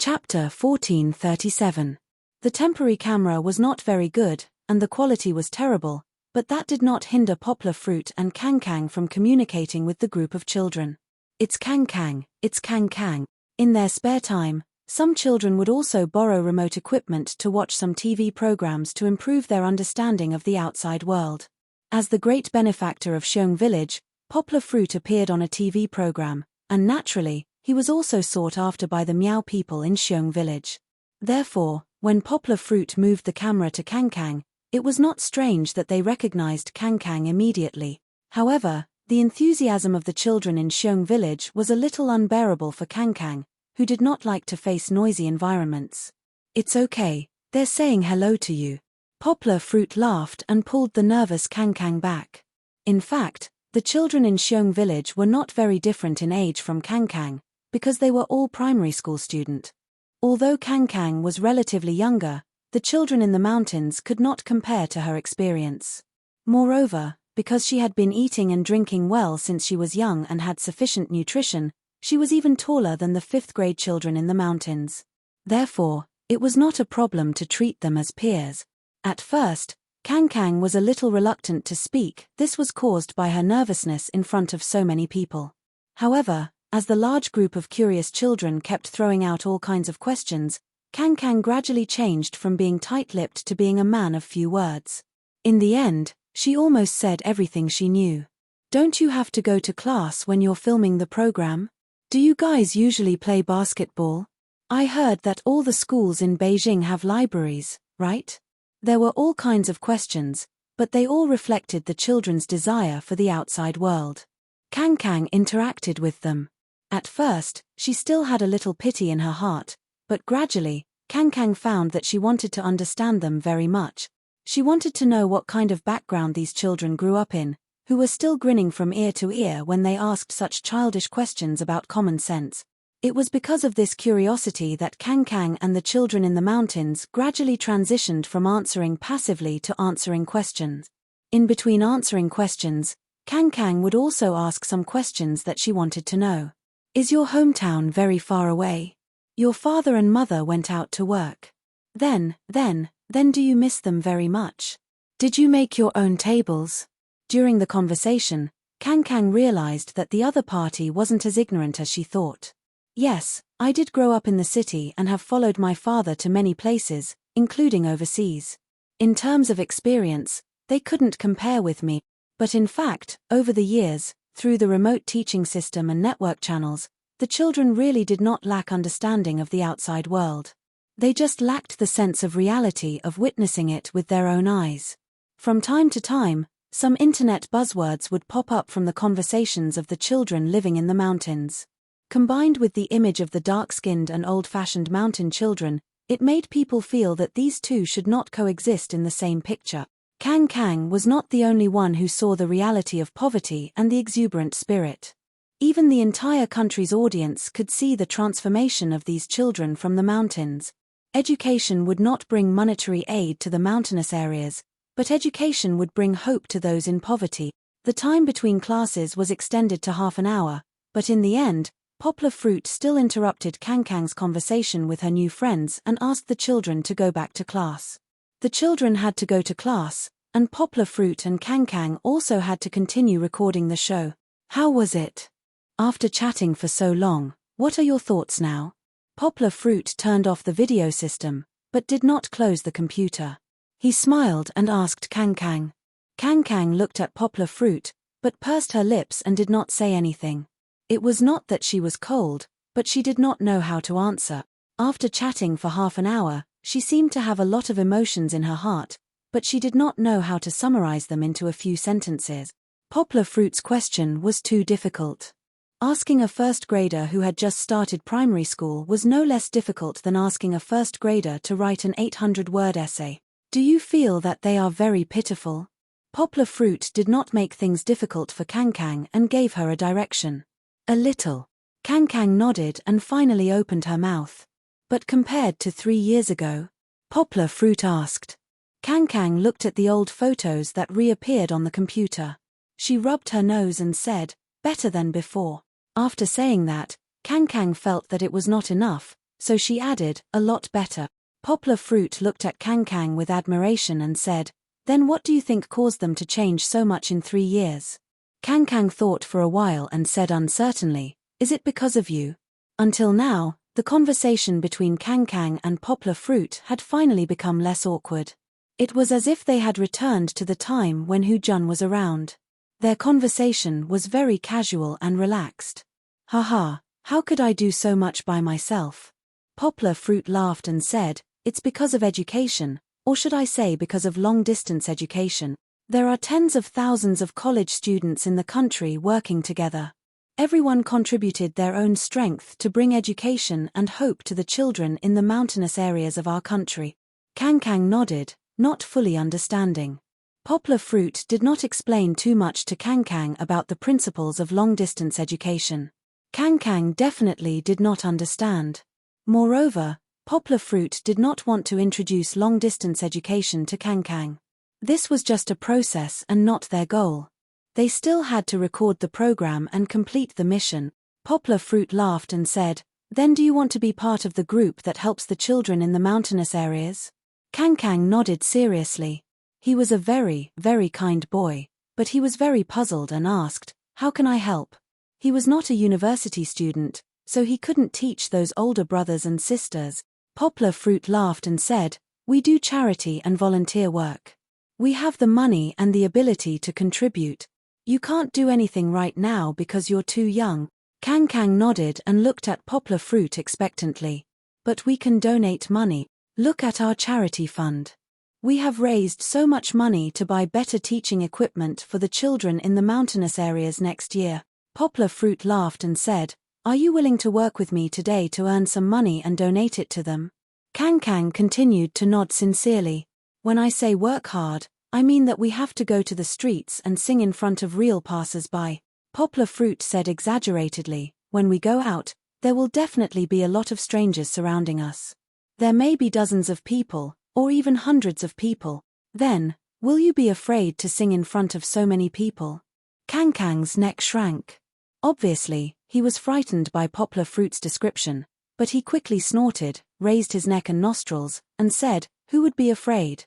Chapter 1437. The temporary camera was not very good, and the quality was terrible, but that did not hinder Poplar Fruit and Kang Kang from communicating with the group of children. It's Kang Kang, it's Kang Kang. In their spare time, some children would also borrow remote equipment to watch some TV programs to improve their understanding of the outside world. As the great benefactor of Xiong Village, Poplar Fruit appeared on a TV program, and naturally, he was also sought after by the Meow people in Xiong Village. Therefore, when Poplar Fruit moved the camera to Kang Kang, it was not strange that they recognized Kang Kang immediately. However, the enthusiasm of the children in Xiong Village was a little unbearable for Kang Kang, who did not like to face noisy environments. "It's okay, they're saying hello to you." Poplar Fruit laughed and pulled the nervous Kang Kang back. In fact, the children in Xiong Village were not very different in age from Kang Kang, because they were all primary school student. Although Kang Kang was relatively younger, the children in the mountains could not compare to her experience. Moreover, because she had been eating and drinking well since she was young and had sufficient nutrition, she was even taller than the 5th grade children in the mountains. Therefore, it was not a problem to treat them as peers. At first, Kang Kang was a little reluctant to speak. This was caused by her nervousness in front of so many people. However, as the large group of curious children kept throwing out all kinds of questions, Kang Kang gradually changed from being tight-lipped to being a man of few words. In the end, she almost said everything she knew. "Don't you have to go to class when you're filming the program? Do you guys usually play basketball? I heard that all the schools in Beijing have libraries, right?" There were all kinds of questions, but they all reflected the children's desire for the outside world. Kang Kang interacted with them. At first, she still had a little pity in her heart, but gradually, Kang Kang found that she wanted to understand them very much. She wanted to know what kind of background these children grew up in, who were still grinning from ear to ear when they asked such childish questions about common sense. It was because of this curiosity that Kang Kang and the children in the mountains gradually transitioned from answering passively to answering questions. In between answering questions, Kang Kang would also ask some questions that she wanted to know. "Is your hometown very far away? Your father and mother went out to work. Then do you miss them very much? Did you make your own tables?" During the conversation, Kang Kang realized that the other party wasn't as ignorant as she thought. "Yes, I did grow up in the city and have followed my father to many places, including overseas. In terms of experience, they couldn't compare with me, but in fact, over the years, through the remote teaching system and network channels, the children really did not lack understanding of the outside world. They just lacked the sense of reality of witnessing it with their own eyes." From time to time, some internet buzzwords would pop up from the conversations of the children living in the mountains. Combined with the image of the dark-skinned and old-fashioned mountain children, it made people feel that these two should not coexist in the same picture. Kang Kang was not the only one who saw the reality of poverty and the exuberant spirit. Even the entire country's audience could see the transformation of these children from the mountains. Education would not bring monetary aid to the mountainous areas, but education would bring hope to those in poverty. The time between classes was extended to half an hour, but in the end, Poplar Fruit still interrupted Kang Kang's conversation with her new friends and asked the children to go back to class. The children had to go to class, and Poplar Fruit and Kang Kang also had to continue recording the show. "How was it? After chatting for so long, what are your thoughts now?" Poplar Fruit turned off the video system, but did not close the computer. He smiled and asked Kang Kang. Kang Kang looked at Poplar Fruit, but pursed her lips and did not say anything. It was not that she was cold, but she did not know how to answer. After chatting for half an hour, she seemed to have a lot of emotions in her heart, but she did not know how to summarize them into a few sentences. Poplar Fruit's question was too difficult. Asking a first grader who had just started primary school was no less difficult than asking a first grader to write an 800-word essay. "Do you feel that they are very pitiful?" Poplar Fruit did not make things difficult for Kang Kang and gave her a direction. "A little." Kang Kang nodded and finally opened her mouth. "But compared to 3 years ago?" Poplar Fruit asked. Kang Kang looked at the old photos that reappeared on the computer. She rubbed her nose and said, "Better than before." After saying that, Kang Kang felt that it was not enough, so she added, a lot better. Poplar Fruit looked at Kang Kang with admiration and said, then what do you think caused them to change so much in 3 years? Kang Kang thought for a while and said uncertainly, is it because of you? Until now, the conversation between Kang Kang and Poplar Fruit had finally become less awkward. It was as if they had returned to the time when Hu Jun was around. Their conversation was very casual and relaxed. Haha, how could I do so much by myself? Poplar Fruit laughed and said, it's because of education, or should I say because of long-distance education. There are tens of thousands of college students in the country working together. Everyone contributed their own strength to bring education and hope to the children in the mountainous areas of our country. Kang Kang nodded, not fully understanding. Poplar Fruit did not explain too much to Kang Kang about the principles of long-distance education. Kang Kang definitely did not understand. Moreover, Poplar Fruit did not want to introduce long-distance education to Kang Kang. This was just a process and not their goal. They still had to record the program and complete the mission. Poplar Fruit laughed and said, then do you want to be part of the group that helps the children in the mountainous areas? Kang Kang nodded seriously. He was a very, very kind boy, but he was very puzzled and asked, how can I help? He was not a university student, so he couldn't teach those older brothers and sisters. Poplar Fruit laughed and said, we do charity and volunteer work. We have the money and the ability to contribute. You can't do anything right now because you're too young. Kang Kang nodded and looked at Poplar Fruit expectantly. But we can donate money. Look at our charity fund. We have raised so much money to buy better teaching equipment for the children in the mountainous areas next year. Poplar Fruit laughed and said, are you willing to work with me today to earn some money and donate it to them? Kang Kang continued to nod sincerely. When I say work hard, I mean that we have to go to the streets and sing in front of real passers-by. Poplar Fruit said exaggeratedly, when we go out, there will definitely be a lot of strangers surrounding us. There may be dozens of people, or even hundreds of people. Then, will you be afraid to sing in front of so many people? Kang Kang's neck shrank. Obviously, he was frightened by Poplar Fruit's description, but he quickly snorted, raised his neck and nostrils, and said, who would be afraid?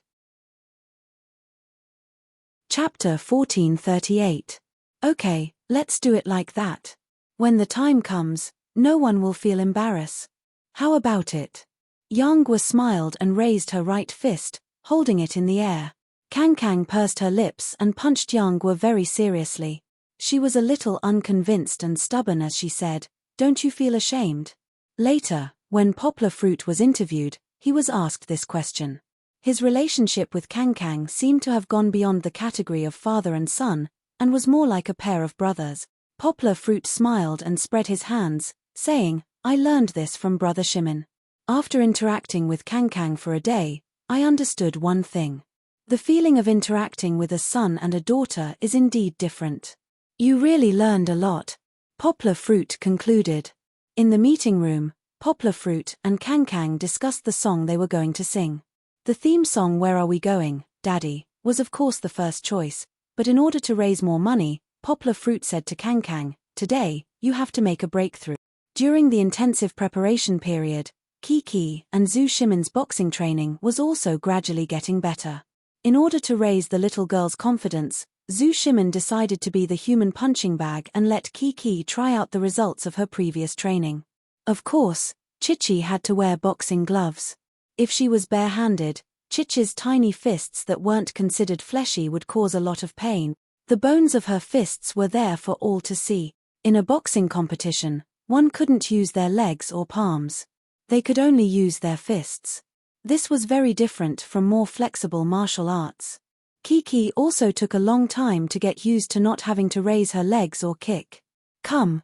Chapter 1438. Okay, let's do it like that. When the time comes, no one will feel embarrassed. How about it? Yanghua smiled and raised her right fist, holding it in the air. Kang Kang pursed her lips and punched Yanghua very seriously. She was a little unconvinced and stubborn as she said, don't you feel ashamed? Later, when Poplar Fruit was interviewed, he was asked this question. His relationship with Kang Kang seemed to have gone beyond the category of father and son, and was more like a pair of brothers. Poplar Fruit smiled and spread his hands, saying, I learned this from Brother Shimin. After interacting with Kang Kang for a day, I understood one thing. The feeling of interacting with a son and a daughter is indeed different. You really learned a lot, Poplar Fruit concluded. In the meeting room, Poplar Fruit and Kang Kang discussed the song they were going to sing. The theme song Where Are We Going, Daddy, was of course the first choice, but in order to raise more money, Poplar Fruit said to Kang Kang, today, you have to make a breakthrough. During the intensive preparation period, Kiki and Zhu Shimin's boxing training was also gradually getting better. In order to raise the little girl's confidence, Zhu Shimin decided to be the human punching bag and let Kiki try out the results of her previous training. Of course, Chichi had to wear boxing gloves. If she was bare-handed, Chichi's tiny fists that weren't considered fleshy would cause a lot of pain. The bones of her fists were there for all to see. In a boxing competition, one couldn't use their legs or palms. They could only use their fists. This was very different from more flexible martial arts. Kiki also took a long time to get used to not having to raise her legs or kick. Come,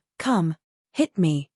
hit me.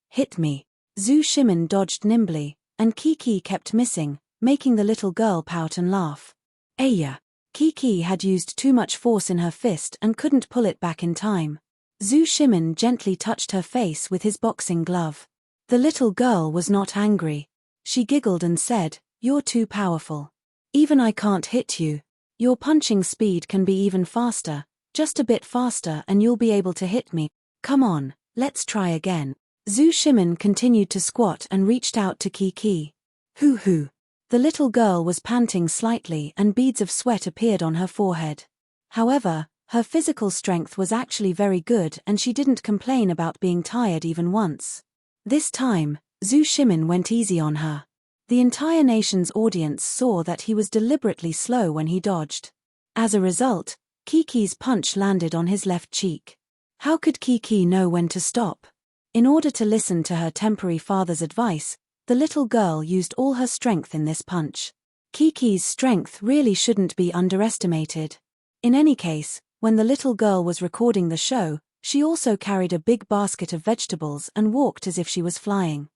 Zhu Shimin dodged nimbly, and Kiki kept missing, making the little girl pout and laugh. Aya! Kiki had used too much force in her fist and couldn't pull it back in time. Zhu Shimin gently touched her face with his boxing glove. The little girl was not angry. She giggled and said, you're too powerful. Even I can't hit you. Your punching speed can be even faster, just a bit faster and you'll be able to hit me. Come on, let's try again. Zhu Shimin continued to squat and reached out to Kiki. Hoo hoo. The little girl was panting slightly and beads of sweat appeared on her forehead. However, her physical strength was actually very good and she didn't complain about being tired even once. This time, Zhu Shimin went easy on her. The entire nation's audience saw that he was deliberately slow when he dodged. As a result, Kiki's punch landed on his left cheek. How could Kiki know when to stop? In order to listen to her temporary father's advice, the little girl used all her strength in this punch. Kiki's strength really shouldn't be underestimated. In any case, when the little girl was recording the show, she also carried a big basket of vegetables and walked as if she was flying.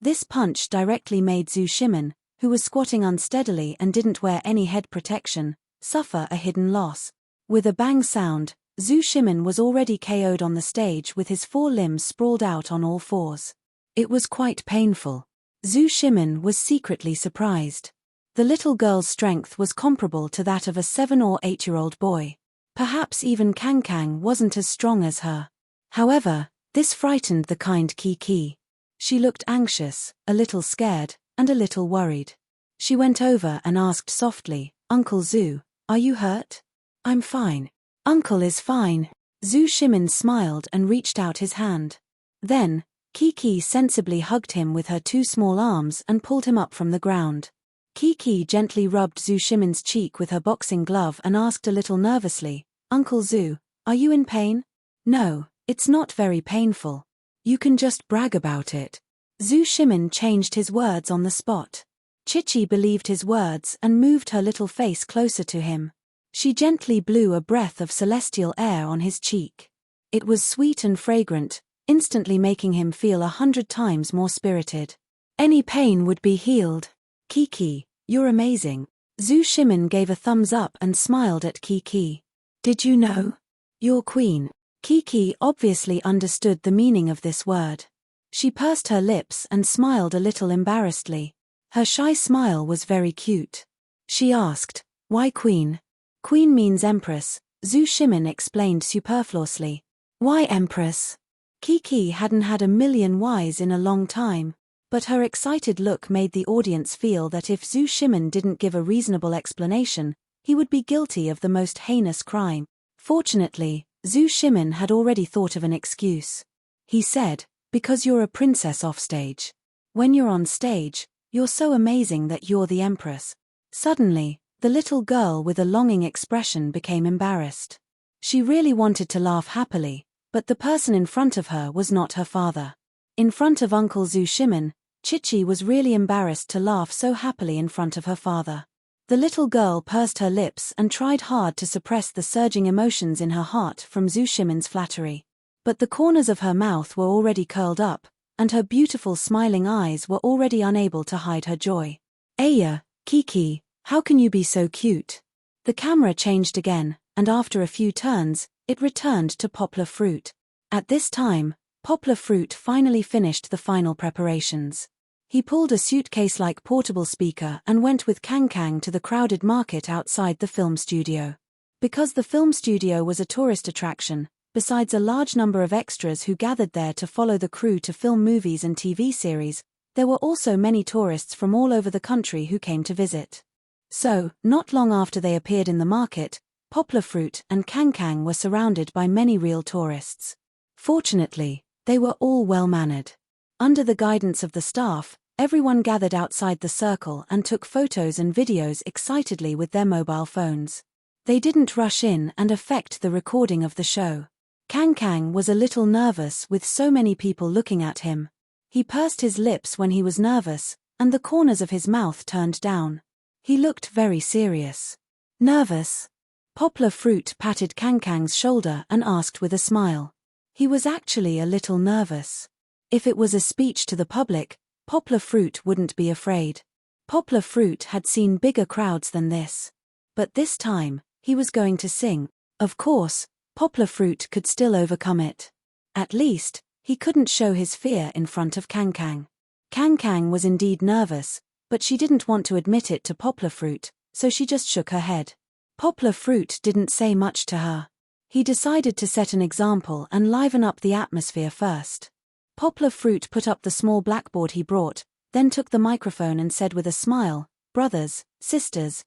This punch directly made Zhu Shimin, who was squatting unsteadily and didn't wear any head protection, suffer a hidden loss. With a bang sound, Zhu Shimin was already KO'd on the stage with his 4 limbs sprawled out on all 4s. It was quite painful. Zhu Shimin was secretly surprised. The little girl's strength was comparable to that of a 7 or 8-year-old boy. Perhaps even Kang wasn't as strong as her. However, this frightened the kind Kiki. She looked anxious, a little scared, and a little worried. She went over and asked softly, "Uncle Zhu, are you hurt?" "I'm fine." "Uncle is fine." Zhu Shimin smiled and reached out his hand. Then, Kiki sensibly hugged him with her 2 small arms and pulled him up from the ground. Kiki gently rubbed Zhu Shimin's cheek with her boxing glove and asked a little nervously, "Uncle Zhu, are you in pain?" "No, it's not very painful. You can just brag about it." Zhu Shimin changed his words on the spot. Chichi believed his words and moved her little face closer to him. She gently blew a breath of celestial air on his cheek. It was sweet and fragrant, instantly making him feel 100 times more spirited. Any pain would be healed. "Kiki, you're amazing." Zhu Shimin gave a thumbs up and smiled at Kiki. "Did you know? You're queen." Kiki obviously understood the meaning of this word. She pursed her lips and smiled a little embarrassedly. Her shy smile was very cute. She asked, "Why queen?" "Queen means empress," Zhu Shimin explained superfluously. "Why empress?" Kiki hadn't had a million whys in a long time, but her excited look made the audience feel that if Zhu Shimin didn't give a reasonable explanation, he would be guilty of the most heinous crime. Fortunately, Zhu Shimin had already thought of an excuse. He said, "Because you're a princess offstage. When you're on stage, you're so amazing that you're the empress." Suddenly, the little girl with a longing expression became embarrassed. She really wanted to laugh happily, but the person in front of her was not her father. In front of Uncle Zhu Shimin, Chichi was really embarrassed to laugh so happily in front of her father. The little girl pursed her lips and tried hard to suppress the surging emotions in her heart from Zhu Shimin's flattery. But the corners of her mouth were already curled up, and her beautiful smiling eyes were already unable to hide her joy. "Aya, Kiki, how can you be so cute?" The camera changed again, and after a few turns, it returned to Poplar Fruit. At this time, Poplar Fruit finally finished the final preparations. He pulled a suitcase-like portable speaker and went with Kang to the crowded market outside the film studio. Because the film studio was a tourist attraction, besides a large number of extras who gathered there to follow the crew to film movies and TV series, there were also many tourists from all over the country who came to visit. So, not long after they appeared in the market, Poplar Fruit and Kang were surrounded by many real tourists. Fortunately, they were all well-mannered. Under the guidance of the staff, everyone gathered outside the circle and took photos and videos excitedly with their mobile phones. They didn't rush in and affect the recording of the show. Kang was a little nervous with so many people looking at him. He pursed his lips when he was nervous, and the corners of his mouth turned down. He looked very serious. "Nervous?" Poplar Fruit patted Kang's shoulder and asked with a smile. He was actually a little nervous. If it was a speech to the public, Poplar Fruit wouldn't be afraid. Poplar Fruit had seen bigger crowds than this. But this time, he was going to sing. Of course, Poplar Fruit could still overcome it. At least, he couldn't show his fear in front of Kang. Kang was indeed nervous, but she didn't want to admit it to Poplar Fruit, so she just shook her head. Poplar Fruit didn't say much to her. He decided to set an example and liven up the atmosphere first. Poplar Fruit put up the small blackboard he brought, then took the microphone and said with a smile, brothers, sisters,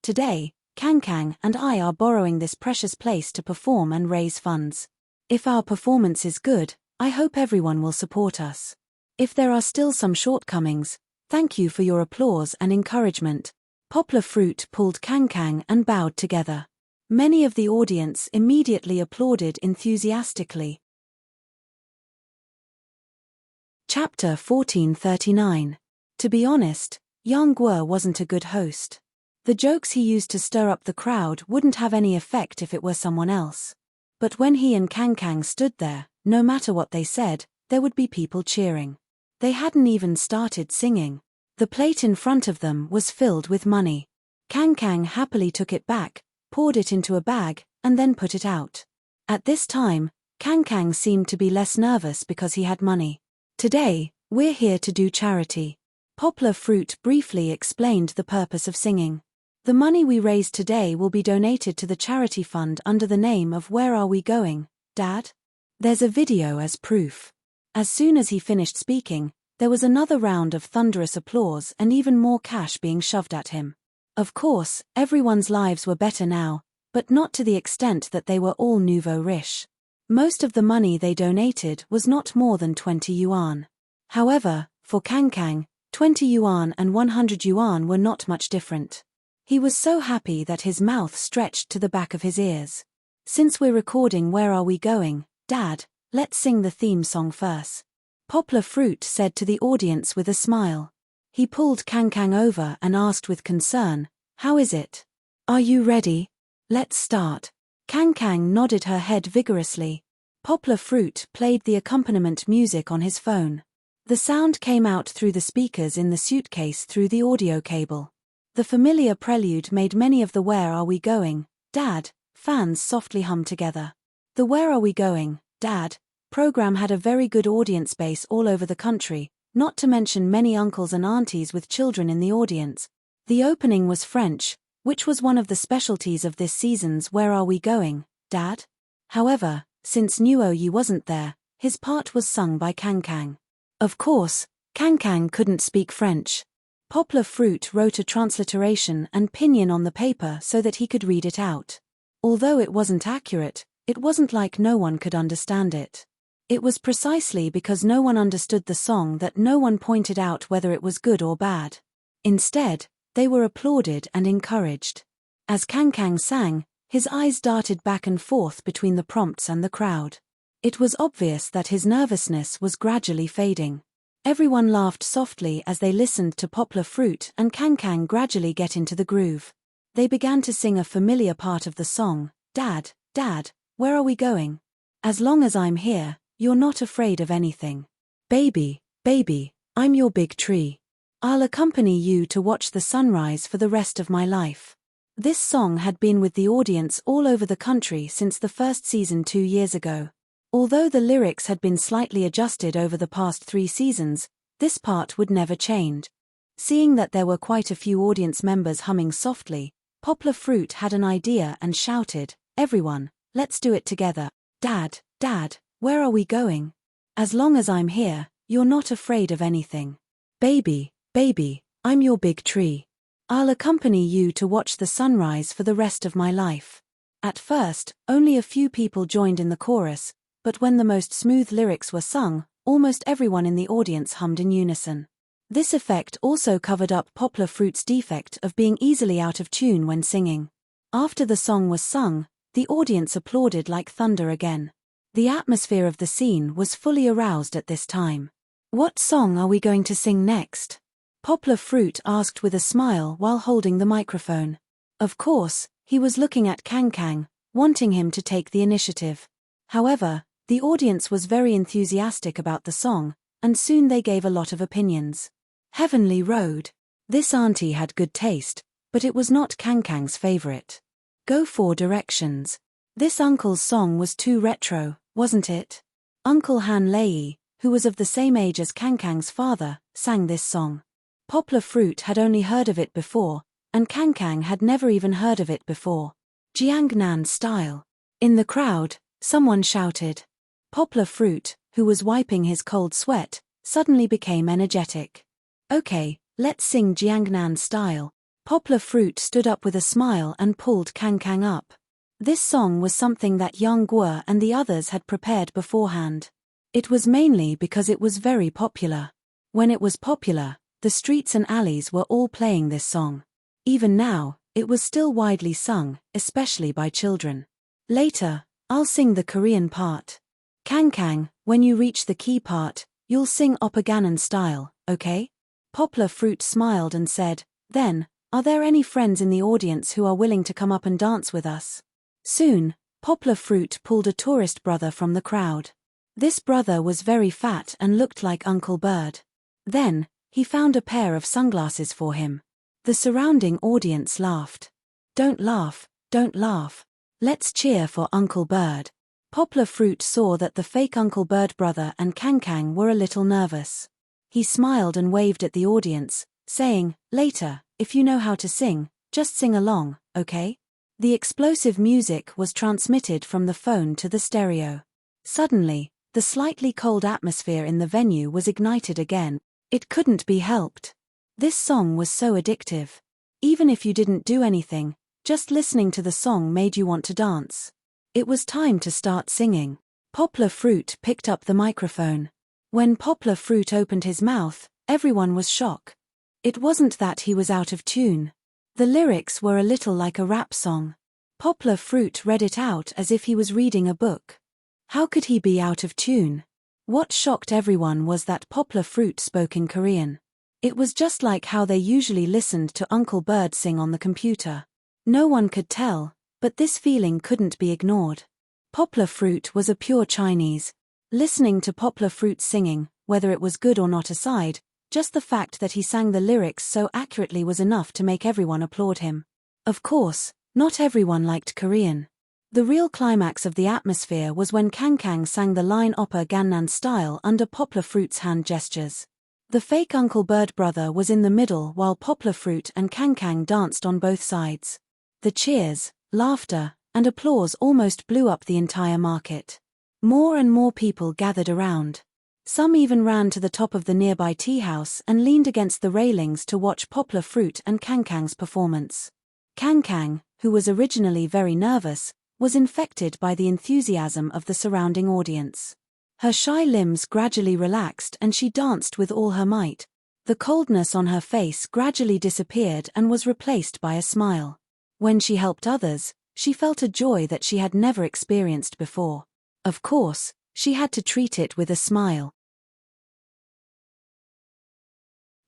today, Kang and I are borrowing this precious place to perform and raise funds. If our performance is good, I hope everyone will support us. If there are still some shortcomings, thank you for your applause and encouragement. Poplar Fruit pulled Kang and bowed together. Many of the audience immediately applauded enthusiastically. Chapter 1439. To be honest, Yang Guo wasn't a good host. The jokes he used to stir up the crowd wouldn't have any effect if it were someone else. But when he and Kang stood there, no matter what they said, there would be people cheering. They hadn't even started singing. The plate in front of them was filled with money. Kang happily took it back, poured it into a bag, and then put it out. At this time, Kang seemed to be less nervous because he had money. Today, we're here to do charity. Poplar Fruit briefly explained the purpose of singing. The money we raise today will be donated to the charity fund under the name of Where Are We Going, Dad? There's a video as proof. As soon as he finished speaking, there was another round of thunderous applause and even more cash being shoved at him. Of course, everyone's lives were better now, but not to the extent that they were all nouveau riche. Most of the money they donated was not more than 20 yuan. However, for Kang, 20 yuan and 100 yuan were not much different. He was so happy that his mouth stretched to the back of his ears. Since we're recording Where Are We Going, Dad, let's sing the theme song first. Poplar Fruit said to the audience with a smile. He pulled Kang over and asked with concern, how is it? Are you ready? Let's start. Kang nodded her head vigorously. Poplar Fruit played the accompaniment music on his phone. The sound came out through the speakers in the suitcase through the audio cable. The familiar prelude made many of the Where Are We Going, Dad fans softly hum together. The Where Are We Going, Dad program had a very good audience base all over the country, not to mention many uncles and aunties with children in the audience. The opening was French, which was one of the specialties of this season's Where Are We Going, Dad? However, since Nuo Yi wasn't there, his part was sung by Kang. Of course, Kang couldn't speak French. Poplar Fruit wrote a transliteration and pinyin on the paper so that he could read it out. Although it wasn't accurate, it wasn't like no one could understand it. It was precisely because no one understood the song that no one pointed out whether it was good or bad. Instead, they were applauded and encouraged. As Kang sang, his eyes darted back and forth between the prompts and the crowd. It was obvious that his nervousness was gradually fading. Everyone laughed softly as they listened to Poplar Fruit and Kang gradually get into the groove. They began to sing a familiar part of the song, Dad, where are we going? As long as I'm here, you're not afraid of anything. Baby, I'm your big tree. I'll accompany you to watch the sunrise for the rest of my life. This song had been with the audience all over the country since the first season 2 years ago. Although the lyrics had been slightly adjusted over the past 3 seasons, this part would never change. Seeing that there were quite a few audience members humming softly, Poplar Fruit had an idea and shouted, everyone, let's do it together. Dad, where are we going? As long as I'm here, you're not afraid of anything. Baby, I'm your big tree. I'll accompany you to watch the sunrise for the rest of my life. At first, only a few people joined in the chorus, but when the most smooth lyrics were sung, almost everyone in the audience hummed in unison. This effect also covered up Poplar Fruit's defect of being easily out of tune when singing. After the song was sung, the audience applauded like thunder again. The atmosphere of the scene was fully aroused at this time. What song are we going to sing next? Poplar Fruit asked with a smile while holding the microphone. Of course, he was looking at Kang, wanting him to take the initiative. However, the audience was very enthusiastic about the song, and soon they gave a lot of opinions. Heavenly Road. This auntie had good taste, but it was not Kang's favorite. Go 4 Directions. This uncle's song was too retro, wasn't it? Uncle Han Lei, who was of the same age as Kang's father, sang this song. Poplar Fruit had only heard of it before, and Kang had never even heard of it before. Jiangnan style. In the crowd, someone shouted. Poplar Fruit, who was wiping his cold sweat, suddenly became energetic. "Okay, let's sing Jiangnan style." Poplar Fruit stood up with a smile and pulled Kang Kang up. This song was something that Yang Guo and the others had prepared beforehand. It was mainly because it was very popular. When it was popular, the streets and alleys were all playing this song. Even now, it was still widely sung, especially by children. "Later, I'll sing the Korean part. Kang Kang, when you reach the key part, you'll sing Oppa Gannon style, okay?" Poplar Fruit smiled and said, "Then, are there any friends in the audience who are willing to come up and dance with us?" Soon, Poplar Fruit pulled a tourist brother from the crowd. This brother was very fat and looked like Uncle Bird. Then, he found a pair of sunglasses for him. The surrounding audience laughed. "Don't laugh, don't laugh. Let's cheer for Uncle Bird." Poplar Fruit saw that the fake Uncle Bird brother and Kang Kang were a little nervous. He smiled and waved at the audience, saying, "Later, if you know how to sing, just sing along, okay?" The explosive music was transmitted from the phone to the stereo. Suddenly, the slightly cold atmosphere in the venue was ignited again. It couldn't be helped. This song was so addictive. Even if you didn't do anything, just listening to the song made you want to dance. It was time to start singing. Poplar Fruit picked up the microphone. When Poplar Fruit opened his mouth, everyone was shocked. It wasn't that he was out of tune. The lyrics were a little like a rap song. Poplar Fruit read it out as if he was reading a book. How could he be out of tune? What shocked everyone was that Poplar Fruit spoke in Korean. It was just like how they usually listened to Uncle Bird sing on the computer. No one could tell, but this feeling couldn't be ignored. Poplar Fruit was a pure Chinese. Listening to Poplar Fruit singing, whether it was good or not aside, just the fact that he sang the lyrics so accurately was enough to make everyone applaud him. Of course, not everyone liked Korean. The real climax of the atmosphere was when Kang Kang sang the line Oppa Gannan style under Poplar Fruit's hand gestures. The fake Uncle Bird brother was in the middle while Poplar Fruit and Kang Kang danced on both sides. The cheers, laughter, and applause almost blew up the entire market. More and more people gathered around. Some even ran to the top of the nearby tea house and leaned against the railings to watch Poplar Fruit and Kang Kang's performance. Kang Kang, who was originally very nervous, was infected by the enthusiasm of the surrounding audience. Her shy limbs gradually relaxed and she danced with all her might. The coldness on her face gradually disappeared and was replaced by a smile. When she helped others, she felt a joy that she had never experienced before. Of course, she had to treat it with a smile.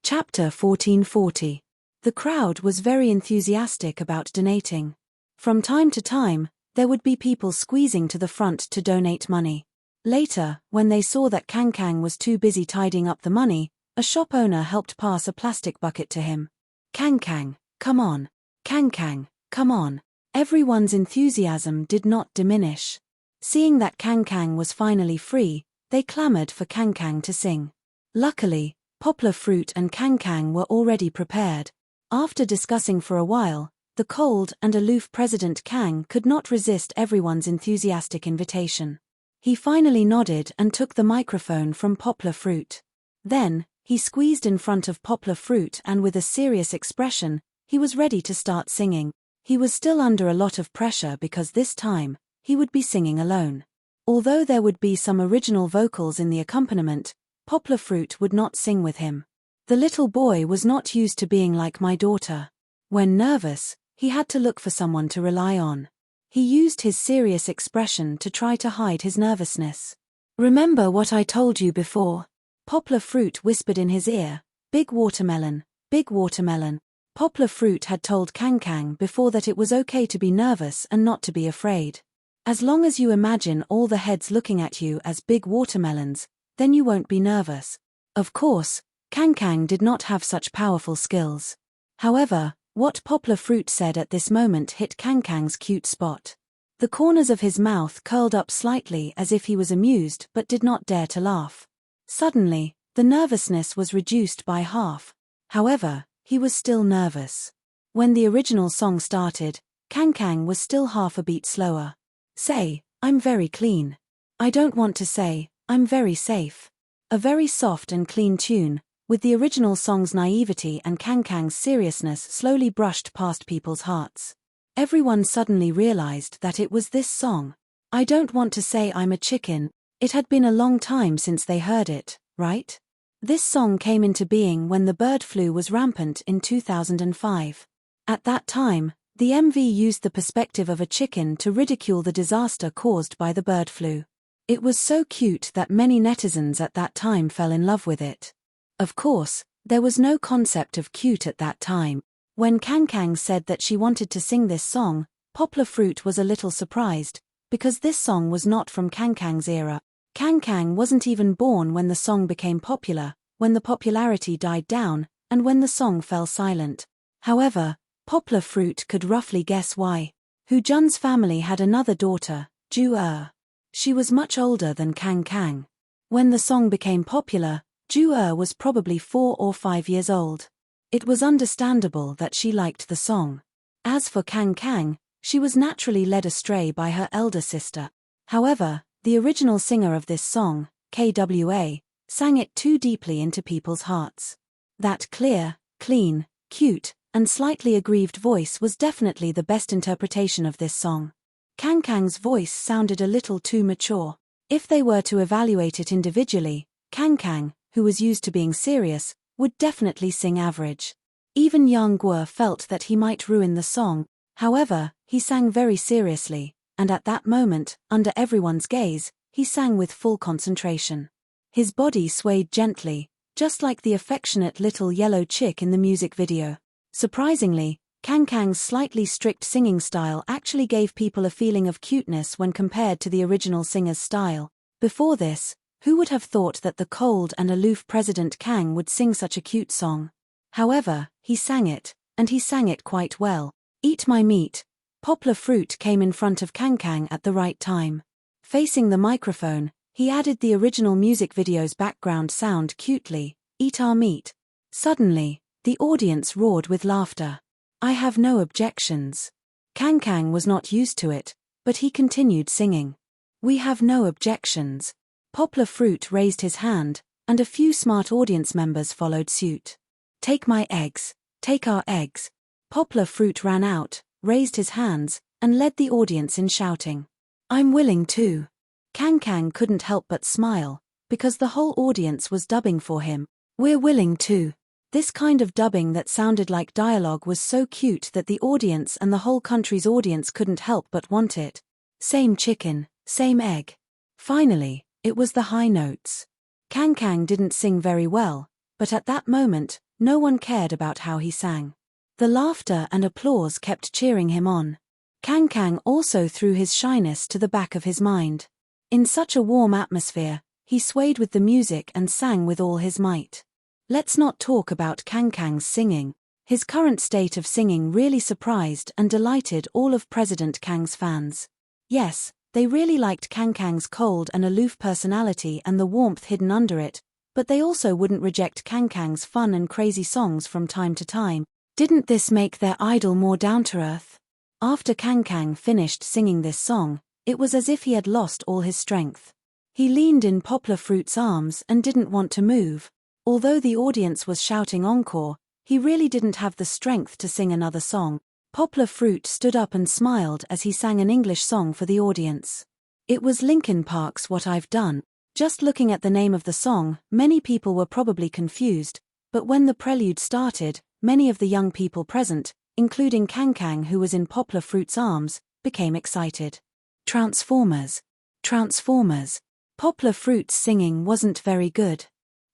Chapter 1440. The crowd was very enthusiastic about donating. From time to time, there would be people squeezing to the front to donate money. Later, when they saw that Kang Kang was too busy tidying up the money, a shop owner helped pass a plastic bucket to him. "Kang Kang, come on. Kang Kang, come on." Everyone's enthusiasm did not diminish. Seeing that Kang Kang was finally free, they clamored for Kang Kang to sing. Luckily, Poplar Fruit and Kang Kang were already prepared. After discussing for a while, the cold and aloof President Kang could not resist everyone's enthusiastic invitation. He finally nodded and took the microphone from Poplar Fruit. Then, he squeezed in front of Poplar Fruit and with a serious expression, he was ready to start singing. He was still under a lot of pressure because this time, he would be singing alone. Although there would be some original vocals in the accompaniment, Poplar Fruit would not sing with him. The little boy was not used to being like my daughter. When nervous, he had to look for someone to rely on. He used his serious expression to try to hide his nervousness. "Remember what I told you before?" Poplar Fruit whispered in his ear, "Big watermelon, big watermelon." Poplar Fruit had told Kang Kang before that it was okay to be nervous and not to be afraid. As long as you imagine all the heads looking at you as big watermelons, then you won't be nervous. Of course, Kang Kang did not have such powerful skills. However, what Poplar Fruit said at this moment hit Kang Kang's cute spot. The corners of his mouth curled up slightly as if he was amused but did not dare to laugh. Suddenly, the nervousness was reduced by half. However, he was still nervous. When the original song started, Kang Kang was still half a beat slower. "Say, I'm very clean. I don't want to say, I'm very safe. A very soft and clean tune, with the original song's naivety and Kangkang's seriousness slowly brushed past people's hearts. Everyone suddenly realized that it was this song. I don't want to say I'm a chicken, it had been a long time since they heard it, right? This song came into being when the bird flu was rampant in 2005. At that time, the MV used the perspective of a chicken to ridicule the disaster caused by the bird flu. It was so cute that many netizens at that time fell in love with it. Of course, there was no concept of cute at that time. When Kangkang said that she wanted to sing this song, Poplar Fruit was a little surprised, because this song was not from Kangkang's era. Kangkang wasn't even born when the song became popular, when the popularity died down, and when the song fell silent. However, Poplar Fruit could roughly guess why. Hu Jun's family had another daughter, Ju Er. She was much older than Kangkang. When the song became popular, Ju Er was probably 4 or 5 years old. It was understandable that she liked the song. As for Kangkang, she was naturally led astray by her elder sister. However, the original singer of this song, KWA, sang it too deeply into people's hearts. That clear, clean, cute, and slightly aggrieved voice was definitely the best interpretation of this song. Kangkang's voice sounded a little too mature. If they were to evaluate it individually, Kangkang, who was used to being serious, would definitely sing average. Even Yang Guo felt that he might ruin the song. However, he sang very seriously, and at that moment, under everyone's gaze, he sang with full concentration. His body swayed gently, just like the affectionate little yellow chick in the music video. Surprisingly, Kangkang's slightly strict singing style actually gave people a feeling of cuteness when compared to the original singer's style. Before this, who would have thought that the cold and aloof President Kang would sing such a cute song? However, he sang it, and he sang it quite well. Eat My Meat. Poplar Fruit came in front of Kangkang at the right time. Facing the microphone, he added the original music video's background sound cutely, Eat Our Meat. Suddenly, the audience roared with laughter. I have no objections. Kangkang was not used to it, but he continued singing. We have no objections. Poplar Fruit raised his hand, and a few smart audience members followed suit. Take my eggs, take our eggs. Poplar Fruit ran out, raised his hands, and led the audience in shouting. I'm willing too. Kangkang couldn't help but smile, because the whole audience was dubbing for him. We're willing too. This kind of dubbing that sounded like dialogue was so cute that the audience and the whole country's audience couldn't help but want it. Same chicken, same egg. Finally, it was the high notes. Kangkang didn't sing very well, but at that moment, no one cared about how he sang. The laughter and applause kept cheering him on. Kangkang also threw his shyness to the back of his mind. In such a warm atmosphere, he swayed with the music and sang with all his might. Let's not talk about Kangkang's singing. His current state of singing really surprised and delighted all of President Kang's fans. Yes, they really liked Kangkang's cold and aloof personality and the warmth hidden under it, but they also wouldn't reject Kangkang's fun and crazy songs from time to time. Didn't this make their idol more down-to-earth? After Kangkang finished singing this song, it was as if he had lost all his strength. He leaned in Poplar Fruit's arms and didn't want to move. Although the audience was shouting encore, he really didn't have the strength to sing another song. Poplar Fruit stood up and smiled as he sang an English song for the audience. It was Linkin Park's What I've Done. Just looking at the name of the song, many people were probably confused, but when the prelude started, many of the young people present, including Kangkang who was in Poplar Fruit's arms, became excited. Transformers. Transformers. Poplar Fruit's singing wasn't very good.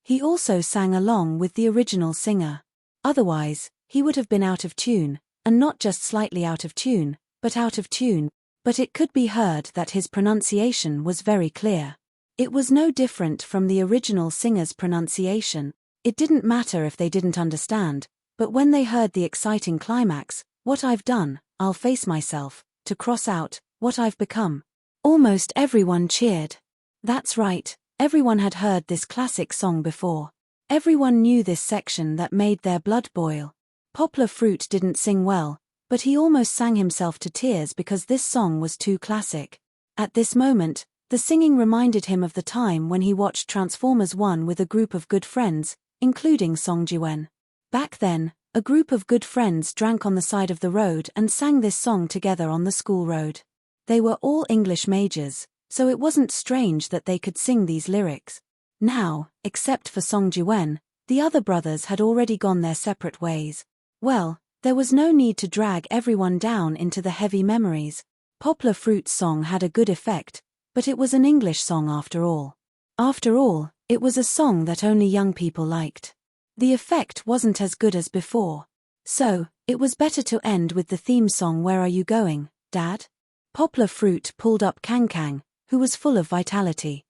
He also sang along with the original singer. Otherwise, he would have been out of tune, and not just slightly out of tune, but out of tune, but it could be heard that his pronunciation was very clear. It was no different from the original singer's pronunciation. It didn't matter if they didn't understand, but when they heard the exciting climax, what I've done, I'll face myself, to cross out, what I've become. Almost everyone cheered. That's right. Everyone had heard this classic song before. Everyone knew this section that made their blood boil. Poplar Fruit didn't sing well, but he almost sang himself to tears because this song was too classic. At this moment, The singing reminded him of the time when he watched Transformers 1 with a group of good friends, including Song Jiwen. Back then, a group of good friends drank on the side of the road and sang this song together on the school road. They were all English majors, so it wasn't strange that they could sing these lyrics. Now, except for Song Jiwen, the other brothers had already gone their separate ways. Well, there was no need to drag everyone down into the heavy memories. Poplar Fruit's song had a good effect, but it was an English song after all. After all, it was a song that only young people liked. The effect wasn't as good as before. So, it was better to end with the theme song Where Are You Going, Dad? Poplar Fruit pulled up Kang Kang, who was full of vitality.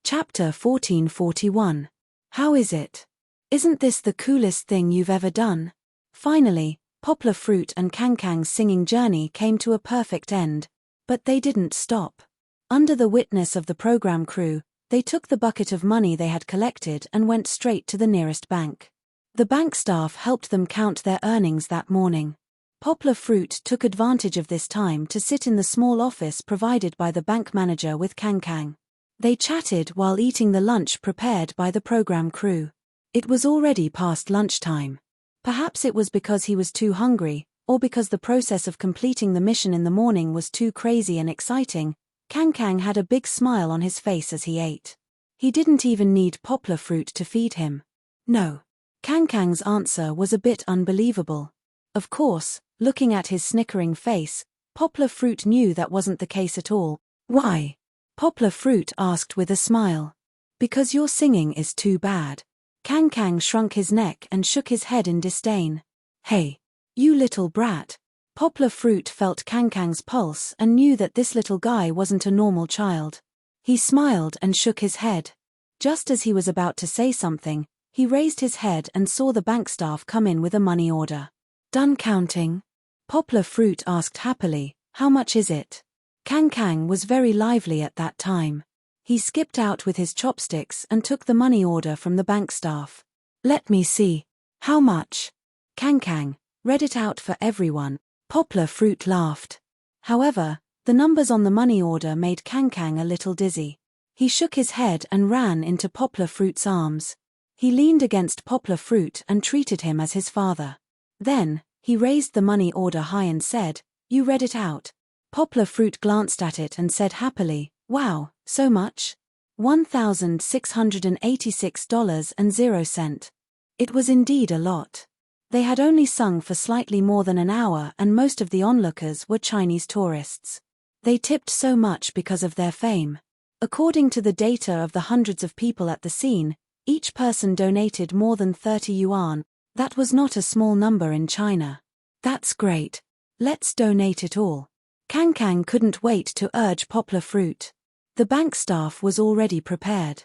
Chapter 1441. How is it? Isn't this the coolest thing you've ever done? Finally, Poplar Fruit and Kang Kang's singing journey came to a perfect end. But they didn't stop. Under the witness of the program crew, they took the bucket of money they had collected and went straight to the nearest bank. The bank staff helped them count their earnings that morning. Poplar Fruit took advantage of this time to sit in the small office provided by the bank manager with Kang Kang. They chatted while eating the lunch prepared by the program crew. It was already past lunchtime. Perhaps it was because he was too hungry, or because the process of completing the mission in the morning was too crazy and exciting. Kang Kang had a big smile on his face as he ate. He didn't even need Poplar Fruit to feed him. No. Kang Kang's answer was a bit unbelievable. Of course, looking at his snickering face, Poplar Fruit knew that wasn't the case at all. Why? Poplar Fruit asked with a smile. Because your singing is too bad. Kang Kang shrunk his neck and shook his head in disdain. Hey, you little brat. Poplar Fruit felt Kang Kang's pulse and knew that this little guy wasn't a normal child. He smiled and shook his head. Just as he was about to say something, he raised his head and saw the bank staff come in with a money order. Done counting? Poplar Fruit asked happily, how much is it? Kang Kang was very lively at that time. He skipped out with his chopsticks and took the money order from the bank staff. Let me see. How much? Kang Kang read it out for everyone. Poplar Fruit laughed. However, the numbers on the money order made Kang Kang a little dizzy. He shook his head and ran into Poplar Fruit's arms. He leaned against Poplar Fruit and treated him as his father. Then, he raised the money order high and said, "You read it out." Poplar Fruit glanced at it and said happily, "Wow, so much? $1,686.00. It was indeed a lot. They had only sung for slightly more than an hour and most of the onlookers were Chinese tourists. They tipped so much because of their fame. According to the data of the hundreds of people at the scene, each person donated more than 30 yuan. That was not a small number in China. That's great. Let's donate it all. Kang Kang couldn't wait to urge Poplar Fruit. The bank staff was already prepared.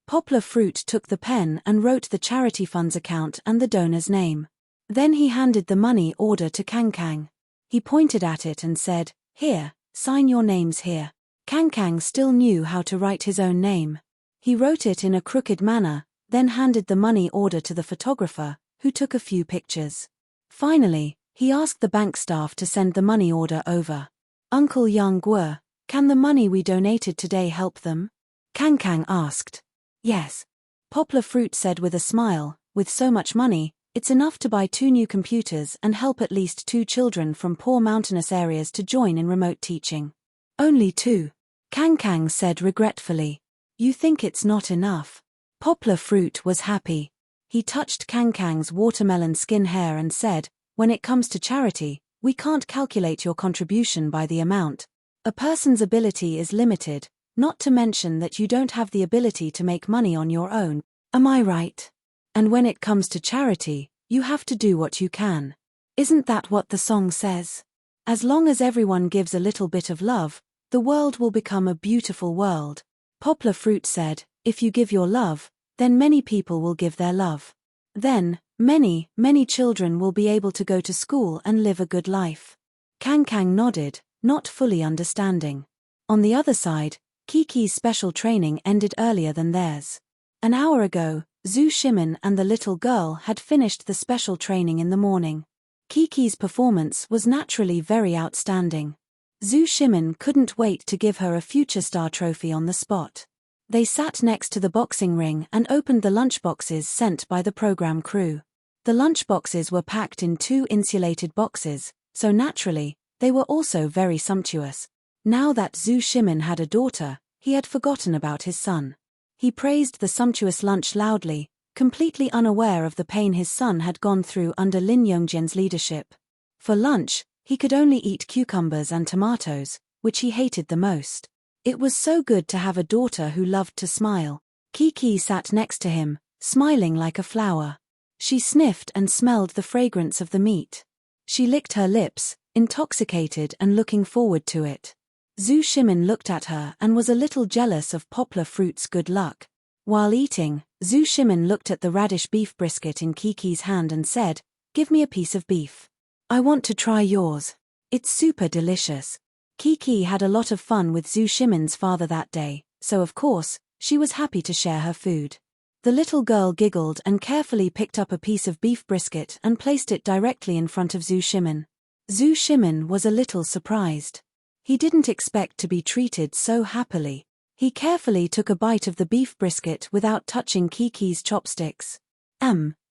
Poplar Fruit took the pen and wrote the charity fund's account and the donor's name. Then he handed the money order to Kang Kang. He pointed at it and said, "Here, sign your names here." Kang Kang still knew how to write his own name. He wrote it in a crooked manner, then handed the money order to the photographer, who took a few pictures. Finally, he asked the bank staff to send the money order over. "Uncle Yang Guo, can the money we donated today help them?" Kang Kang asked. "Yes." Poplar Fruit said with a smile, "With so much money, it's enough to buy 2 new computers and help at least 2 children from poor mountainous areas to join in remote teaching." "Only 2. Kang Kang said regretfully. "You think it's not enough?" Poplar Fruit was happy. He touched Kang Kang's watermelon skin hair and said, "When it comes to charity, we can't calculate your contribution by the amount. A person's ability is limited, not to mention that you don't have the ability to make money on your own. Am I right? And when it comes to charity, you have to do what you can. Isn't that what the song says? As long as everyone gives a little bit of love, the world will become a beautiful world." Poplar Fruit said, "If you give your love, then many people will give their love. Then, many, many children will be able to go to school and live a good life." Kang Kang nodded, not fully understanding. On the other side, Kiki's special training ended earlier than theirs. An hour ago, Zhu Shimin and the little girl had finished the special training in the morning. Kiki's performance was naturally very outstanding. Zhu Shimin couldn't wait to give her a future star trophy on the spot. They sat next to the boxing ring and opened the lunchboxes sent by the program crew. The lunchboxes were packed in 2 insulated boxes, so naturally, they were also very sumptuous. Now that Zhu Shimin had a daughter, he had forgotten about his son. He praised the sumptuous lunch loudly, completely unaware of the pain his son had gone through under Lin Yongjian's leadership. For lunch, he could only eat cucumbers and tomatoes, which he hated the most. It was so good to have a daughter who loved to smile. Kiki sat next to him, smiling like a flower. She sniffed and smelled the fragrance of the meat. She licked her lips, intoxicated and looking forward to it. Zhu Shimin looked at her and was a little jealous of Poplar Fruit's good luck. While eating, Zhu Shimin looked at the radish beef brisket in Kiki's hand and said, "Give me a piece of beef. I want to try yours. It's super delicious." Kiki had a lot of fun with Zhu Shimin's father that day, so of course, she was happy to share her food. The little girl giggled and carefully picked up a piece of beef brisket and placed it directly in front of Zhu Shimin. Zhu Shimin was a little surprised. He didn't expect to be treated so happily. He carefully took a bite of the beef brisket without touching Kiki's chopsticks.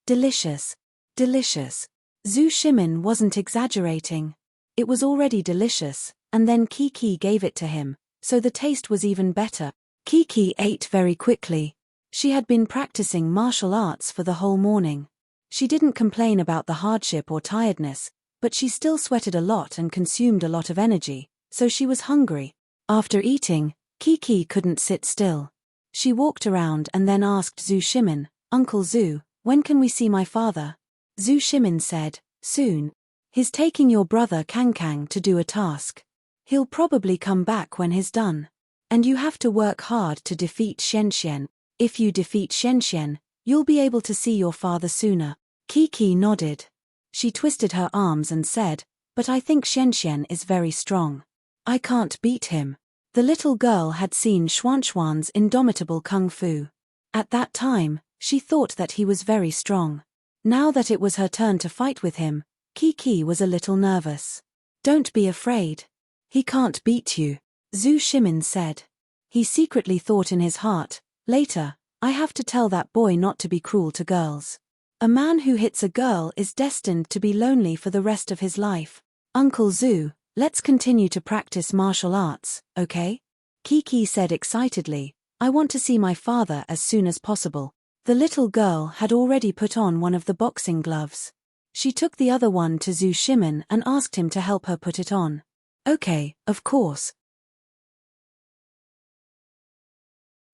Delicious. Delicious. Zhu Shimin wasn't exaggerating. It was already delicious, and then Kiki gave it to him, so the taste was even better. Kiki ate very quickly. She had been practicing martial arts for the whole morning. She didn't complain about the hardship or tiredness, but she still sweated a lot and consumed a lot of energy, so she was hungry. After eating, Kiki couldn't sit still. She walked around and then asked Zhu Shimin, "Uncle Zhu, when can we see my father?" Zhu Shimin said, "Soon. He's taking your brother Kang to do a task. He'll probably come back when he's done. And you have to work hard to defeat Xian. If you defeat Xian, you'll be able to see your father sooner." Kiki nodded. She twisted her arms and said, "But I think Xian is very strong. I can't beat him." The little girl had seen Xuan's indomitable kung fu. At that time, she thought that he was very strong. Now that it was her turn to fight with him, Kiki was a little nervous. "Don't be afraid. He can't beat you," Zhu Shimin said. He secretly thought in his heart, "Later, I have to tell that boy not to be cruel to girls. A man who hits a girl is destined to be lonely for the rest of his life. Uncle Zhu, let's continue to practice martial arts, okay?" Kiki said excitedly, "I want to see my father as soon as possible." The little girl had already put on one of the boxing gloves. She took the other one to Zhu Shimin and asked him to help her put it on. "Okay, of course."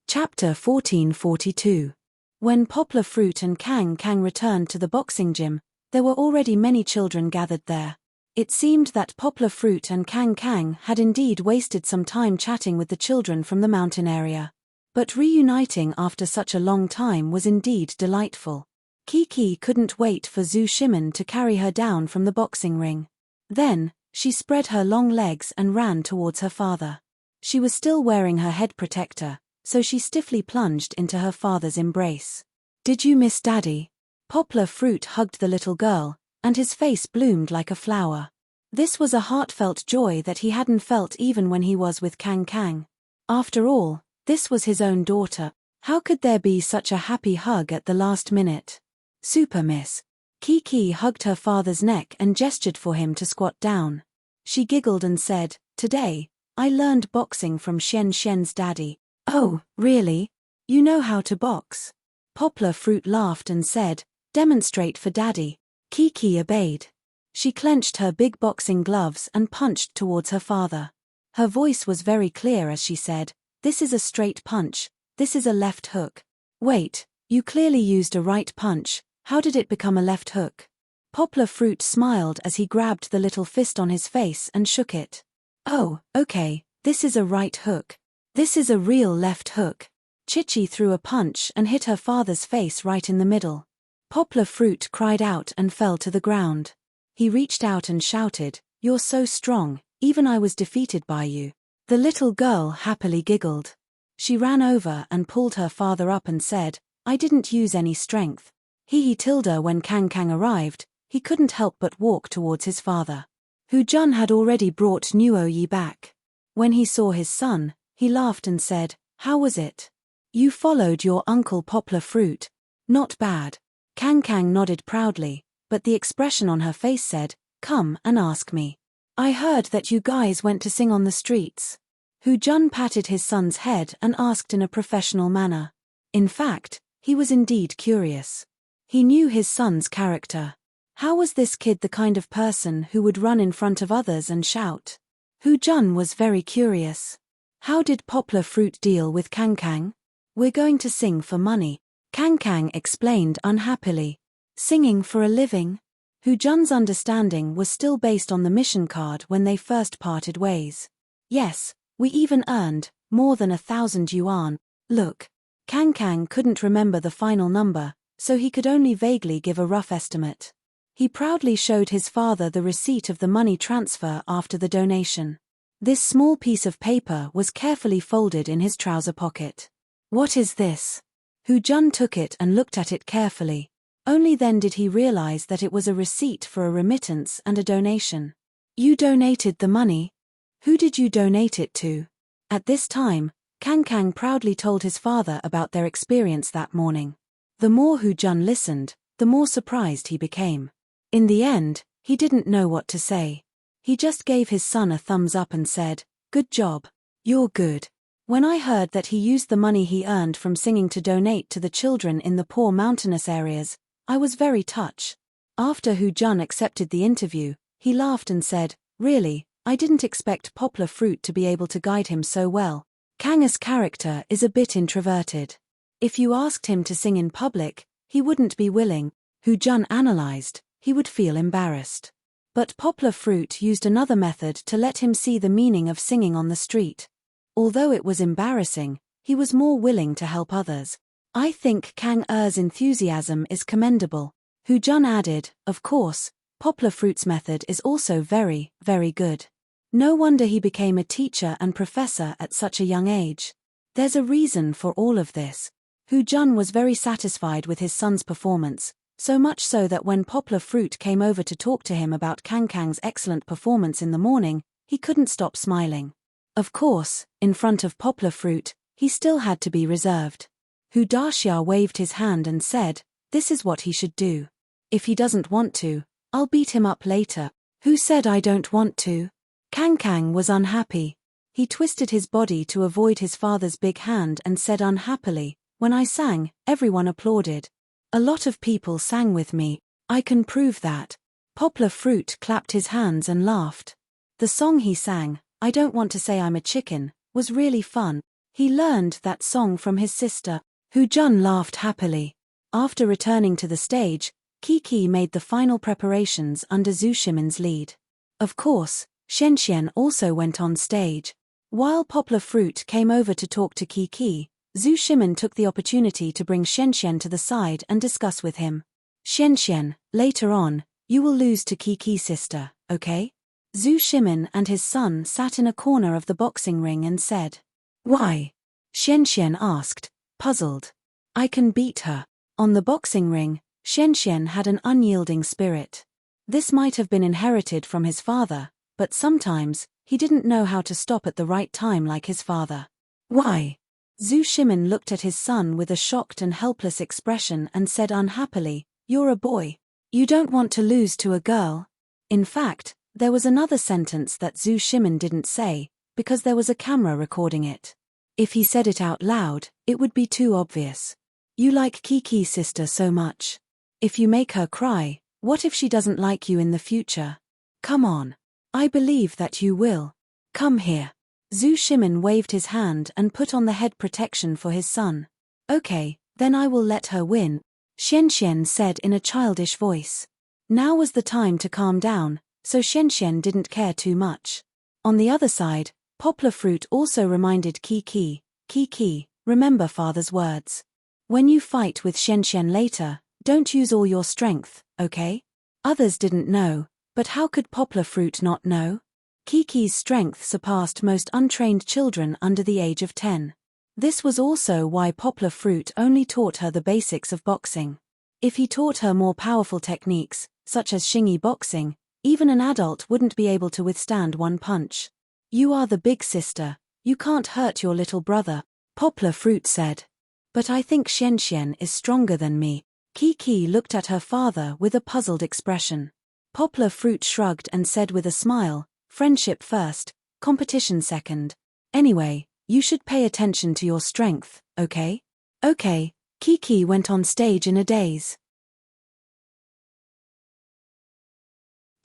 Chapter 1442. When Poplar Fruit and Kang returned to the boxing gym, there were already many children gathered there. It seemed that Poplar Fruit and Kang had indeed wasted some time chatting with the children from the mountain area. But reuniting after such a long time was indeed delightful. Kiki couldn't wait for Zhu Shimin to carry her down from the boxing ring. Then, she spread her long legs and ran towards her father. She was still wearing her head protector, so she stiffly plunged into her father's embrace. "Did you miss Daddy?" Poplar Fruit hugged the little girl, and his face bloomed like a flower. This was a heartfelt joy that he hadn't felt even when he was with Kang. After all, this was his own daughter. How could there be such a happy hug at the last minute? "Super miss." Kiki hugged her father's neck and gestured for him to squat down. She giggled and said, "Today, I learned boxing from Xian's daddy." "Oh, really? You know how to box?" Poplar Fruit laughed and said, "Demonstrate for Daddy." Kiki obeyed. She clenched her big boxing gloves and punched towards her father. Her voice was very clear as she said, "This is a straight punch, this is a left hook." "Wait, you clearly used a right punch, how did it become a left hook?" Poplar Fruit smiled as he grabbed the little fist on his face and shook it. "Oh, okay, this is a right hook. This is a real left hook." Chichi threw a punch and hit her father's face right in the middle. Poplar Fruit cried out and fell to the ground. He reached out and shouted, "You're so strong, even I was defeated by you." The little girl happily giggled. She ran over and pulled her father up and said, "I didn't use any strength." When Kang arrived, he couldn't help but walk towards his father. Hu Jun had already brought Nuo Yi back. When he saw his son, he laughed and said, "How was it? You followed your uncle Poplar Fruit." "Not bad." Kang Kang nodded proudly, but the expression on her face said, "Come and ask me. I heard that you guys went to sing on the streets." Hu Jun patted his son's head and asked in a professional manner. In fact, he was indeed curious. He knew his son's character. How was this kid the kind of person who would run in front of others and shout? Hu Jun was very curious. How did Poplar Fruit deal with Kang Kang? "We're going to sing for money," Kang Kang explained unhappily. "Singing for a living?" Hu Jun's understanding was still based on the mission card when they first parted ways. "Yes, we even earned more than 1,000 yuan. Look." Kang Kang couldn't remember the final number, so he could only vaguely give a rough estimate. He proudly showed his father the receipt of the money transfer after the donation. This small piece of paper was carefully folded in his trouser pocket. "What is this?" Hu Jun took it and looked at it carefully. Only then did he realize that it was a receipt for a remittance and a donation. "You donated the money? Who did you donate it to?" At this time, Kang Kang proudly told his father about their experience that morning. The more Hu Jun listened, the more surprised he became. In the end, he didn't know what to say. He just gave his son a thumbs up and said, "Good job. You're good." When I heard that he used the money he earned from singing to donate to the children in the poor mountainous areas, I was very touched. After Hu Jun accepted the interview, he laughed and said, "Really, I didn't expect Poplar Fruit to be able to guide him so well. Kang's character is a bit introverted. If you asked him to sing in public, he wouldn't be willing." Hu Jun analyzed. He would feel embarrassed. But Poplar Fruit used another method to let him see the meaning of singing on the street. Although it was embarrassing, he was more willing to help others. "I think Kang Er's enthusiasm is commendable." Hu Jun added, "Of course, Poplar Fruit's method is also very, very good. No wonder he became a teacher and professor at such a young age. There's a reason for all of this." Hu Jun was very satisfied with his son's performance, so much so that when Poplar Fruit came over to talk to him about Kang Kang's excellent performance in the morning, he couldn't stop smiling. Of course, in front of Poplar Fruit, he still had to be reserved. Hu Daxia waved his hand and said, "This is what he should do. If he doesn't want to, I'll beat him up later." "Who said I don't want to?" Kang Kang was unhappy. He twisted his body to avoid his father's big hand and said unhappily, "When I sang, everyone applauded. A lot of people sang with me. I can prove that." Poplar Fruit clapped his hands and laughed. The song he sang, "I Don't Want to Say I'm a Chicken," was really fun. He learned that song from his sister. Hu Jun laughed happily. After returning to the stage, Kiki made the final preparations under Zhu Shimin's lead. Of course, Shenxian also went on stage. While Poplar Fruit came over to talk to Kiki, Zhu Shimin took the opportunity to bring Shenxian to the side and discuss with him. "Shenxian, later on, you will lose to Kiki's sister, okay?" Zhu Shimin and his son sat in a corner of the boxing ring and said, "Why?" Shenxian asked, puzzled. "I can beat her." On the boxing ring, Shenxian had an unyielding spirit. This might have been inherited from his father, but sometimes, he didn't know how to stop at the right time like his father. "Why?" Zhu Shimin looked at his son with a shocked and helpless expression and said unhappily, "You're a boy. You don't want to lose to a girl." In fact, there was another sentence that Zhu Shimin didn't say, because there was a camera recording it. If he said it out loud, it would be too obvious. "You like Kiki's sister so much. If you make her cry, what if she doesn't like you in the future? Come on. I believe that you will. Come here." Zhu Shimin waved his hand and put on the head protection for his son. "Okay, then I will let her win," Shenxian said in a childish voice. Now was the time to calm down, so Shenxian didn't care too much. On the other side, Poplar Fruit also reminded Kiki, "Kiki, remember father's words. When you fight with Shenxian later, don't use all your strength, okay?" Others didn't know, but how could Poplar Fruit not know? Kiki's strength surpassed most untrained children under the age of 10. This was also why Poplar Fruit only taught her the basics of boxing. If he taught her more powerful techniques, such as Xingyi boxing, Even an adult wouldn't be able to withstand one punch. You are the big sister, you can't hurt your little brother, Poplar Fruit said. But I think Xian is stronger than me. Kiki looked at her father with a puzzled expression. Poplar Fruit shrugged and said with a smile, friendship first, competition second. Anyway, you should pay attention to your strength, okay? Okay, Kiki went on stage in a daze.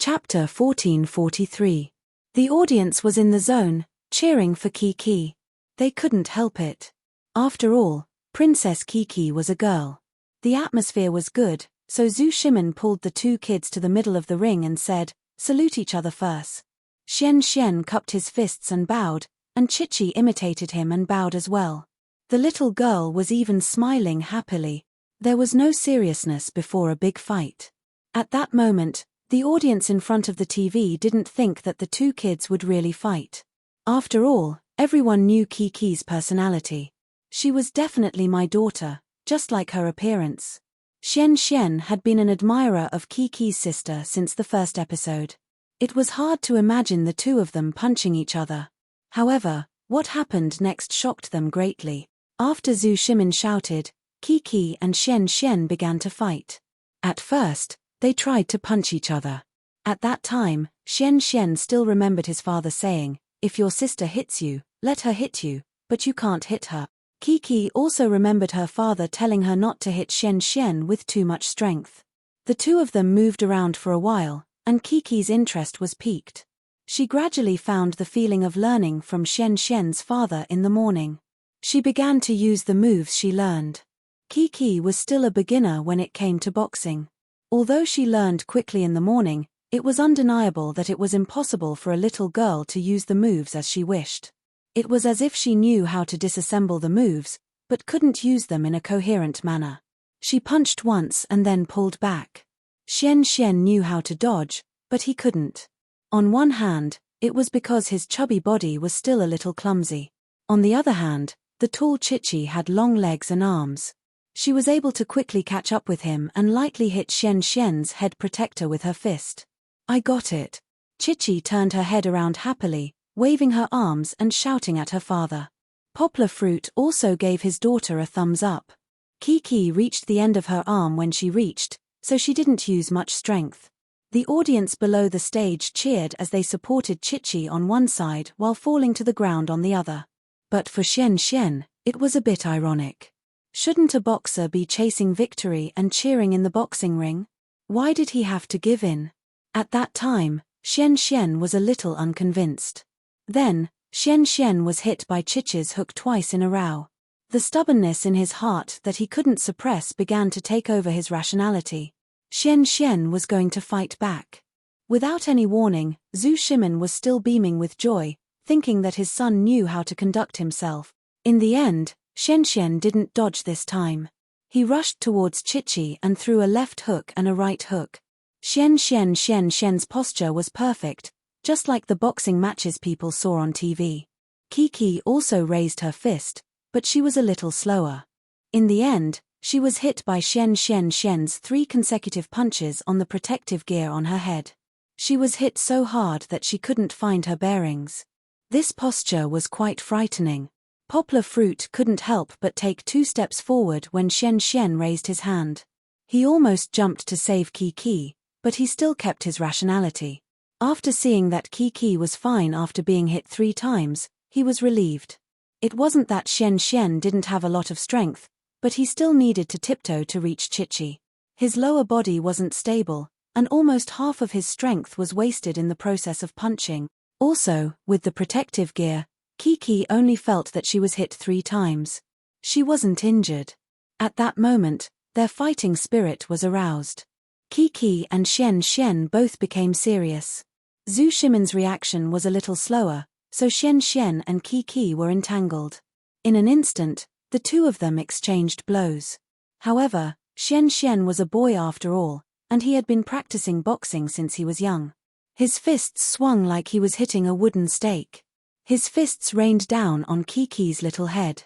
Chapter 1443. The audience was in the zone, cheering for Kiki. They couldn't help it. After all, Princess Kiki was a girl. The atmosphere was good, so Zhu Shimin pulled the two kids to the middle of the ring and said, "Salute each other first." Xian cupped his fists and bowed, and Chichi imitated him and bowed as well. The little girl was even smiling happily. There was no seriousness before a big fight. At that moment, the audience in front of the TV didn't think that the two kids would really fight. After all, everyone knew Kiki's personality. She was definitely my daughter, just like her appearance. Xian had been an admirer of Kiki's sister since the first episode. It was hard to imagine the two of them punching each other. However, what happened next shocked them greatly. After Zhu Shimin shouted, Kiki and Xian began to fight. At first, they tried to punch each other. At that time, Xian still remembered his father saying, "If your sister hits you, let her hit you, but you can't hit her." Kiki also remembered her father telling her not to hit Xian with too much strength. The two of them moved around for a while, and Kiki's interest was piqued. She gradually found the feeling of learning from Xian's father in the morning. She began to use the moves she learned. Kiki was still a beginner when it came to boxing. Although she learned quickly in the morning, it was undeniable that it was impossible for a little girl to use the moves as she wished. It was as if she knew how to disassemble the moves, but couldn't use them in a coherent manner. She punched once and then pulled back. Xian knew how to dodge, but he couldn't. On one hand, it was because his chubby body was still a little clumsy. On the other hand, the tall Chichi had long legs and arms. She was able to quickly catch up with him and lightly hit Xian's head protector with her fist. "I got it." Chichi turned her head around happily, waving her arms and shouting at her father. Poplar Fruit also gave his daughter a thumbs up. Kiki reached the end of her arm when she reached, so she didn't use much strength. The audience below the stage cheered as they supported Chichi on one side while falling to the ground on the other. But for Xian, it was a bit ironic. Shouldn't a boxer be chasing victory and cheering in the boxing ring? Why did he have to give in? At that time, Xian was a little unconvinced. Then, Xian was hit by Chichi's hook twice in a row. The stubbornness in his heart that he couldn't suppress began to take over his rationality. Xian was going to fight back. Without any warning, Zhu Shimin was still beaming with joy, thinking that his son knew how to conduct himself. In the end, Xian didn't dodge this time. He rushed towards Chichi and threw a left hook and a right hook. Xian's posture was perfect, just like the boxing matches people saw on TV. Kiki also raised her fist, but she was a little slower. In the end, she was hit by Xian's 3 consecutive punches on the protective gear on her head. She was hit so hard that she couldn't find her bearings. This posture was quite frightening. Poplar Fruit couldn't help but take 2 steps forward when Xian raised his hand. He almost jumped to save Kiki, but he still kept his rationality. After seeing that Kiki was fine after being hit 3 times, he was relieved. It wasn't that Xian didn't have a lot of strength, but he still needed to tiptoe to reach Chichi. His lower body wasn't stable, and almost half of his strength was wasted in the process of punching. Also, with the protective gear, Kiki only felt that she was hit 3 times. She wasn't injured. At that moment, their fighting spirit was aroused. Kiki and Xian both became serious. Zhu Shimin's reaction was a little slower, so Xian and Kiki were entangled. In an instant, the two of them exchanged blows. However, Xian was a boy after all, and he had been practicing boxing since he was young. His fists swung like he was hitting a wooden stake. His fists rained down on Kiki's little head.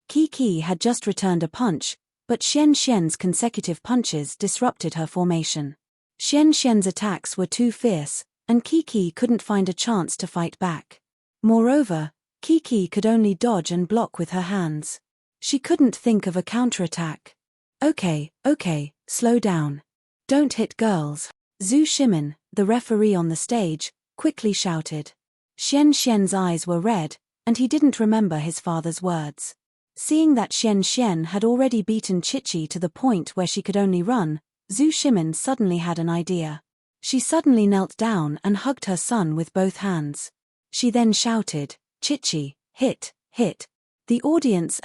Kiki had just returned a punch, but Xian's consecutive punches disrupted her formation. Xian Xian's attacks were too fierce, and Kiki couldn't find a chance to fight back. Moreover, Kiki could only dodge and block with her hands. She couldn't think of a counterattack. Okay, slow down. Don't hit girls. Zhu Shimin, the referee on the stage, quickly shouted. Xian Xian's eyes were red, and he didn't remember his father's words. Seeing that Xian Xian had already beaten Chichi to the point where she could only run, Zhu Shimin suddenly had an idea. She suddenly knelt down and hugged her son with both hands. She then shouted, "Chichi, hit, hit." The audience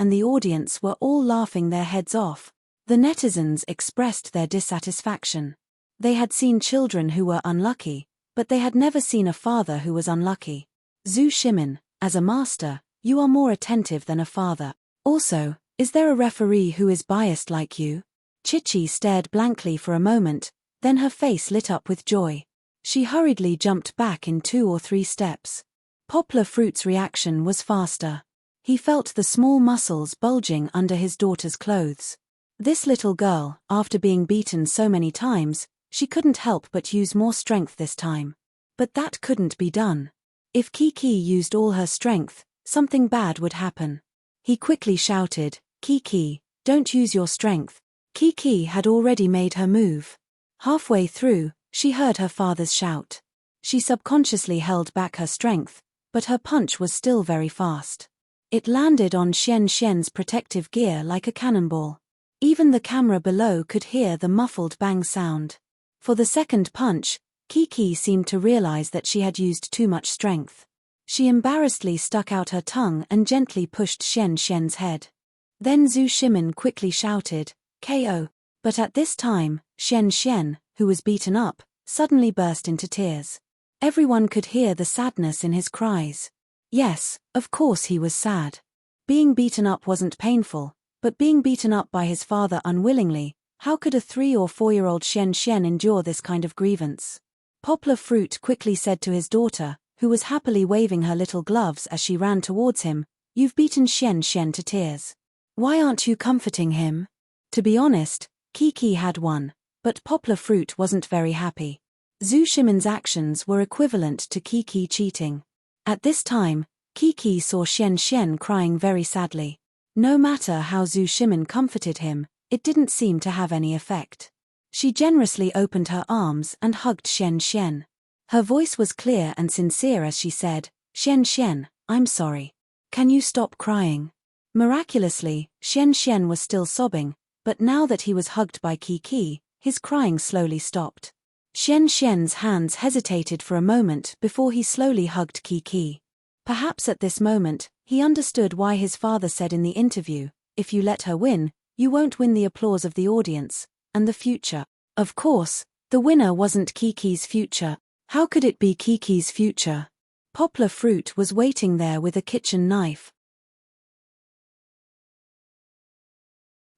were all laughing their heads off. The netizens expressed their dissatisfaction. They had seen children who were unlucky, but they had never seen a father who was unlucky. Zhu Shimin, as a master, you are more attentive than a father. Also, is there a referee who is biased like you? Chichi stared blankly for a moment, then her face lit up with joy. She hurriedly jumped back in 2 or 3 steps. Poplar Fruit's reaction was faster. He felt the small muscles bulging under his daughter's clothes. This little girl, after being beaten so many times, she couldn't help but use more strength this time. But that couldn't be done. If Kiki used all her strength, something bad would happen. He quickly shouted, "Kiki, don't use your strength." Kiki had already made her move. Halfway through, she heard her father's shout. She subconsciously held back her strength, but her punch was still very fast. It landed on Xian Xian's protective gear like a cannonball. Even the camera below could hear the muffled bang sound. For the second punch, Kiki seemed to realize that she had used too much strength. She embarrassedly stuck out her tongue and gently pushed Xian Xian's head. Then Zhu Shimin quickly shouted, "KO." But at this time, Xian Xian, who was beaten up, suddenly burst into tears. Everyone could hear the sadness in his cries. Yes, of course he was sad. Being beaten up wasn't painful, but being beaten up by his father unwillingly, how could a 3 or 4-year-old Xian Xian endure this kind of grievance? Poplar Fruit quickly said to his daughter, who was happily waving her little gloves as she ran towards him, "You've beaten Xian Xian to tears. Why aren't you comforting him?" To be honest, Kiki had won, but Poplar Fruit wasn't very happy. Zhu Shimin's actions were equivalent to Kiki cheating. At this time, Kiki saw Xian Xian crying very sadly. No matter how Zhu Shimin comforted him, it didn't seem to have any effect. She generously opened her arms and hugged Xian Xian. Her voice was clear and sincere as she said, "Xian Xian, I'm sorry. Can you stop crying?" Miraculously, Xian Xian was still sobbing, but now that he was hugged by Kiki, his crying slowly stopped. Xian Xian's hands hesitated for a moment before he slowly hugged Kiki. Perhaps at this moment, he understood why his father said in the interview, "If you let her win, you won't win the applause of the audience, and the future." Of course, the winner wasn't Kiki's future. How could it be Kiki's future? Poplar Fruit was waiting there with a kitchen knife.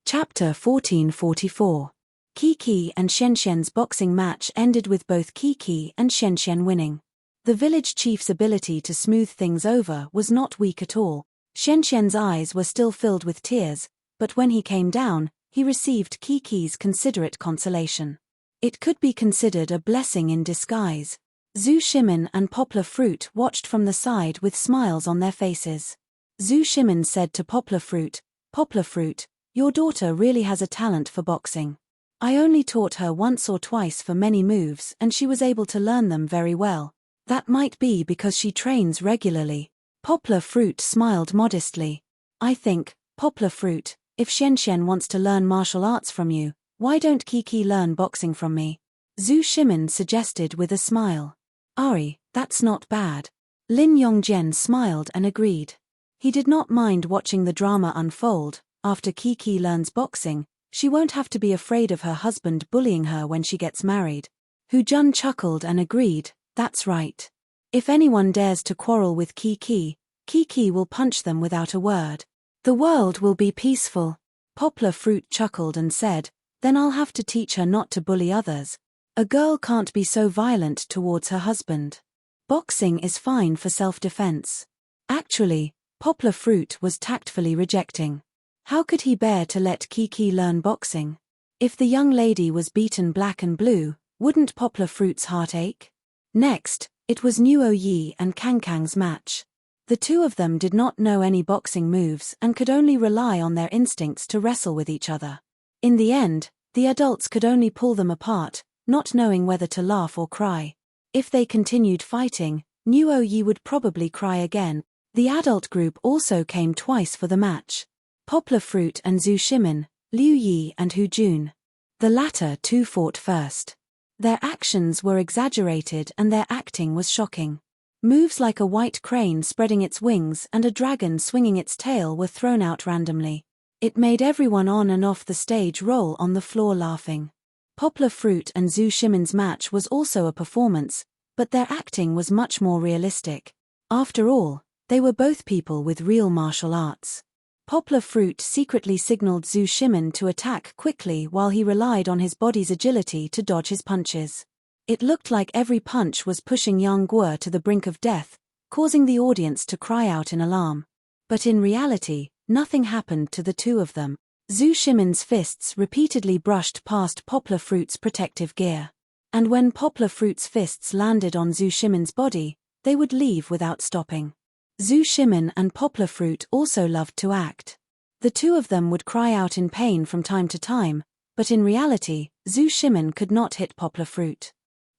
Chapter 1444. Kiki and Xian Xian's boxing match ended with both Kiki and Xian Xian winning. The village chief's ability to smooth things over was not weak at all. Xian Xian's eyes were still filled with tears, but when he came down, he received Kiki's considerate consolation. It could be considered a blessing in disguise. Zhu Shimin and Poplar Fruit watched from the side with smiles on their faces. Zhu Shimin said to Poplar Fruit, "Poplar Fruit, your daughter really has a talent for boxing. I only taught her once or twice for many moves and she was able to learn them very well. That might be because she trains regularly." Poplar Fruit smiled modestly. "I think, Poplar Fruit, if Xian Xian wants to learn martial arts from you, why don't Kiki learn boxing from me?" Zhu Shimin suggested with a smile. "Ari, that's not bad." Lin Yongjian smiled and agreed. He did not mind watching the drama unfold. After Kiki learns boxing, she won't have to be afraid of her husband bullying her when she gets married. Hu Jun chuckled and agreed, "That's right. If anyone dares to quarrel with Kiki, Kiki will punch them without a word. The world will be peaceful." Poplar Fruit chuckled and said, "Then I'll have to teach her not to bully others. A girl can't be so violent towards her husband. Boxing is fine for self-defense." Actually, Poplar Fruit was tactfully rejecting. How could he bear to let Kiki learn boxing? If the young lady was beaten black and blue, Wouldn't Poplar Fruit's heart ache? Next, it was Nuo Yi and Kangkang's match. The two of them did not know any boxing moves and could only rely on their instincts to wrestle with each other. In the end, the adults could only pull them apart, not knowing whether to laugh or cry. If they continued fighting, Nuo Yi would probably cry again. The adult group also came twice for the match. Poplar Fruit and Zhu Shimin, Liu Yi and Hu Jun. The latter two fought first. Their actions were exaggerated and their acting was shocking. Moves like a white crane spreading its wings and a dragon swinging its tail were thrown out randomly. It made everyone on and off the stage roll on the floor laughing. Poplar Fruit and Zhu Shimin's match was also a performance, but their acting was much more realistic. After all, they were both people with real martial arts. Poplar Fruit secretly signaled Zhu Shimin to attack quickly while he relied on his body's agility to dodge his punches. It looked like every punch was pushing Yang Guo to the brink of death, causing the audience to cry out in alarm. But in reality, nothing happened to the two of them. Zhu Shimin's fists repeatedly brushed past Poplar Fruit's protective gear. And when Poplar Fruit's fists landed on Zhu Shimin's body, they would leave without stopping. Zhu Shimin and Poplar Fruit also loved to act. The two of them would cry out in pain from time to time, but in reality, Zhu Shimin could not hit Poplar Fruit.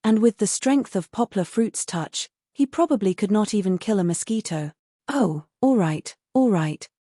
And with the strength of Poplar Fruit's touch, he probably could not even kill a mosquito. Oh, all right.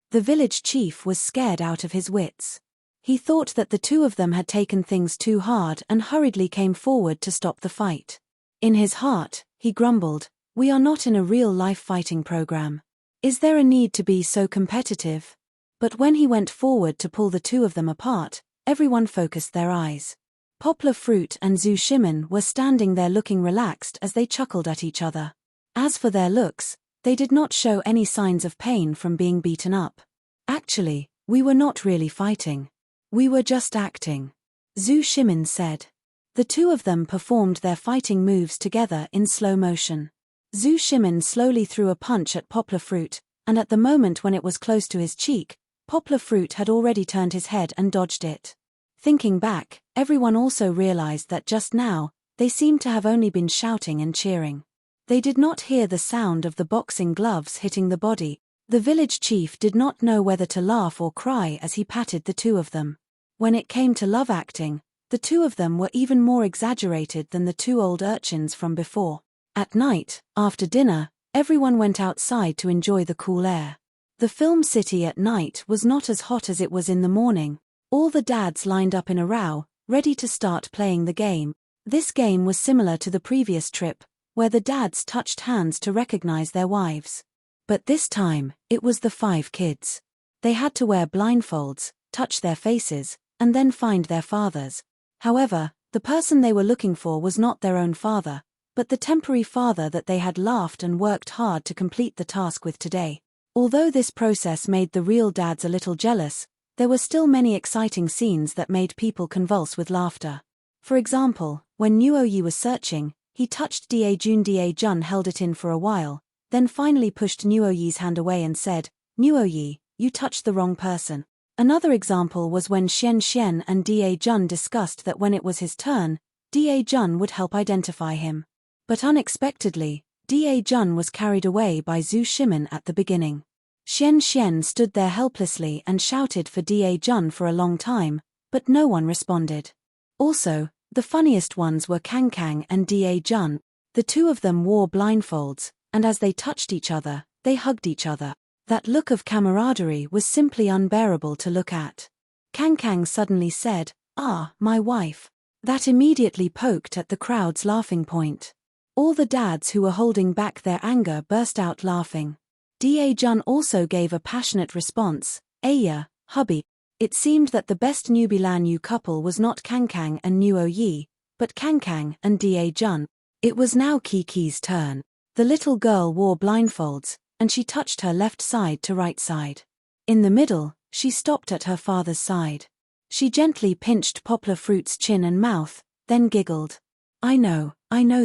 The village chief was scared out of his wits. He thought that the two of them had taken things too hard and hurriedly came forward to stop the fight. In his heart, he grumbled, "We are not in a real-life fighting program. Is there a need to be so competitive?" But when he went forward to pull the two of them apart, everyone focused their eyes. Poplar Fruit and Zhu Shimin were standing there looking relaxed as they chuckled at each other. As for their looks, they did not show any signs of pain from being beaten up. "Actually, we were not really fighting. We were just acting," Zhu Shimin said. The two of them performed their fighting moves together in slow motion. Zhu Shimin slowly threw a punch at Poplar Fruit, and at the moment when it was close to his cheek, Poplar Fruit had already turned his head and dodged it. Thinking back, everyone also realized that just now, they seemed to have only been shouting and cheering. They did not hear the sound of the boxing gloves hitting the body. The village chief did not know whether to laugh or cry as he patted the two of them. When it came to love acting, the two of them were even more exaggerated than the two old urchins from before. At night, after dinner, everyone went outside to enjoy the cool air. The film city at night was not as hot as it was in the morning. All the dads lined up in a row, ready to start playing the game. This game was similar to the previous trip, where the dads touched hands to recognize their wives. But this time, it was the 5 kids. They had to wear blindfolds, touch their faces, and then find their fathers. However, the person they were looking for was not their own father, but the temporary father that they had laughed and worked hard to complete the task with today. Although this process made the real dads a little jealous, there were still many exciting scenes that made people convulse with laughter. For example, when Nuo Yi was searching, he touched Da Jun held it in for a while, then finally pushed Nuo Yi's hand away and said, "Nuo Yi, you touched the wrong person." Another example was when Xian and Da Jun discussed that when it was his turn, Da Jun would help identify him. But unexpectedly, Da Jun was carried away by Zhu Shimin at the beginning. Xian stood there helplessly and shouted for Da Jun for a long time, but no one responded. Also, the funniest ones were Kang and Da Jun. The two of them wore blindfolds, and as they touched each other, they hugged each other. That look of camaraderie was simply unbearable to look at. Kang suddenly said, "Ah, my wife." That immediately poked at the crowd's laughing point. All the dads who were holding back their anger burst out laughing. Da Jun also gave a passionate response, "Aya, hubby." It seemed that the best Nubilan Yu couple was not Kang and Nuo Yi, but Kang and Da Jun. It was now Kiki's turn. The little girl wore blindfolds, and she touched her left side to right side. In the middle, she stopped at her father's side. She gently pinched Poplar Fruit's chin and mouth, then giggled. I know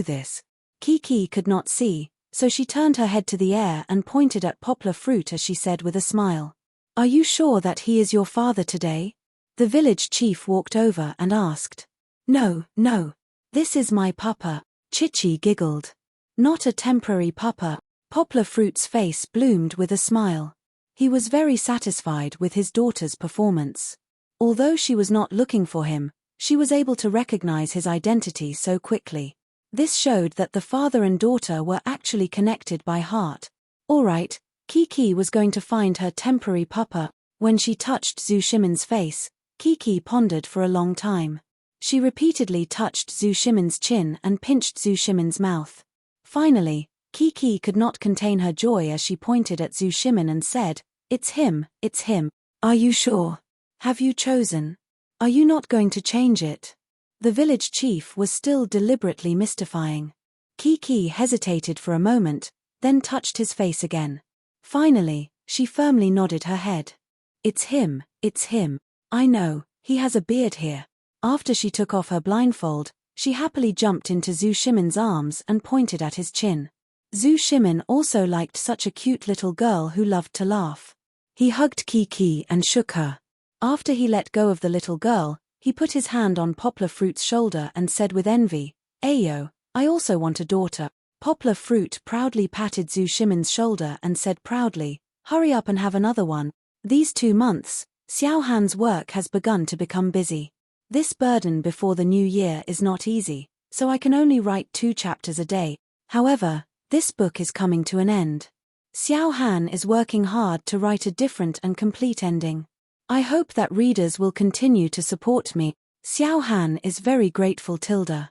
this." Kiki could not see, so she turned her head to the air and pointed at Poplar Fruit as she said with a smile, "Are you sure that he is your father today?" The village chief walked over and asked. No. This is my papa, Chichi giggled. Not a temporary papa. Poplar Fruit's face bloomed with a smile. He was very satisfied with his daughter's performance. Although she was not looking for him, she was able to recognize his identity so quickly. This showed that the father and daughter were actually connected by heart. All right, Kiki was going to find her temporary papa. When she touched Zhu Shimin's face, Kiki pondered for a long time. She repeatedly touched Zhu Shimin's chin and pinched Zhu Shimin's mouth. Finally, Kiki could not contain her joy as she pointed at Zhu Shimin and said, "It's him, it's him. Are you sure? Have you chosen? Are you not going to change it?" The village chief was still deliberately mystifying. Kiki hesitated for a moment, then touched his face again. Finally, she firmly nodded her head. It's him, I know, he has a beard here." After she took off her blindfold, she happily jumped into Zhu Shimin's arms and pointed at his chin. Zhu Shimin also liked such a cute little girl who loved to laugh. He hugged Kiki and shook her. After he let go of the little girl, he put his hand on Poplar Fruit's shoulder and said with envy, "Ayo, I also want a daughter." Poplar Fruit proudly patted Zhu Shimin's shoulder and said proudly, "Hurry up and have another one." These 2 months, Xiao Han's work has begun to become busy. This burden before the new year is not easy, so I can only write 2 chapters a day. However, this book is coming to an end. Xiao Han is working hard to write a different and complete ending. I hope that readers will continue to support me. Xiao Han is very grateful. Chapter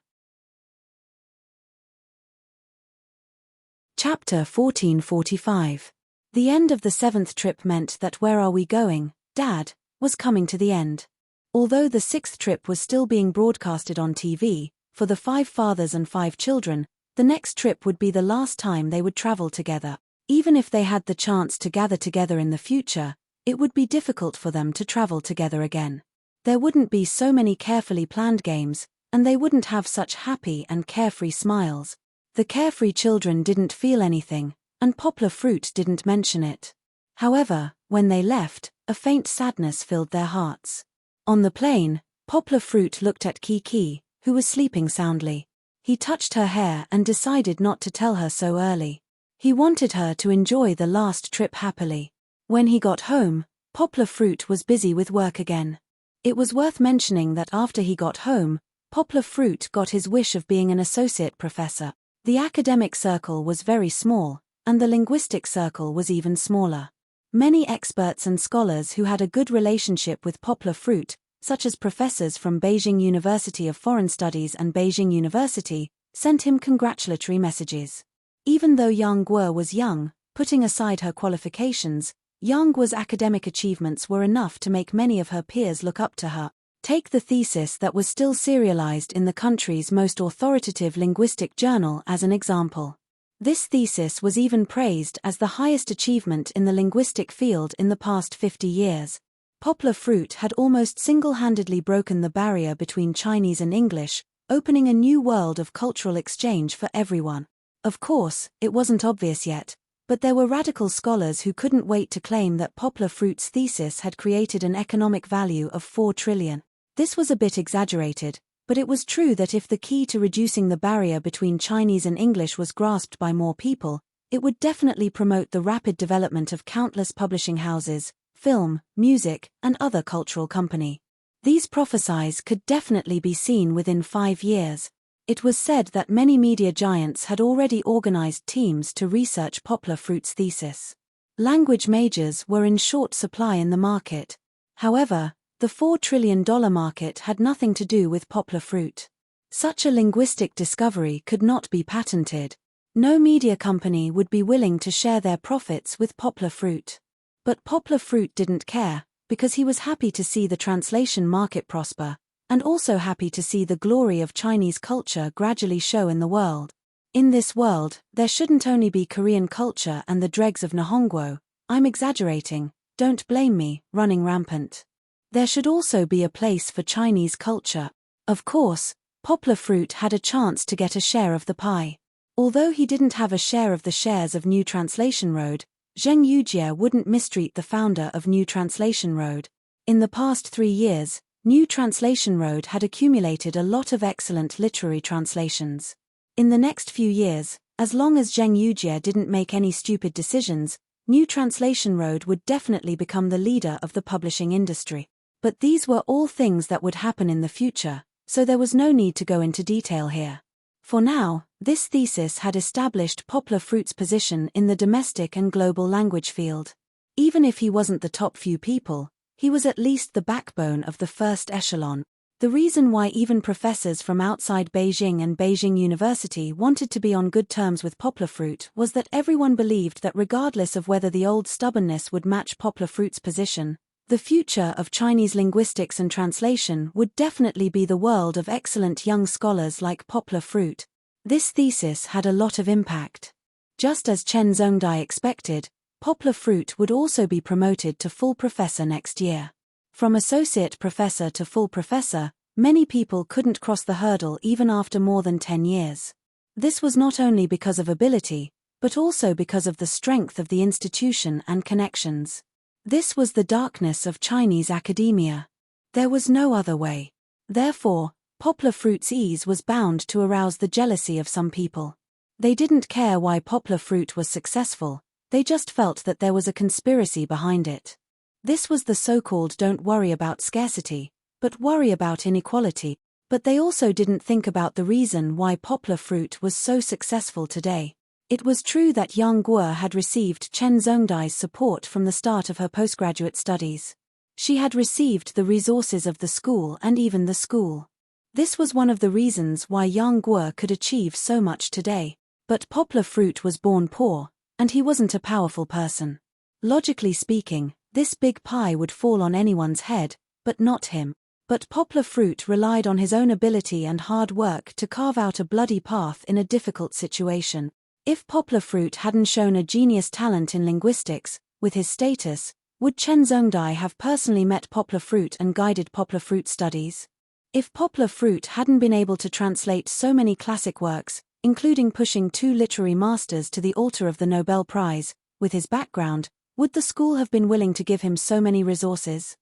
1445. The end of the 7th trip meant that Where Are We Going, Dad? Was coming to the end. Although the 6th trip was still being broadcasted on TV, for the 5 fathers and 5 children, the next trip would be the last time they would travel together. Even if they had the chance to gather together in the future, it would be difficult for them to travel together again. There wouldn't be so many carefully planned games, and they wouldn't have such happy and carefree smiles. The carefree children didn't feel anything, and Poplar Fruit didn't mention it. However, when they left, a faint sadness filled their hearts. On the plane, Poplar Fruit looked at Kiki, who was sleeping soundly. He touched her hair and decided not to tell her so early. He wanted her to enjoy the last trip happily. When he got home, Poplar Fruit was busy with work again. It was worth mentioning that after he got home, Poplar Fruit got his wish of being an associate professor. The academic circle was very small, and the linguistic circle was even smaller. Many experts and scholars who had a good relationship with Poplar Fruit, such as professors from Beijing University of Foreign Studies and Beijing University, sent him congratulatory messages. Even though Yang Guo was young, putting aside her qualifications, Yang Guo's academic achievements were enough to make many of her peers look up to her. Take the thesis that was still serialized in the country's most authoritative linguistic journal as an example. This thesis was even praised as the highest achievement in the linguistic field in the past 50 years. Poplar Fruit had almost single-handedly broken the barrier between Chinese and English, opening a new world of cultural exchange for everyone. Of course, it wasn't obvious yet, but there were radical scholars who couldn't wait to claim that Poplar Fruit's thesis had created an economic value of 4 trillion. This was a bit exaggerated, but it was true that if the key to reducing the barrier between Chinese and English was grasped by more people, it would definitely promote the rapid development of countless publishing houses, film, music, and other cultural company. These prophecies could definitely be seen within 5 years. It was said that many media giants had already organized teams to research Poplar Fruit's thesis. Language majors were in short supply in the market. However, the $4 trillion market had nothing to do with Poplar Fruit. Such a linguistic discovery could not be patented. No media company would be willing to share their profits with Poplar Fruit. But Poplar Fruit didn't care, because he was happy to see the translation market prosper, and also happy to see the glory of Chinese culture gradually show in the world. In this world, there shouldn't only be Korean culture and the dregs of Nihongo, I'm exaggerating, don't blame me, running rampant. There should also be a place for Chinese culture. Of course, Poplar Fruit had a chance to get a share of the pie. Although he didn't have a share of the shares of New Translation Road, Zheng Yujie wouldn't mistreat the founder of New Translation Road. In the past 3 years, New Translation Road had accumulated a lot of excellent literary translations. In the next few years, as long as Zheng Yujie didn't make any stupid decisions, New Translation Road would definitely become the leader of the publishing industry. But these were all things that would happen in the future, so there was no need to go into detail here. For now, this thesis had established Poplar Fruit's position in the domestic and global language field. Even if he wasn't the top few people, he was at least the backbone of the first echelon. The reason why even professors from outside Beijing and Beijing University wanted to be on good terms with Poplar Fruit was that everyone believed that regardless of whether the old stubbornness would match Poplar Fruit's position, the future of Chinese linguistics and translation would definitely be the world of excellent young scholars like Poplar Fruit. This thesis had a lot of impact. Just as Chen Zhongdai expected, Poplar Fruit would also be promoted to full professor next year. From associate professor to full professor, many people couldn't cross the hurdle even after more than 10 years. This was not only because of ability, but also because of the strength of the institution and connections. This was the darkness of Chinese academia. There was no other way. Therefore, Poplar Fruit's ease was bound to arouse the jealousy of some people. They didn't care why Poplar Fruit was successful, they just felt that there was a conspiracy behind it. This was the so-called don't worry about scarcity, but worry about inequality. But they also didn't think about the reason why Poplar Fruit was so successful today. It was true that Yang Guo had received Chen Zhongdai's support from the start of her postgraduate studies. She had received the resources of the school and even the school. This was one of the reasons why Yang Guo could achieve so much today. But Poplar Fruit was born poor, and he wasn't a powerful person. Logically speaking, this big pie would fall on anyone's head, but not him. But Poplar Fruit relied on his own ability and hard work to carve out a bloody path in a difficult situation. If Poplar Fruit hadn't shown a genius talent in linguistics, with his status, would Chen Zhongdai have personally met Poplar Fruit and guided Poplar Fruit studies? If Poplar Fruit hadn't been able to translate so many classic works, including pushing 2 literary masters to the altar of the Nobel Prize, with his background, would the school have been willing to give him so many resources?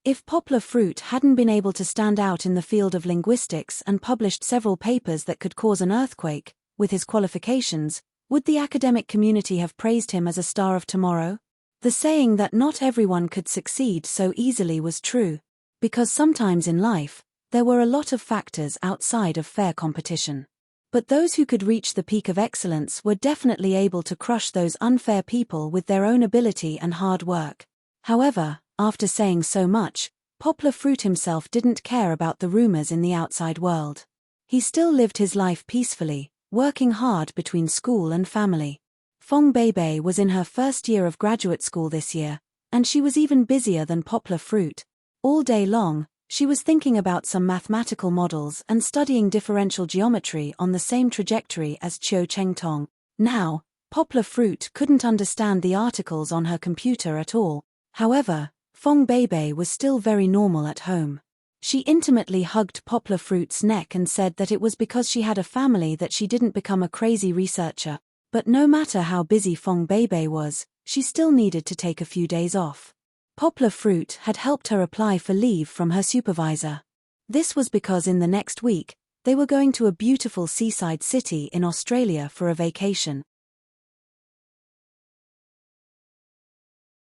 If Poplar Fruit hadn't been able to stand out in the field of linguistics and published several papers that could cause an earthquake, with his qualifications, would the academic community have praised him as a star of tomorrow? The saying that not everyone could succeed so easily was true, because sometimes in life, there were a lot of factors outside of fair competition. But those who could reach the peak of excellence were definitely able to crush those unfair people with their own ability and hard work. However, after saying so much, Poplar Fruit himself didn't care about the rumors in the outside world. He still lived his life peacefully, working hard between school and family. Feng Beibei was in her first year of graduate school this year, and she was even busier than Poplar Fruit. All day long, she was thinking about some mathematical models and studying differential geometry on the same trajectory as Qiu Chengtong. Now, Poplar Fruit couldn't understand the articles on her computer at all. However, Feng Beibei was still very normal at home. She intimately hugged Poplar Fruit's neck and said that it was because she had a family that she didn't become a crazy researcher. But no matter how busy Feng Beibei was, she still needed to take a few days off. Poplar Fruit had helped her apply for leave from her supervisor. This was because in the next week, they were going to a beautiful seaside city in Australia for a vacation.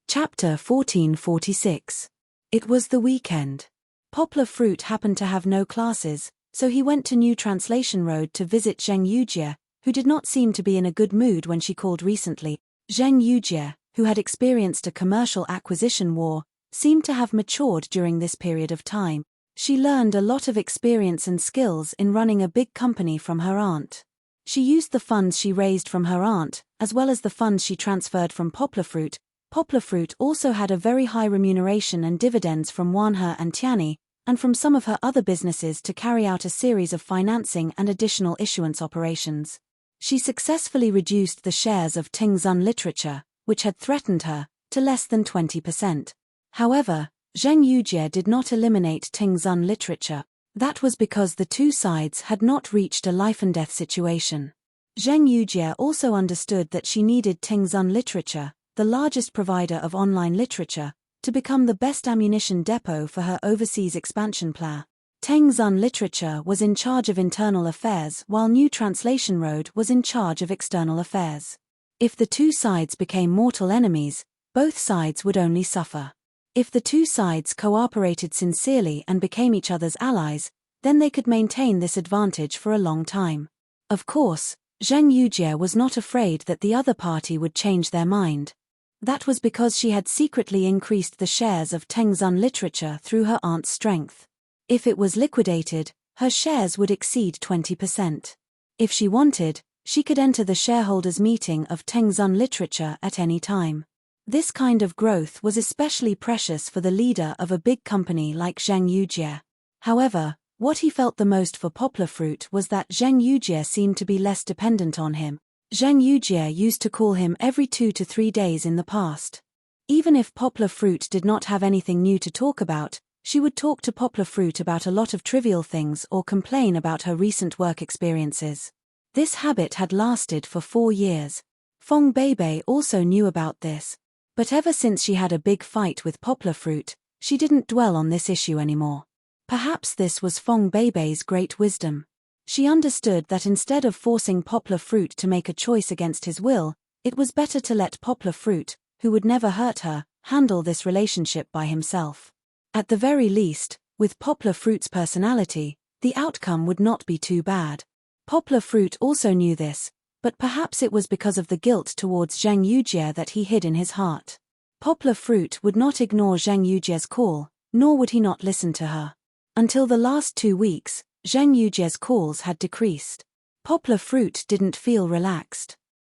Chapter 1446. It was the weekend. Poplar Fruit happened to have no classes, so he went to New Translation Road to visit Zheng Yujie, who did not seem to be in a good mood when she called recently. Zheng Yujie, who had experienced a commercial acquisition war, seemed to have matured during this period of time. She learned a lot of experience and skills in running a big company from her aunt. She used the funds she raised from her aunt, as well as the funds she transferred from Poplar Fruit. Poplar Fruit also had a very high remuneration and dividends from Wanhe and Tianyi, and from some of her other businesses to carry out a series of financing and additional issuance operations. She successfully reduced the shares of Tingzun Literature, which had threatened her, to less than 20%. However, Zheng Yujie did not eliminate Tingzun Literature. That was because the two sides had not reached a life-and-death situation. Zheng Yujie also understood that she needed Tingzun Literature, the largest provider of online literature, to become the best ammunition depot for her overseas expansion plan. Teng Zun Literature was in charge of internal affairs while New Translation Road was in charge of external affairs. If the two sides became mortal enemies, both sides would only suffer. If the two sides cooperated sincerely and became each other's allies, then they could maintain this advantage for a long time. Of course, Zheng Yujie was not afraid that the other party would change their mind. That was because she had secretly increased the shares of Teng Zun Literature through her aunt's strength. If it was liquidated, her shares would exceed 20%. If she wanted, she could enter the shareholders' meeting of Teng Zun Literature at any time. This kind of growth was especially precious for the leader of a big company like Zheng Yujie. However, what he felt the most for Poplar Fruit was that Zheng Yujie seemed to be less dependent on him. Zheng Yujie used to call him every 2 to 3 days in the past. Even if Poplar Fruit did not have anything new to talk about, she would talk to Poplar Fruit about a lot of trivial things or complain about her recent work experiences. This habit had lasted for 4 years. Fong Beibei also knew about this. But ever since she had a big fight with Poplar Fruit, she didn't dwell on this issue anymore. Perhaps this was Fong Beibei's great wisdom. She understood that instead of forcing Poplar Fruit to make a choice against his will, it was better to let Poplar Fruit, who would never hurt her, handle this relationship by himself. At the very least, with Poplar Fruit's personality, the outcome would not be too bad. Poplar Fruit also knew this, but perhaps it was because of the guilt towards Zheng Yujie that he hid in his heart. Poplar Fruit would not ignore Zheng Yujie's call, nor would he not listen to her. Until the last 2 weeks, Zheng Yujie's calls had decreased. Poplar Fruit didn't feel relaxed.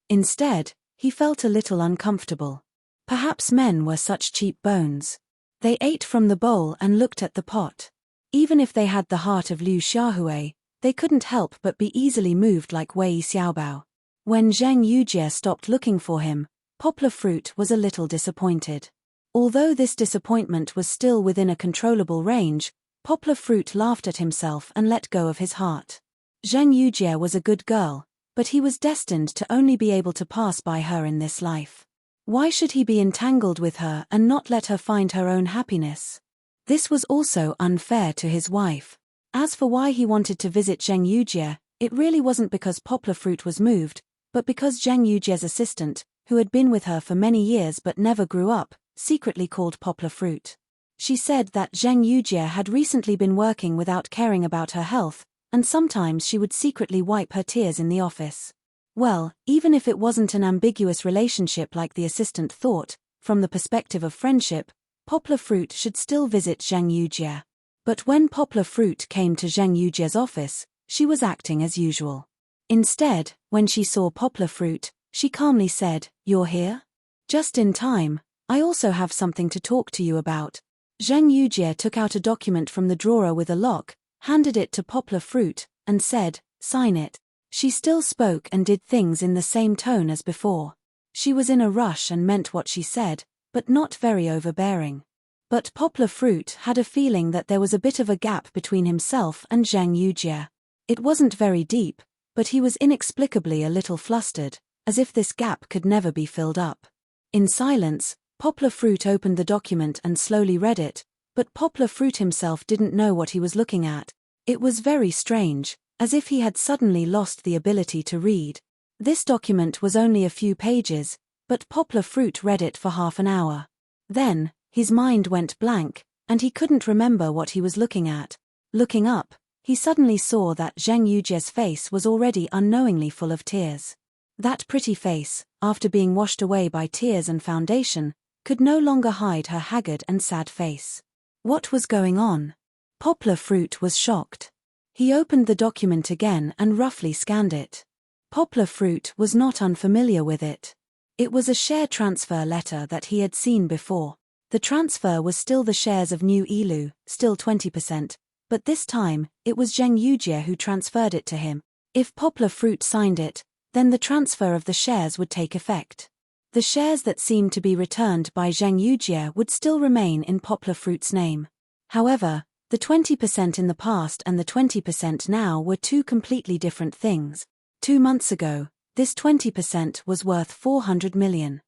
Instead, he felt a little uncomfortable. Perhaps men were such cheap bones. They ate from the bowl and looked at the pot. Even if they had the heart of Liu Xiaohui, they couldn't help but be easily moved like Wei Xiaobao. When Zheng Yujie stopped looking for him, Poplar Fruit was a little disappointed. Although this disappointment was still within a controllable range, Poplar Fruit laughed at himself and let go of his heart. Zheng Yujie was a good girl, but he was destined to only be able to pass by her in this life. Why should he be entangled with her and not let her find her own happiness? This was also unfair to his wife. As for why he wanted to visit Zheng Yujie, it really wasn't because Poplar Fruit was moved, but because Zheng Yujie's assistant, who had been with her for many years but never grew up, secretly called Poplar Fruit. She said that Zheng Yujie had recently been working without caring about her health, and sometimes she would secretly wipe her tears in the office. Well, even if it wasn't an ambiguous relationship like the assistant thought, from the perspective of friendship, Poplar Fruit should still visit Zheng Yujie. But when Poplar Fruit came to Zheng Yujie's office, she was acting as usual. Instead, when she saw Poplar Fruit, she calmly said, "You're here? Just in time. I also have something to talk to you about." Zheng Yujie took out a document from the drawer with a lock, handed it to Poplar Fruit, and said, "Sign it." She still spoke and did things in the same tone as before. She was in a rush and meant what she said, but not very overbearing. But Poplar Fruit had a feeling that there was a bit of a gap between himself and Zheng Yujie. It wasn't very deep, but he was inexplicably a little flustered, as if this gap could never be filled up. In silence, Poplar Fruit opened the document and slowly read it, but Poplar Fruit himself didn't know what he was looking at. It was very strange, as if he had suddenly lost the ability to read. This document was only a few pages, but Poplar Fruit read it for half an hour. Then, his mind went blank, and he couldn't remember what he was looking at. Looking up, he suddenly saw that Zheng Yujie's face was already unknowingly full of tears. That pretty face, after being washed away by tears and foundation, could no longer hide her haggard and sad face. What was going on? Poplar Fruit was shocked. He opened the document again and roughly scanned it. Poplar Fruit was not unfamiliar with it. It was a share transfer letter that he had seen before. The transfer was still the shares of New Ilu, still 20%, but this time, it was Zheng Yujie who transferred it to him. If Poplar Fruit signed it, then the transfer of the shares would take effect. The shares that seemed to be returned by Zheng Yujie would still remain in Poplar Fruit's name. However, the 20% in the past and the 20% now were two completely different things. 2 months ago, this 20% was worth 400 million.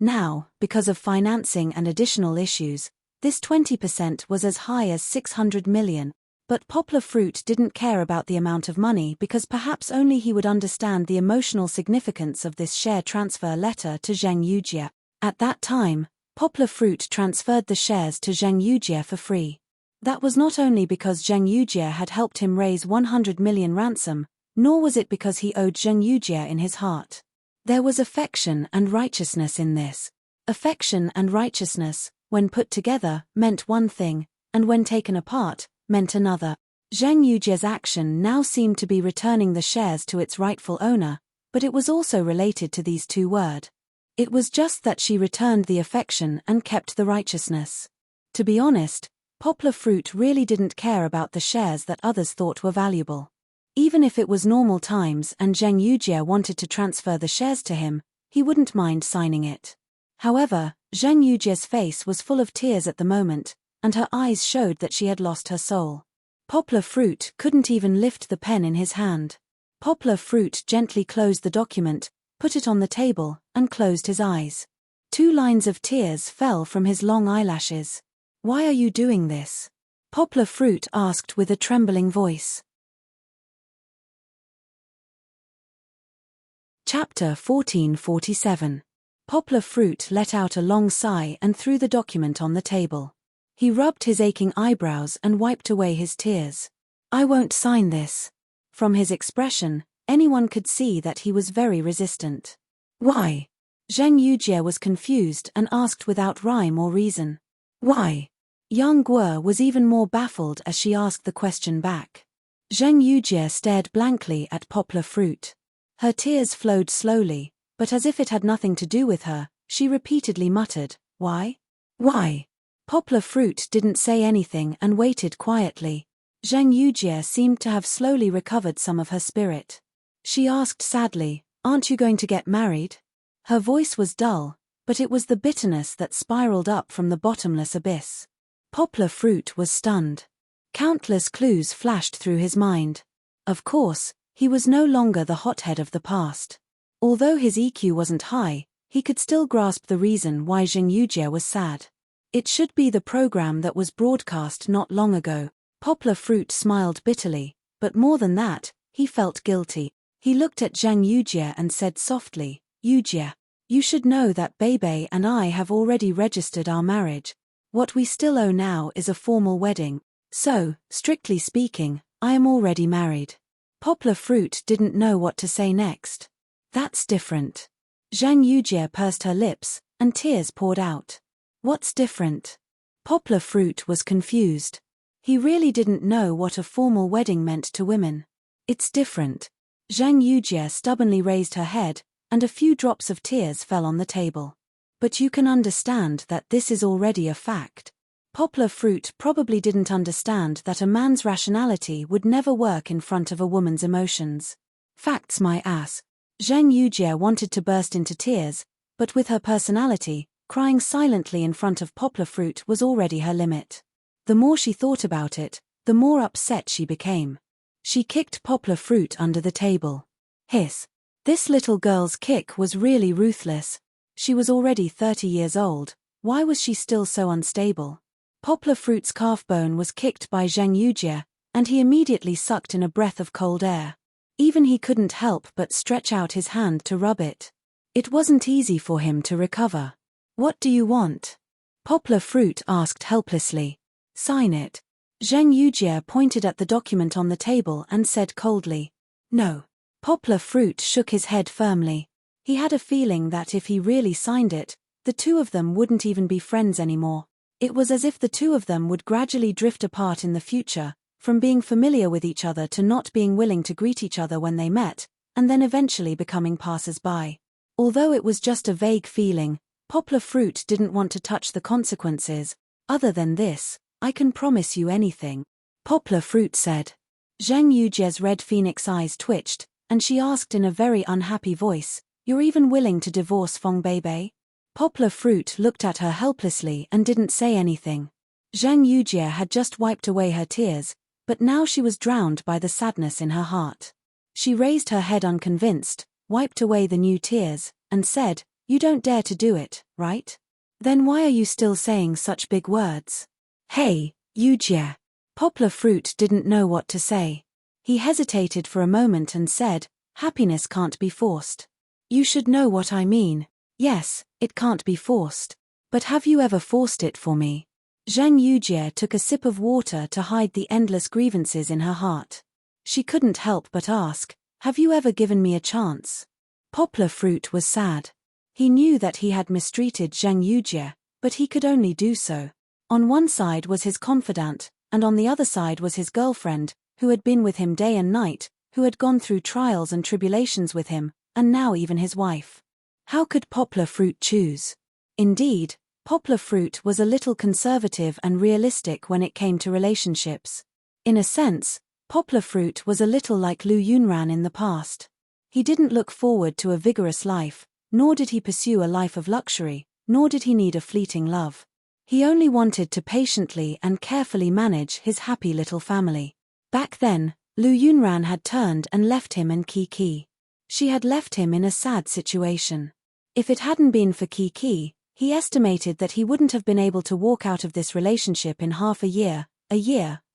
Now, because of financing and additional issues, this 20% was as high as 600 million. But Poplar Fruit didn't care about the amount of money because perhaps only he would understand the emotional significance of this share transfer letter to Zheng Yujie. At that time, Poplar Fruit transferred the shares to Zheng Yujie for free. That was not only because Zheng Yujie had helped him raise 100 million ransom, nor was it because he owed Zheng Yujie in his heart. There was affection and righteousness in this. Affection and righteousness, when put together, meant one thing, and when taken apart, meant another. Zheng Yujie's action now seemed to be returning the shares to its rightful owner, but it was also related to these two words. It was just that she returned the affection and kept the righteousness. To be honest, Poplar Fruit really didn't care about the shares that others thought were valuable. Even if it was normal times and Zheng Yujie wanted to transfer the shares to him, he wouldn't mind signing it. However, Zheng Yujie's face was full of tears at the moment, and her eyes showed that she had lost her soul. Poplar Fruit couldn't even lift the pen in his hand. Poplar Fruit gently closed the document, put it on the table, and closed his eyes. 2 lines of tears fell from his long eyelashes. "Why are you doing this?" Poplar Fruit asked with a trembling voice. Chapter 1447. Poplar Fruit let out a long sigh and threw the document on the table. He rubbed his aching eyebrows and wiped away his tears. "I won't sign this." From his expression, anyone could see that he was very resistant. "Why?" Zheng Yujie was confused and asked without rhyme or reason. "Why?" Yang Guo was even more baffled as she asked the question back. Zheng Yujie stared blankly at Poplar Fruit. Her tears flowed slowly, but as if it had nothing to do with her, she repeatedly muttered, "Why? Why?" Poplar Fruit didn't say anything and waited quietly. Zheng Yujie seemed to have slowly recovered some of her spirit. She asked sadly, "Aren't you going to get married?" Her voice was dull, but it was the bitterness that spiraled up from the bottomless abyss. Poplar Fruit was stunned. Countless clues flashed through his mind. Of course, he was no longer the hothead of the past. Although his EQ wasn't high, he could still grasp the reason why Zheng Yujie was sad. It should be the program that was broadcast not long ago. Poplar Fruit smiled bitterly, but more than that, he felt guilty. He looked at Zheng Yujie and said softly, "Yujie, you should know that Bebe and I have already registered our marriage. What we still owe now is a formal wedding. So, strictly speaking, I am already married." Poplar Fruit didn't know what to say next. "That's different." Zheng Yujie pursed her lips, and tears poured out. "What's different?" Poplar Fruit was confused. He really didn't know what a formal wedding meant to women. "It's different." Zheng Yujie stubbornly raised her head, and a few drops of tears fell on the table. "But you can understand that this is already a fact." Poplar Fruit probably didn't understand that a man's rationality would never work in front of a woman's emotions. "Facts my ass." Zheng Yujie wanted to burst into tears, but with her personality, crying silently in front of Poplar Fruit was already her limit. The more she thought about it, the more upset she became. She kicked Poplar Fruit under the table. Hiss. This little girl's kick was really ruthless. She was already 30 years old. Why was she still so unstable? Poplar Fruit's calf bone was kicked by Zheng Yujie, and he immediately sucked in a breath of cold air. Even he couldn't help but stretch out his hand to rub it. It wasn't easy for him to recover. "What do you want?" Poplar Fruit asked helplessly. "Sign it." Zheng Yujie pointed at the document on the table and said coldly, "No." Poplar Fruit shook his head firmly. He had a feeling that if he really signed it, the two of them wouldn't even be friends anymore. It was as if the two of them would gradually drift apart in the future, from being familiar with each other to not being willing to greet each other when they met, and then eventually becoming passers-by. Although it was just a vague feeling, Poplar Fruit didn't want to touch the consequences. "Other than this, I can promise you anything," Poplar Fruit said. Zheng Yujie's red phoenix eyes twitched, and she asked in a very unhappy voice, "You're even willing to divorce Feng Beibei?" Poplar Fruit looked at her helplessly and didn't say anything. Zheng Yujie had just wiped away her tears, but now she was drowned by the sadness in her heart. She raised her head unconvinced, wiped away the new tears, and said, You don't dare to do it, right? Then why are you still saying such big words? Hey, Yujie. Poplar Fruit didn't know what to say. He hesitated for a moment and said, happiness can't be forced. You should know what I mean. Yes, it can't be forced. But have you ever forced it for me? Zhang Yujie took a sip of water to hide the endless grievances in her heart. She couldn't help but ask, have you ever given me a chance? Poplar Fruit was sad. He knew that he had mistreated Zhang Yujie, but he could only do so. On one side was his confidant, and on the other side was his girlfriend, who had been with him day and night, who had gone through trials and tribulations with him, and now even his wife. How could Poplar Fruit choose? Indeed, Poplar Fruit was a little conservative and realistic when it came to relationships. In a sense, Poplar Fruit was a little like Lu Yunran in the past. He didn't look forward to a vigorous life, nor did he pursue a life of luxury, nor did he need a fleeting love. He only wanted to patiently and carefully manage his happy little family. Back then, Lu Yunran had turned and left him and Kiki. She had left him in a sad situation. If it hadn't been for Kiki, he estimated that he wouldn't have been able to walk out of this relationship in half a year,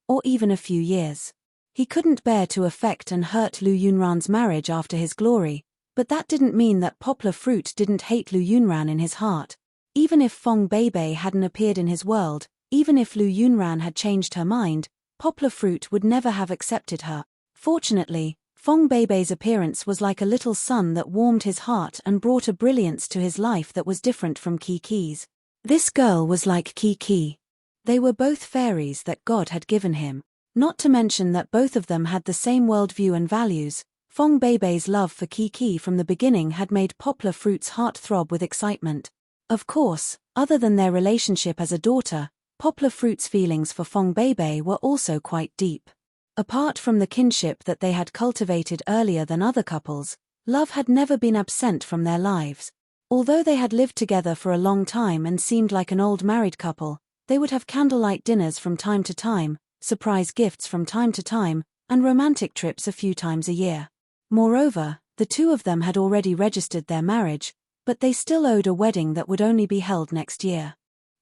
or even a few years. He couldn't bear to affect and hurt Lu Yunran's marriage after his glory, but that didn't mean that Poplar Fruit didn't hate Lu Yunran in his heart. Even if Fong Beibei hadn't appeared in his world, even if Lu Yunran had changed her mind, Poplar Fruit would never have accepted her. Fortunately, Fong Beibei's appearance was like a little sun that warmed his heart and brought a brilliance to his life that was different from Kiki's. This girl was like Kiki. They were both fairies that God had given him. Not to mention that both of them had the same worldview and values. Fong Beibei's love for Kiki from the beginning had made Poplar Fruit's heart throb with excitement. Of course, other than their relationship as a daughter, Poplar Fruit's feelings for Fong Beibei were also quite deep. Apart from the kinship that they had cultivated earlier than other couples, love had never been absent from their lives. Although they had lived together for a long time and seemed like an old married couple, they would have candlelight dinners from time to time, surprise gifts from time to time, and romantic trips a few times a year. Moreover, the two of them had already registered their marriage, but they still owed a wedding that would only be held next year.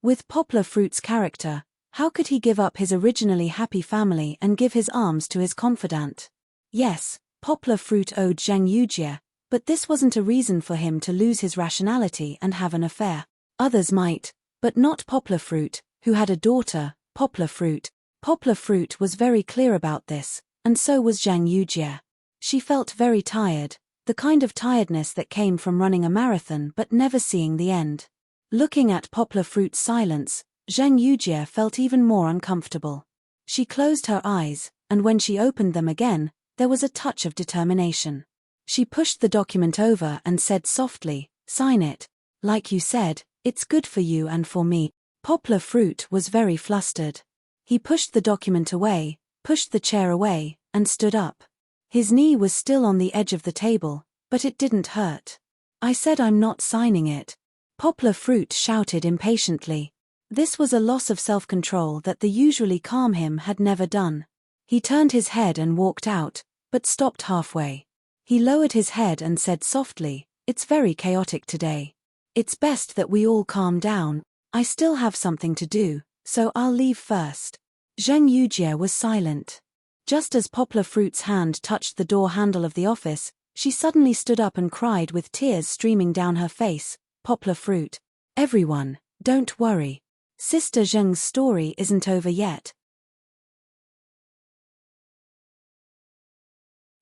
With Poplar Fruit's character, how could he give up his originally happy family and give his arms to his confidant? Yes, Poplar Fruit owed Zhang Yujie, but this wasn't a reason for him to lose his rationality and have an affair. Others might, but not Poplar Fruit, who had a daughter, Poplar Fruit. Poplar Fruit was very clear about this, and so was Zhang Yujie. She felt very tired, the kind of tiredness that came from running a marathon but never seeing the end. Looking at Poplar Fruit's silence, Zhang Yujie felt even more uncomfortable. She closed her eyes, and when she opened them again, there was a touch of determination. She pushed the document over and said softly, "Sign it. Like you said, it's good for you and for me." Poplar Fruit was very flustered. He pushed the document away, pushed the chair away, and stood up. His knee was still on the edge of the table, but it didn't hurt. "I said I'm not signing it," Poplar Fruit shouted impatiently. This was a loss of self-control that the usually calm him had never done. He turned his head and walked out, but stopped halfway. He lowered his head and said softly, "It's very chaotic today. It's best that we all calm down. I still have something to do, so I'll leave first." Zhang Yujie was silent. Just as Poplar Fruit's hand touched the door handle of the office, she suddenly stood up and cried with tears streaming down her face, "Poplar Fruit. Everyone, don't worry. Sister Zheng's story isn't over yet."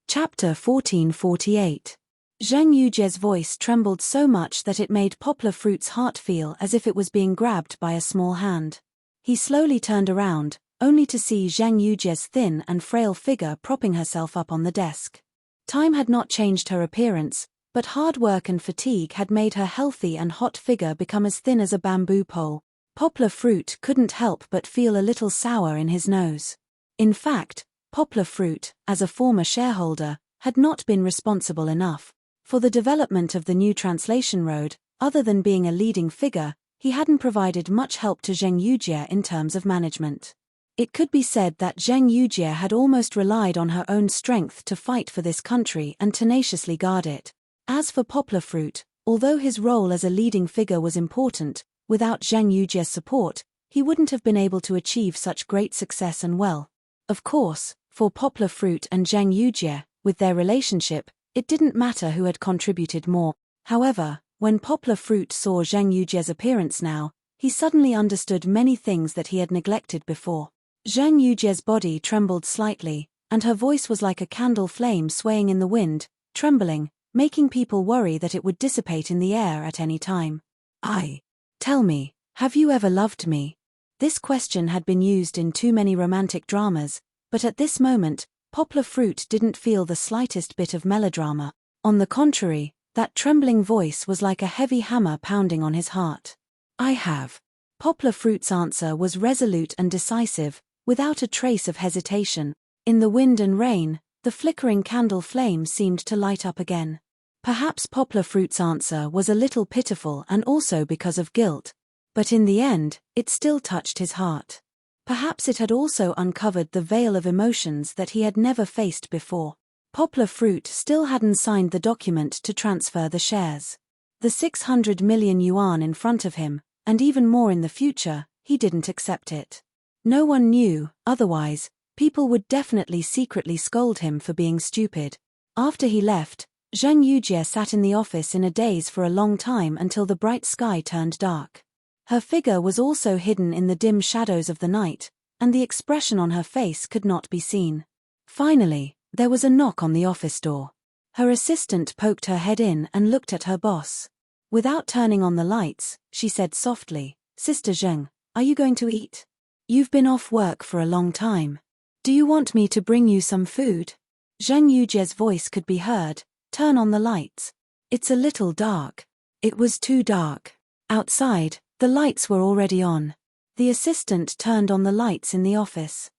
Chapter 1448. Zhang Yujie's voice trembled so much that it made Poplar Fruit's heart feel as if it was being grabbed by a small hand. He slowly turned around, only to see Zhang Yujie's thin and frail figure propping herself up on the desk. Time had not changed her appearance, but hard work and fatigue had made her healthy and hot figure become as thin as a bamboo pole. Poplar Fruit couldn't help but feel a little sour in his nose. In fact, Poplar Fruit, as a former shareholder, had not been responsible enough for the development of the new translation road. Other than being a leading figure, he hadn't provided much help to Zhang Yujie in terms of management. It could be said that Zhang Yujie had almost relied on her own strength to fight for this country and tenaciously guard it. As for Poplar Fruit, Although his role as a leading figure was important, without Zhang Yujie's support, he wouldn't have been able to achieve such great success and well. Of course, for Poplar Fruit and Zhang Yujie, with their relationship, it didn't matter who had contributed more. However, when Poplar Fruit saw Zhang Yujie's appearance now, he suddenly understood many things that he had neglected before. Zhang Yujie's body trembled slightly, and her voice was like a candle flame swaying in the wind, trembling, making people worry that it would dissipate in the air at any time. Tell me, have you ever loved me? This question had been used in too many romantic dramas, but at this moment, Poplar Fruit didn't feel the slightest bit of melodrama. On the contrary, that trembling voice was like a heavy hammer pounding on his heart. I have. Poplar Fruit's answer was resolute and decisive, without a trace of hesitation. In the wind and rain, the flickering candle flame seemed to light up again. Perhaps Poplar Fruit's answer was a little pitiful and also because of guilt. But in the end, it still touched his heart. Perhaps it had also uncovered the veil of emotions that he had never faced before. Poplar Fruit still hadn't signed the document to transfer the shares. The 600 million yuan in front of him, and even more in the future, he didn't accept it. No one knew, otherwise, people would definitely secretly scold him for being stupid. After he left, Zhang Yujie sat in the office in a daze for a long time until the bright sky turned dark. Her figure was also hidden in the dim shadows of the night, and the expression on her face could not be seen. Finally, there was a knock on the office door. Her assistant poked her head in and looked at her boss. Without turning on the lights, she said softly, "Sister Zheng, are you going to eat? You've been off work for a long time. Do you want me to bring you some food?" Zhang Yujie's voice could be heard. "Turn on the lights. It's a little dark." It was too dark. Outside, the lights were already on. The assistant turned on the lights in the office.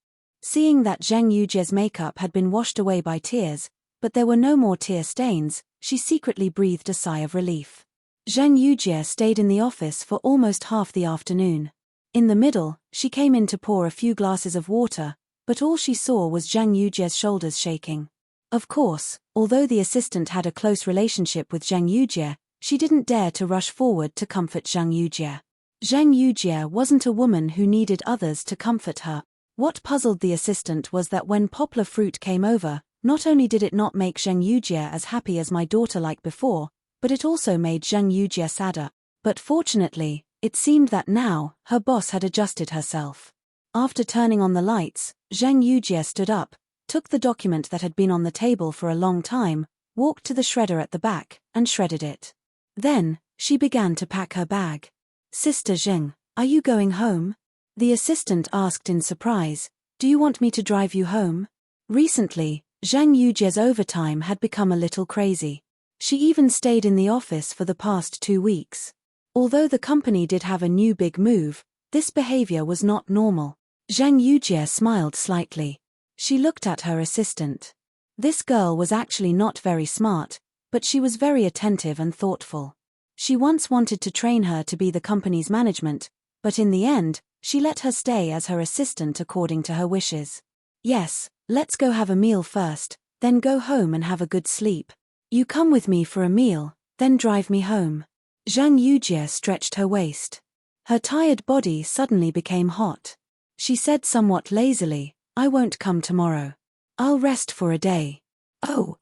Seeing that Zhang Yujie's makeup had been washed away by tears, but there were no more tear stains, she secretly breathed a sigh of relief. Zhang Yujie stayed in the office for almost half the afternoon. In the middle, she came in to pour a few glasses of water, but all she saw was Zhang Yujie's shoulders shaking. Of course, although the assistant had a close relationship with Zhang Yujie, she didn't dare to rush forward to comfort Zhang Yujie. Zhang Yujie wasn't a woman who needed others to comfort her. What puzzled the assistant was that when Poplar Fruit came over, not only did it not make Zhang Yujie as happy as my daughter like before, but it also made Zhang Yujie sadder. But fortunately, it seemed that now, her boss had adjusted herself. After turning on the lights, Zhang Yujie stood up, took the document that had been on the table for a long time, walked to the shredder at the back, and shredded it. Then, she began to pack her bag. "Sister Zheng, are you going home?" The assistant asked in surprise. "Do you want me to drive you home?" Recently, Zhang Yujie's overtime had become a little crazy. She even stayed in the office for the past 2 weeks. Although the company did have a new big move, this behavior was not normal. Zhang Yujie smiled slightly. She looked at her assistant. This girl was actually not very smart, but she was very attentive and thoughtful. She once wanted to train her to be the company's management, but in the end, she let her stay as her assistant according to her wishes. "Yes, let's go have a meal first, then go home and have a good sleep. You come with me for a meal, then drive me home." Zhang Yujie stretched her waist. Her tired body suddenly became hot. She said somewhat lazily, "I won't come tomorrow. I'll rest for a day." Oh,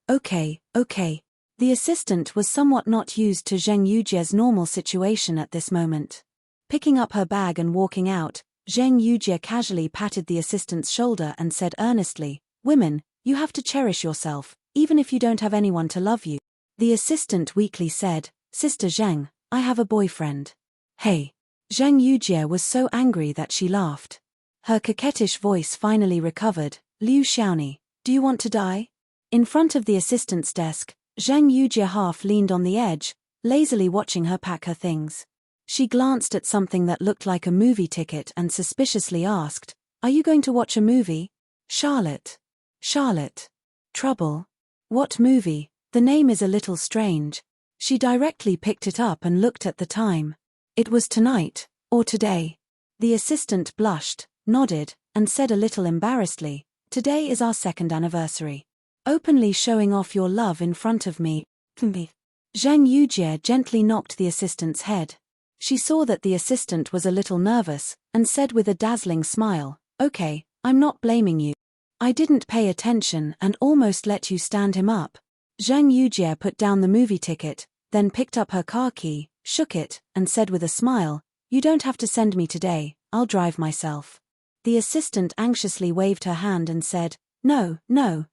okay. The assistant was somewhat not used to Zhang Yujie's normal situation at this moment. Picking up her bag and walking out, Zhang Yujie casually patted the assistant's shoulder and said earnestly, "Women, you have to cherish yourself, even if you don't have anyone to love you." The assistant weakly said, "Sister Zhang, I have a boyfriend." "Hey." Zhang Yujie was so angry that she laughed. Her coquettish voice finally recovered. "Liu Xiaoni, do you want to die?" In front of the assistant's desk, Zhang Yujie half leaned on the edge, lazily watching her pack her things. She glanced at something that looked like a movie ticket and suspiciously asked, "Are you going to watch a movie?" Charlotte. Trouble? What movie? The name is a little strange." She directly picked it up and looked at the time. It was tonight, or today. The assistant blushed, nodded, and said a little embarrassedly, "Today is our 2nd anniversary. Openly showing off your love in front of me." Zhang Yujie gently knocked the assistant's head. She saw that the assistant was a little nervous, and said with a dazzling smile, "Okay, I'm not blaming you. I didn't pay attention and almost let you stand him up." Zhang Yujie put down the movie ticket, then picked up her car key, shook it, and said with a smile, "You don't have to send me today, I'll drive myself." The assistant anxiously waved her hand and said, "No,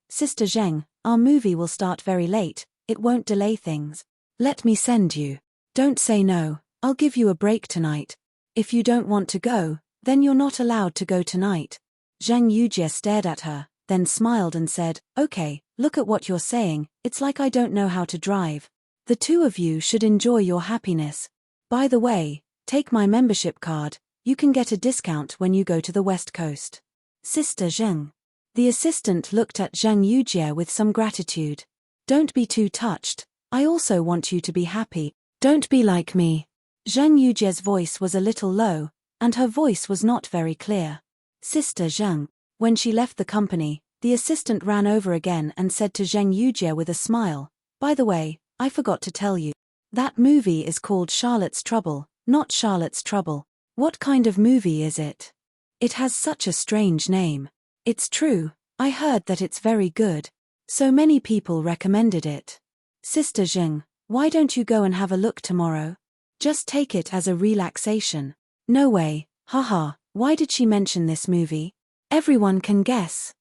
Sister Zheng, our movie will start very late, it won't delay things. Let me send you. Don't say no, I'll give you a break tonight. If you don't want to go, then you're not allowed to go tonight." Zhang Yujie stared at her, then smiled and said, "Okay, look at what you're saying, it's like I don't know how to drive. The two of you should enjoy your happiness. By the way, take my membership card, you can get a discount when you go to the West Coast. Sister Zheng." The assistant looked at Zhang Yujie with some gratitude. "Don't be too touched, I also want you to be happy, don't be like me." Zhang Yujie's voice was a little low, and her voice was not very clear. "Sister Zheng." When she left the company, the assistant ran over again and said to Zhang Yujie with a smile, "By the way, I forgot to tell you. That movie is called Charlotte's Trouble, not Charlotte's Trouble. What kind of movie is it? It has such a strange name." "It's true, I heard that it's very good. So many people recommended it. Sister Zheng, why don't you go and have a look tomorrow? Just take it as a relaxation." "No way, haha, why did she mention this movie? Everyone can guess."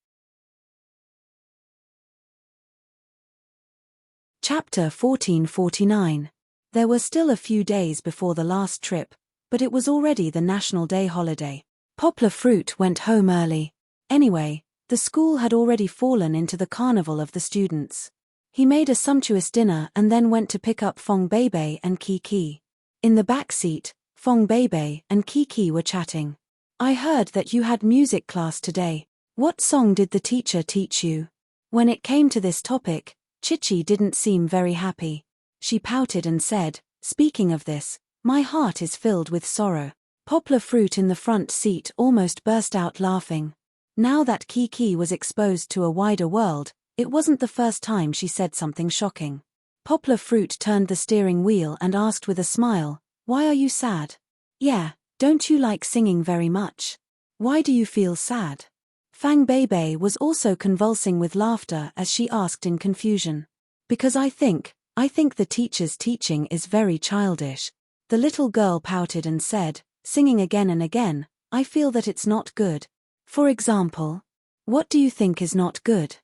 Chapter 1449. There were still a few days before the last trip, but it was already the National Day holiday. Poplar Fruit went home early. Anyway, the school had already fallen into the carnival of the students. He made a sumptuous dinner and then went to pick up Fong Beibei and Kiki. In the back seat, Fong Beibei and Kiki were chatting. "I heard that you had music class today. What song did the teacher teach you?" When it came to this topic, Chichi didn't seem very happy. She pouted and said, "Speaking of this, my heart is filled with sorrow." Poplar Fruit in the front seat almost burst out laughing. Now that Kiki was exposed to a wider world, it wasn't the first time she said something shocking. Poplar Fruit turned the steering wheel and asked with a smile, "Why are you sad?" "Yeah, don't you like singing very much? Why do you feel sad?" Fang Beibei was also convulsing with laughter as she asked in confusion. "Because I think the teacher's teaching is very childish." The little girl pouted and said, singing again and again, "I feel that it's not good." "For example, what do you think is not good?"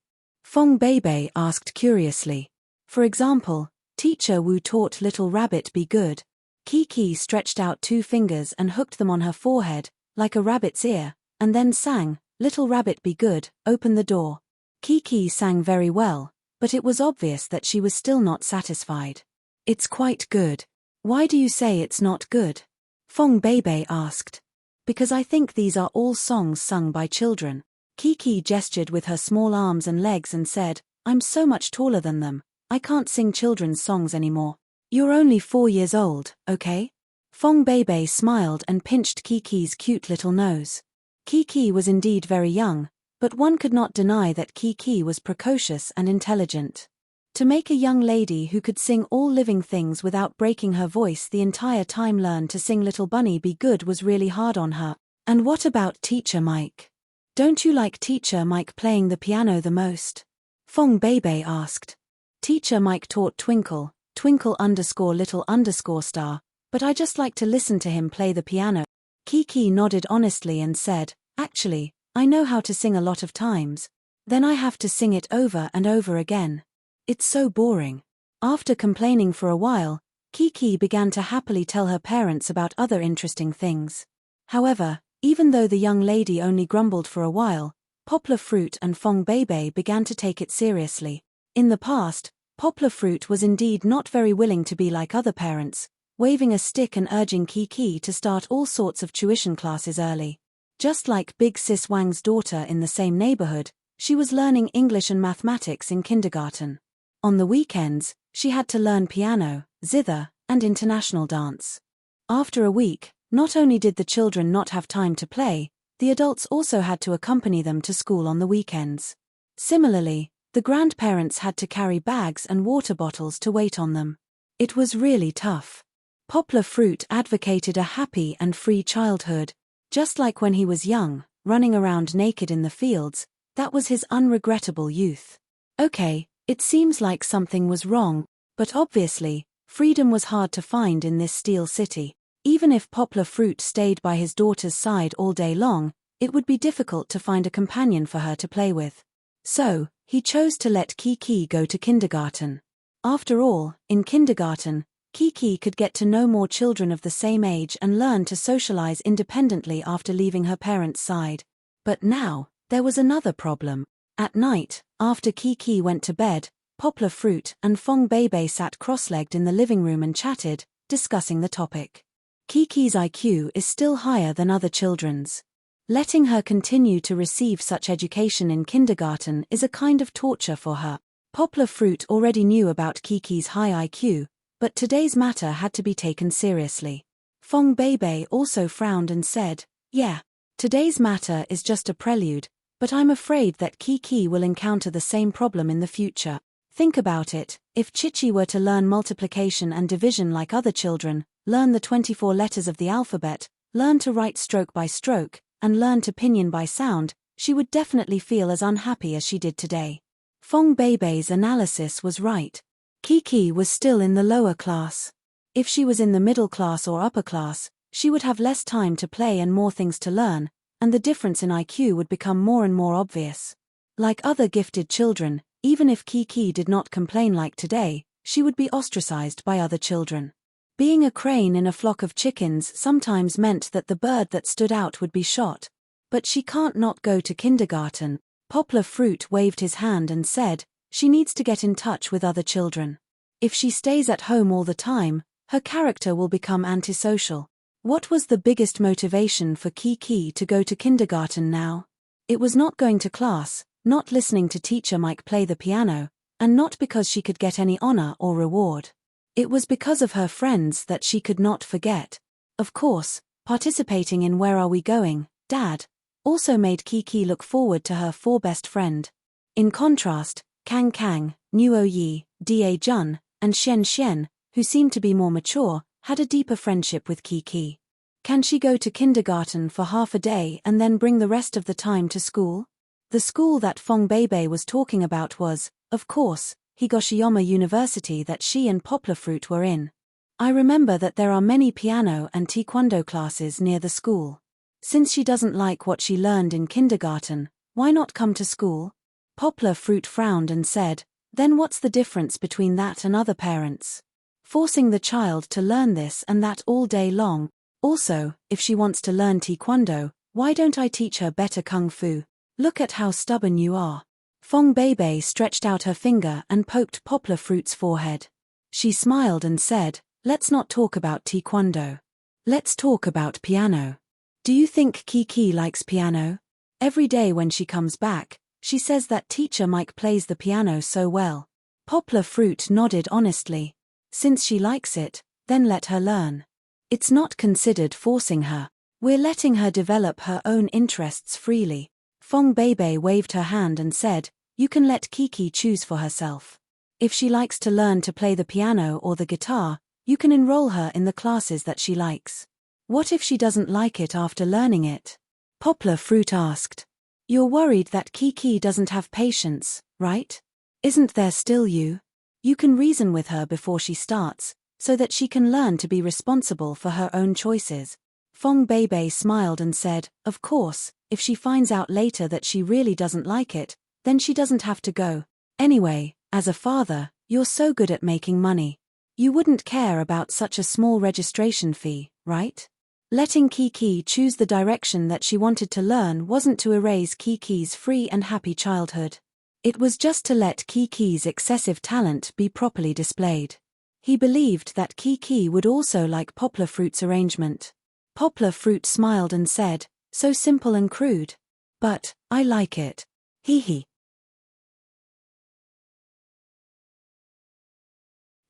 Fong Beibei asked curiously. "For example, Teacher Wu taught Little Rabbit be good." Kiki stretched out 2 fingers and hooked them on her forehead, like a rabbit's ear, and then sang, "Little Rabbit be good, open the door." Kiki sang very well, but it was obvious that she was still not satisfied. "It's quite good. Why do you say it's not good?" Fong Beibei asked. "Because I think these are all songs sung by children." Kiki gestured with her small arms and legs and said, "I'm so much taller than them, I can't sing children's songs anymore." "You're only 4 years old, okay?" Fong Beibei smiled and pinched Kiki's cute little nose. Kiki was indeed very young, but one could not deny that Kiki was precocious and intelligent. To make a young lady who could sing all living things without breaking her voice the entire time learn to sing Little Bunny Be Good was really hard on her. "And what about Teacher Mike? Don't you like Teacher Mike playing the piano the most?" Fong Beibei asked. "Teacher Mike taught Twinkle, Twinkle_Little_Star, but I just like to listen to him play the piano." Kiki nodded honestly and said, "Actually, I know how to sing a lot of times. Then I have to sing it over and over again. It's so boring." After complaining for a while, Kiki began to happily tell her parents about other interesting things. However, even though the young lady only grumbled for a while, Poplar Fruit and Fong Beibei began to take it seriously. In the past, Poplar Fruit was indeed not very willing to be like other parents, waving a stick and urging Kiki to start all sorts of tuition classes early. Just like Big Sis Wang's daughter in the same neighborhood, she was learning English and mathematics in kindergarten. On the weekends, she had to learn piano, zither, and international dance. After a week, not only did the children not have time to play, the adults also had to accompany them to school on the weekends. Similarly, the grandparents had to carry bags and water bottles to wait on them. It was really tough. Poplar Fruit advocated a happy and free childhood. Just like when he was young, running around naked in the fields, that was his unregrettable youth. Okay, it seems like something was wrong, but obviously, freedom was hard to find in this steel city. Even if Poplar Fruit stayed by his daughter's side all day long, it would be difficult to find a companion for her to play with. So, he chose to let Kiki go to kindergarten. After all, in kindergarten, Kiki could get to know more children of the same age and learn to socialize independently after leaving her parents' side. But now, there was another problem. At night, after Kiki went to bed, Poplar Fruit and Fong Bebe sat cross-legged in the living room and chatted, discussing the topic. Kiki's IQ is still higher than other children's. Letting her continue to receive such education in kindergarten is a kind of torture for her. Poplar Fruit already knew about Kiki's high IQ, but today's matter had to be taken seriously. Fong Bebe also frowned and said, "Yeah, today's matter is just a prelude, but I'm afraid that Kiki will encounter the same problem in the future. Think about it, if Chichi were to learn multiplication and division like other children, learn the 24 letters of the alphabet, learn to write stroke by stroke, and learn to pinyin by sound, she would definitely feel as unhappy as she did today." Fong Bebe's analysis was right. Kiki was still in the lower class. If she was in the middle class or upper class, she would have less time to play and more things to learn, and the difference in IQ would become more and more obvious. Like other gifted children, even if Kiki did not complain like today, she would be ostracized by other children. Being a crane in a flock of chickens sometimes meant that the bird that stood out would be shot. But she can't not go to kindergarten. Poplar Fruit waved his hand and said, she needs to get in touch with other children. If she stays at home all the time, her character will become antisocial. What was the biggest motivation for Kiki to go to kindergarten now? It was not going to class, not listening to teacher Mike play the piano, and not because she could get any honor or reward. It was because of her friends that she could not forget. Of course, participating in Where Are We Going, Dad? Also made Kiki look forward to her four best friend. In contrast, Kang Kang, Nuo Yi, Da Jun, and Xian Xian, who seemed to be more mature, had a deeper friendship with Kiki. Can she go to kindergarten for half a day and then bring the rest of the time to school? The school that Fong Bebe was talking about was, of course, Higoshiyama University that she and Poplar Fruit were in. I remember that there are many piano and taekwondo classes near the school. Since she doesn't like what she learned in kindergarten, why not come to school? Poplar Fruit frowned and said, then what's the difference between that and other parents? Forcing the child to learn this and that all day long. Also, if she wants to learn taekwondo, why don't I teach her better kung fu? Look at how stubborn you are. Fong Bebe stretched out her finger and poked Poplar Fruit's forehead. She smiled and said, let's not talk about taekwondo. Let's talk about piano. Do you think Kiki likes piano? Every day when she comes back, she says that teacher Mike plays the piano so well. Poplar Fruit nodded honestly. Since she likes it, then let her learn. It's not considered forcing her. We're letting her develop her own interests freely. Fong Bebe waved her hand and said, you can let Kiki choose for herself. If she likes to learn to play the piano or the guitar, you can enroll her in the classes that she likes. What if she doesn't like it after learning it? Poplar Fruit asked. You're worried that Kiki doesn't have patience, right? Isn't there still you? You can reason with her before she starts, so that she can learn to be responsible for her own choices. Fong Bebe smiled and said, of course, if she finds out later that she really doesn't like it, then she doesn't have to go. Anyway, as a father, you're so good at making money. You wouldn't care about such a small registration fee, right? Letting Kiki choose the direction that she wanted to learn wasn't to erase Kiki's free and happy childhood. It was just to let Kiki's excessive talent be properly displayed. He believed that Kiki would also like Poplar Fruit's arrangement. Poplar Fruit smiled and said, so simple and crude. But, I like it. Hee hee.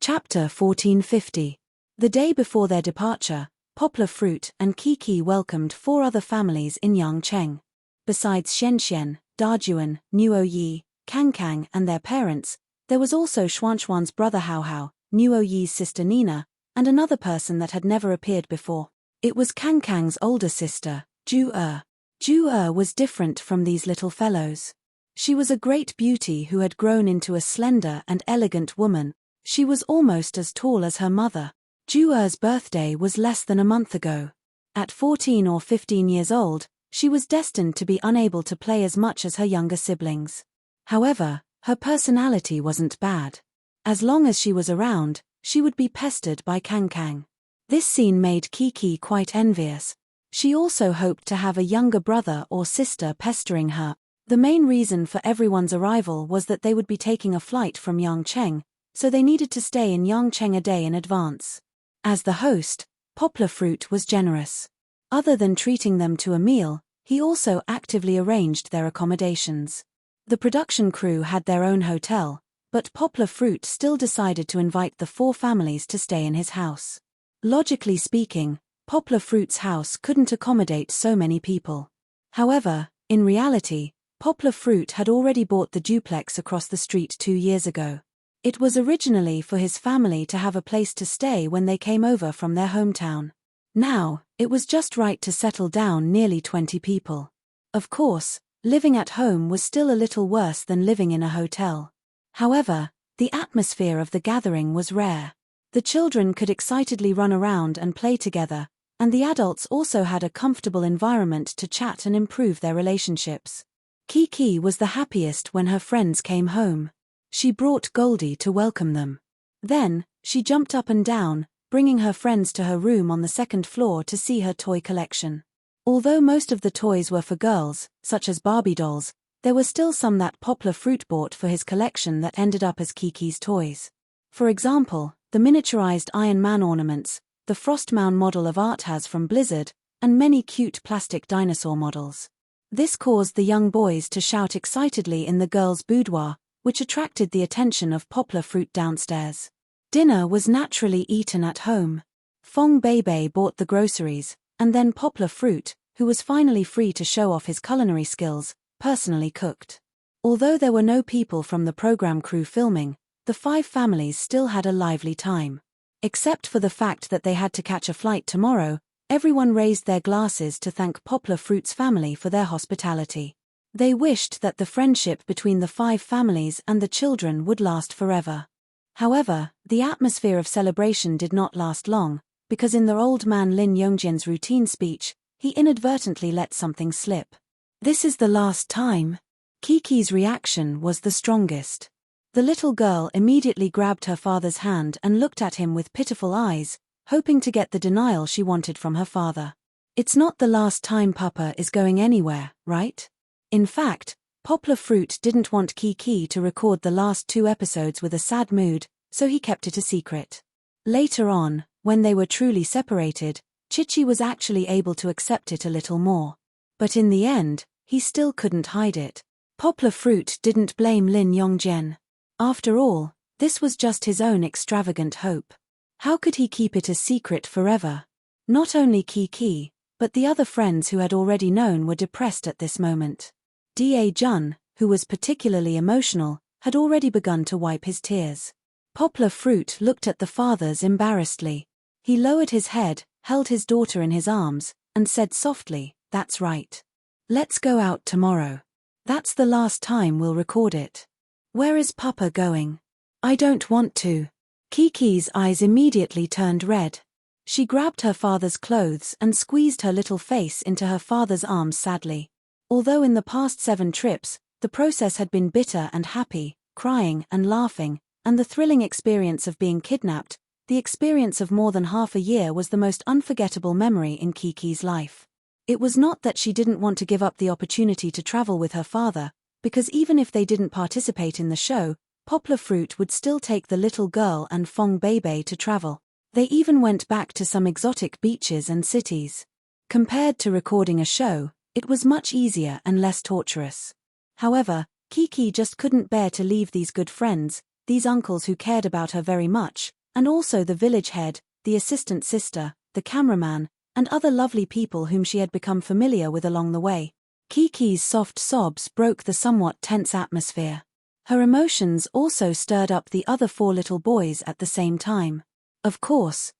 Chapter 1450. The day before their departure, Poplar Fruit and Kiki welcomed 4 other families in Yangcheng. Besides Xian Xian, Dajuan, Nuo Yi, Kang Kang and their parents, there was also Xuanxuan's brother Hao Hao, Nuo Yi's sister Nina, and another person that had never appeared before. It was Kang Kang's older sister, Ju-er. Ju-er was different from these little fellows. She was a great beauty who had grown into a slender and elegant woman. She was almost as tall as her mother. Ju-er's birthday was less than a month ago. At 14 or 15 years old, she was destined to be unable to play as much as her younger siblings. However, her personality wasn't bad. As long as she was around, she would be pestered by Kang Kang. This scene made Kiki quite envious. She also hoped to have a younger brother or sister pestering her. The main reason for everyone's arrival was that they would be taking a flight from Yangcheng, so they needed to stay in Yangcheng a day in advance. As the host, Poplar Fruit was generous. Other than treating them to a meal, he also actively arranged their accommodations. The production crew had their own hotel, but Poplar Fruit still decided to invite the 4 families to stay in his house. Logically speaking, Poplar Fruit's house couldn't accommodate so many people. However, in reality, Poplar Fruit had already bought the duplex across the street 2 years ago. It was originally for his family to have a place to stay when they came over from their hometown. Now, it was just right to settle down nearly 20 people. Of course, living at home was still a little worse than living in a hotel. However, the atmosphere of the gathering was rare. The children could excitedly run around and play together, and the adults also had a comfortable environment to chat and improve their relationships. Kiki was the happiest when her friends came home. She brought Goldie to welcome them. Then, she jumped up and down, bringing her friends to her room on the 2nd floor to see her toy collection. Although most of the toys were for girls, such as Barbie dolls, there were still some that Poplar Fruit bought for his collection that ended up as Kiki's toys. For example, the miniaturized Iron Man ornaments, the Frostmound model of Arthas from Blizzard, and many cute plastic dinosaur models. This caused the young boys to shout excitedly in the girls' boudoir, which attracted the attention of Poplar Fruit downstairs. Dinner was naturally eaten at home. Fong Beibei bought the groceries, and then Poplar Fruit, who was finally free to show off his culinary skills, personally cooked. Although there were no people from the program crew filming, the 5 families still had a lively time. Except for the fact that they had to catch a flight tomorrow, everyone raised their glasses to thank Poplar Fruit's family for their hospitality. They wished that the friendship between the 5 families and the children would last forever. However, the atmosphere of celebration did not last long, because in the old man Lin Yongjian's routine speech, he inadvertently let something slip. "This is the last time." Kiki's reaction was the strongest. The little girl immediately grabbed her father's hand and looked at him with pitiful eyes, hoping to get the denial she wanted from her father. "It's not the last time Papa is going anywhere, right?" In fact, Poplar Fruit didn't want Kiki to record the last 2 episodes with a sad mood, so he kept it a secret. Later on, when they were truly separated, Chichi was actually able to accept it a little more. But in the end, he still couldn't hide it. Poplar Fruit didn't blame Lin Yongjian. After all, this was just his own extravagant hope. How could he keep it a secret forever? Not only Kiki, but the other friends who had already known were depressed at this moment. Da Jun, who was particularly emotional, had already begun to wipe his tears. Poplar Fruit looked at the fathers embarrassedly. He lowered his head, held his daughter in his arms, and said softly, "That's right. Let's go out tomorrow. That's the last time we'll record it." "Where is Papa going?" "I don't want to." Kiki's eyes immediately turned red. She grabbed her father's clothes and squeezed her little face into her father's arms sadly. Although in the past 7 trips, the process had been bitter and happy, crying and laughing, and the thrilling experience of being kidnapped, the experience of more than half a year was the most unforgettable memory in Kiki's life. It was not that she didn't want to give up the opportunity to travel with her father, because even if they didn't participate in the show, Poplar Fruit would still take the little girl and Fong Beibei to travel. They even went back to some exotic beaches and cities. Compared to recording a show, it was much easier and less torturous. However, Kiki just couldn't bear to leave these good friends, these uncles who cared about her very much, and also the village head, the assistant sister, the cameraman, and other lovely people whom she had become familiar with along the way. Kiki's soft sobs broke the somewhat tense atmosphere. Her emotions also stirred up the other 4 little boys at the same time. Of course,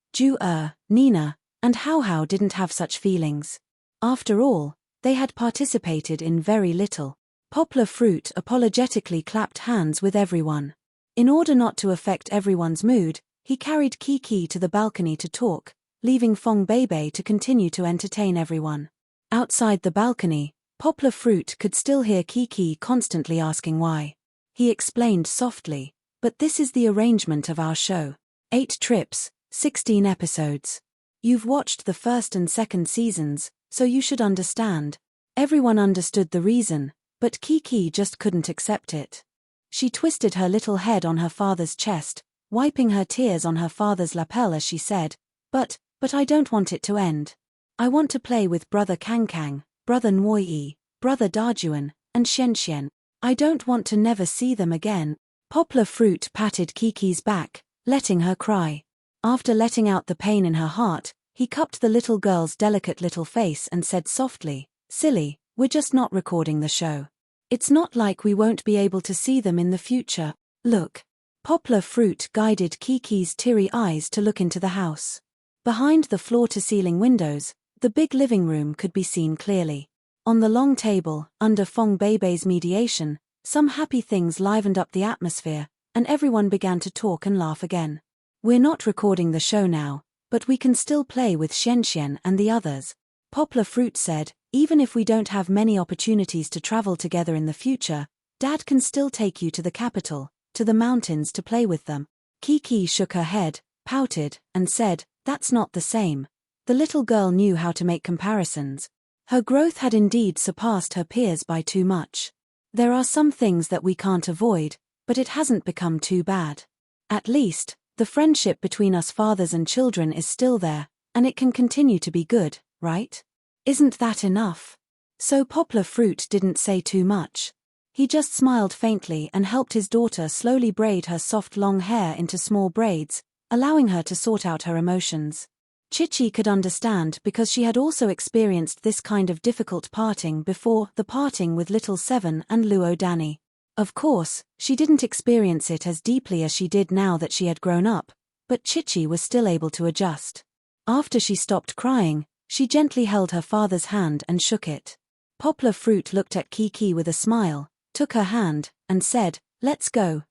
Nina, and Hao didn't have such feelings. After all, they had participated in very little. Poplar Fruit apologetically clapped hands with everyone. In order not to affect everyone's mood, he carried Kiki to the balcony to talk, leaving Fong Beibei to continue to entertain everyone. Outside the balcony, Poplar Fruit could still hear Kiki constantly asking why. He explained softly, "But this is the arrangement of our show. 8 trips, 16 episodes. You've watched the first and second seasons, so you should understand." Everyone understood the reason, but Kiki just couldn't accept it. She twisted her little head on her father's chest, wiping her tears on her father's lapel as she said, But I don't want it to end. I want to play with Brother Kang, Brother Nwoi, Brother Dajuan, and Xian. I don't want to never see them again." Poplar Fruit patted Kiki's back, letting her cry. After letting out the pain in her heart, he cupped the little girl's delicate little face and said softly, "Silly, we're just not recording the show. It's not like we won't be able to see them in the future. Look." Poplar Fruit guided Kiki's teary eyes to look into the house. Behind the floor-to-ceiling windows, the big living room could be seen clearly. On the long table, under Fong Beibei's mediation, some happy things livened up the atmosphere, and everyone began to talk and laugh again. "We're not recording the show now, but we can still play with Xian and the others," Poplar Fruit said. "Even if we don't have many opportunities to travel together in the future, Dad can still take you to the capital, to the mountains to play with them." Kiki shook her head, pouted, and said, "That's not the same." The little girl knew how to make comparisons. Her growth had indeed surpassed her peers by too much. There are some things that we can't avoid, but it hasn't become too bad. At least, the friendship between us fathers and children is still there, and it can continue to be good, right? Isn't that enough? So Poplar Fruit didn't say too much. He just smiled faintly and helped his daughter slowly braid her soft long hair into small braids, allowing her to sort out her emotions. Chichi could understand because she had also experienced this kind of difficult parting before, the parting with little Seven and Luo Danny. Of course, she didn't experience it as deeply as she did now that she had grown up, but Chichi was still able to adjust. After she stopped crying, she gently held her father's hand and shook it. Poplar Fruit looked at Kiki with a smile, took her hand, and said, let's go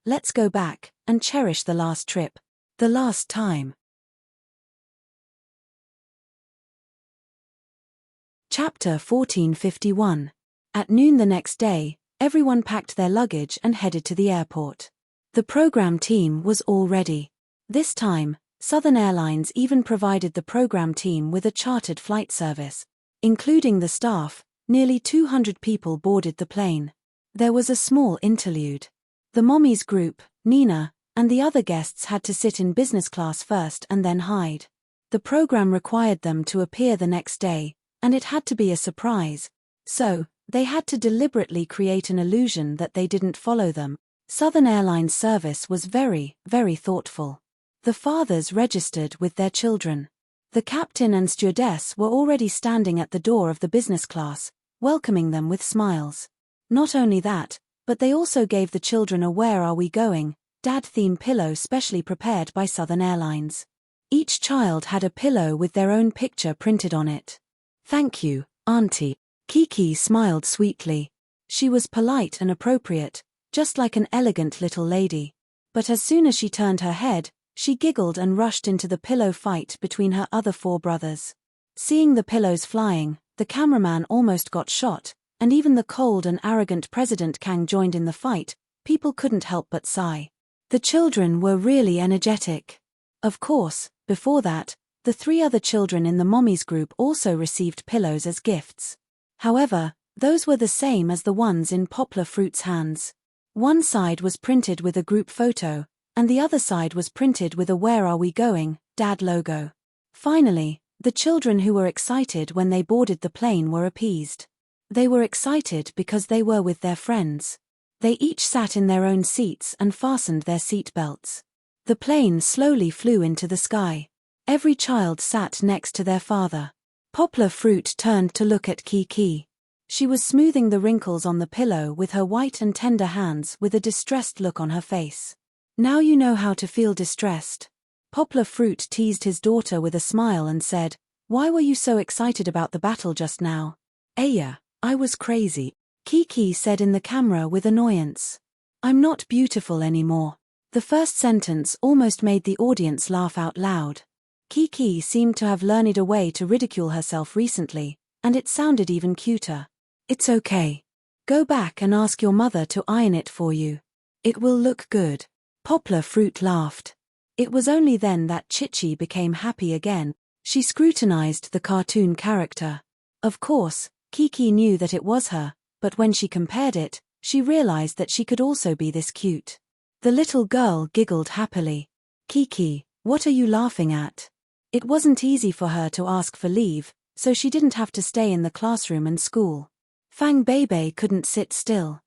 back, and cherish the last trip. The last time. Chapter 1451. At noon the next day, everyone packed their luggage and headed to the airport. The program team was all ready. This time, Southern Airlines even provided the program team with a chartered flight service. Including the staff, nearly 200 people boarded the plane. There was a small interlude. The mommies group, Nina, and the other guests had to sit in business class first and then hide. The program required them to appear the next day, and it had to be a surprise. So, they had to deliberately create an illusion that they didn't follow them. Southern Airlines service was very, very thoughtful. The fathers registered with their children. The captain and stewardess were already standing at the door of the business class, welcoming them with smiles. Not only that, but they also gave the children a "Where Are We Going?" Dad theme pillow specially prepared by Southern Airlines. Each child had a pillow with their own picture printed on it. "Thank you, Auntie." Kiki smiled sweetly. She was polite and appropriate, just like an elegant little lady. But as soon as she turned her head, she giggled and rushed into the pillow fight between her other 4 brothers. Seeing the pillows flying, the cameraman almost got shot, and even the cold and arrogant President Kang joined in the fight. People couldn't help but sigh. The children were really energetic. Of course, before that, the 3 other children in the mommies group also received pillows as gifts. However, those were the same as the ones in Poplar Fruit's hands. One side was printed with a group photo, and the other side was printed with a "Where Are We Going?" Dad logo. Finally, the children who were excited when they boarded the plane were appeased. They were excited because they were with their friends. They each sat in their own seats and fastened their seat belts. The plane slowly flew into the sky. Every child sat next to their father. Poplar Fruit turned to look at Kiki. She was smoothing the wrinkles on the pillow with her white and tender hands with a distressed look on her face. Now you know how to feel distressed. Poplar Fruit teased his daughter with a smile and said, "Why were you so excited about the battle just now?" "Aya, I was crazy," Kiki said in the camera with annoyance. "I'm not beautiful anymore." The first sentence almost made the audience laugh out loud. Kiki seemed to have learned a way to ridicule herself recently, and it sounded even cuter. "It's okay. Go back and ask your mother to iron it for you. It will look good." Poplar Fruit laughed. It was only then that Chichi became happy again. She scrutinized the cartoon character. Of course, Kiki knew that it was her, but when she compared it, she realized that she could also be this cute. The little girl giggled happily. "Kiki, what are you laughing at?" It wasn't easy for her to ask for leave, so she didn't have to stay in the classroom and school. Fang Beibei couldn't sit still.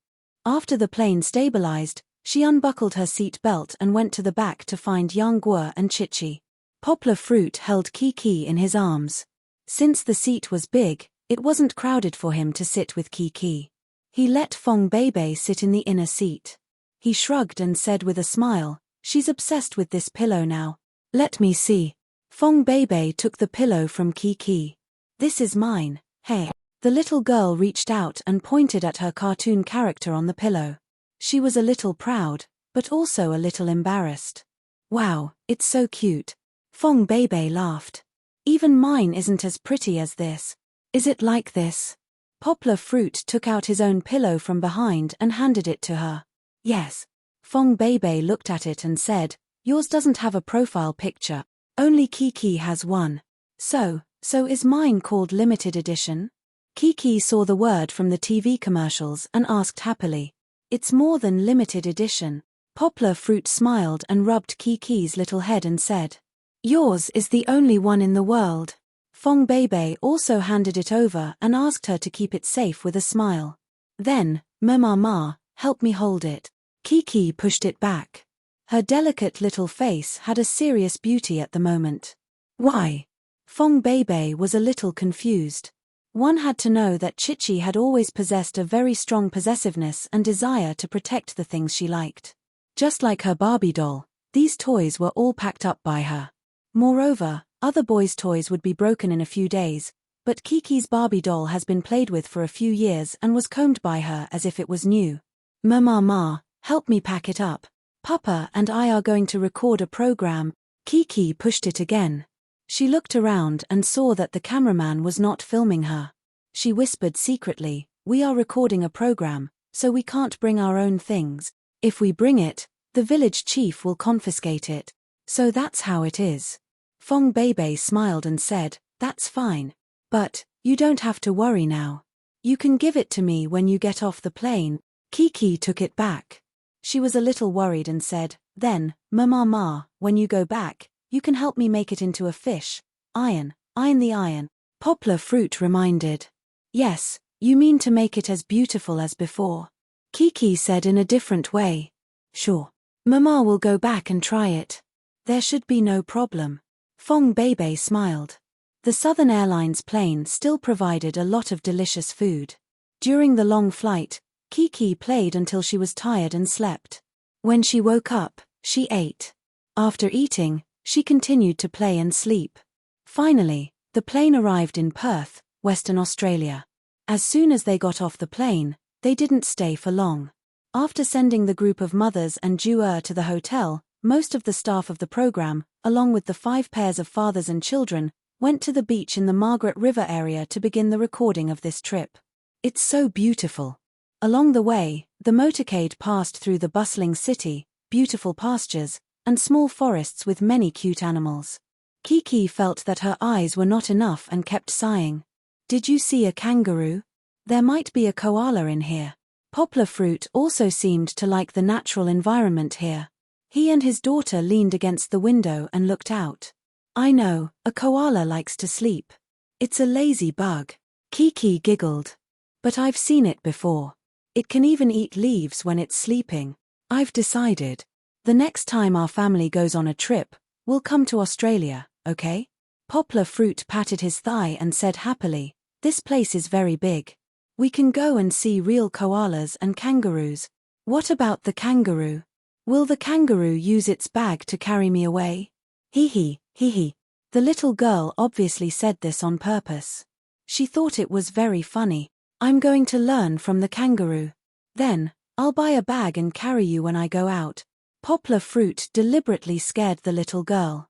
After the plane stabilized, she unbuckled her seat belt and went to the back to find Yang Guo and Chichi. Poplar Fruit held Kiki in his arms. Since the seat was big, it wasn't crowded for him to sit with Kiki. He let Fang Beibei sit in the inner seat. He shrugged and said with a smile, "She's obsessed with this pillow now. Let me see." Fang Beibei took the pillow from Kiki. "This is mine, hey." The little girl reached out and pointed at her cartoon character on the pillow. She was a little proud, but also a little embarrassed. "Wow, it's so cute." Fang Beibei laughed. "Even mine isn't as pretty as this. Is it like this?" Poplar Fruit took out his own pillow from behind and handed it to her. "Yes." Fang Beibei looked at it and said, "Yours doesn't have a profile picture. Only Kiki has one. So is mine called limited edition?" Kiki saw the word from the TV commercials and asked happily. "It's more than limited edition." Poplar Fruit smiled and rubbed Kiki's little head and said, "Yours is the only one in the world." Fang Beibei also handed it over and asked her to keep it safe with a smile. Then, "Mama, help me hold it." Kiki pushed it back. Her delicate little face had a serious beauty at the moment. "Why?" Fang Beibei was a little confused. One had to know that Chichi had always possessed a very strong possessiveness and desire to protect the things she liked. Just like her Barbie doll, these toys were all packed up by her. Moreover, other boys' toys would be broken in a few days, but Kiki's Barbie doll has been played with for a few years and was combed by her as if it was new. "Mama, help me pack it up. Papa and I are going to record a program." Kiki pushed it again. She looked around and saw that the cameraman was not filming her. She whispered secretly, "We are recording a program, so we can't bring our own things. If we bring it, the village chief will confiscate it. So that's how it is." Fang Beibei smiled and said, "That's fine. But you don't have to worry now. You can give it to me when you get off the plane." Kiki took it back. She was a little worried and said, "Then, Mama, when you go back, you can help me make it into a fish. Iron the iron." Poplar Fruit reminded. "Yes, you mean to make it as beautiful as before." Kiki said in a different way. "Sure. Mama will go back and try it. There should be no problem." Fang Beibei smiled. The Southern Airlines plane still provided a lot of delicious food. During the long flight, Kiki played until she was tired and slept. When she woke up, she ate. After eating, she continued to play and sleep. Finally, the plane arrived in Perth, Western Australia. As soon as they got off the plane, they didn't stay for long. After sending the group of mothers and Jue to the hotel, most of the staff of the program, along with the 5 pairs of fathers and children, went to the beach in the Margaret River area to begin the recording of this trip. It's so beautiful. Along the way, the motorcade passed through the bustling city, beautiful pastures, and small forests with many cute animals. Kiki felt that her eyes were not enough and kept sighing. "Did you see a kangaroo? There might be a koala in here." Poplar Fruit also seemed to like the natural environment here. He and his daughter leaned against the window and looked out. "I know, a koala likes to sleep. It's a lazy bug." Kiki giggled. "But I've seen it before. It can even eat leaves when it's sleeping. I've decided. The next time our family goes on a trip, we'll come to Australia, okay?" Poplar Fruit patted his thigh and said happily, "This place is very big. We can go and see real koalas and kangaroos. What about the kangaroo? Will the kangaroo use its bag to carry me away? Hee hee, hee hee. The little girl obviously said this on purpose. She thought it was very funny. I'm going to learn from the kangaroo. Then, I'll buy a bag and carry you when I go out. Poplar fruit deliberately scared the little girl.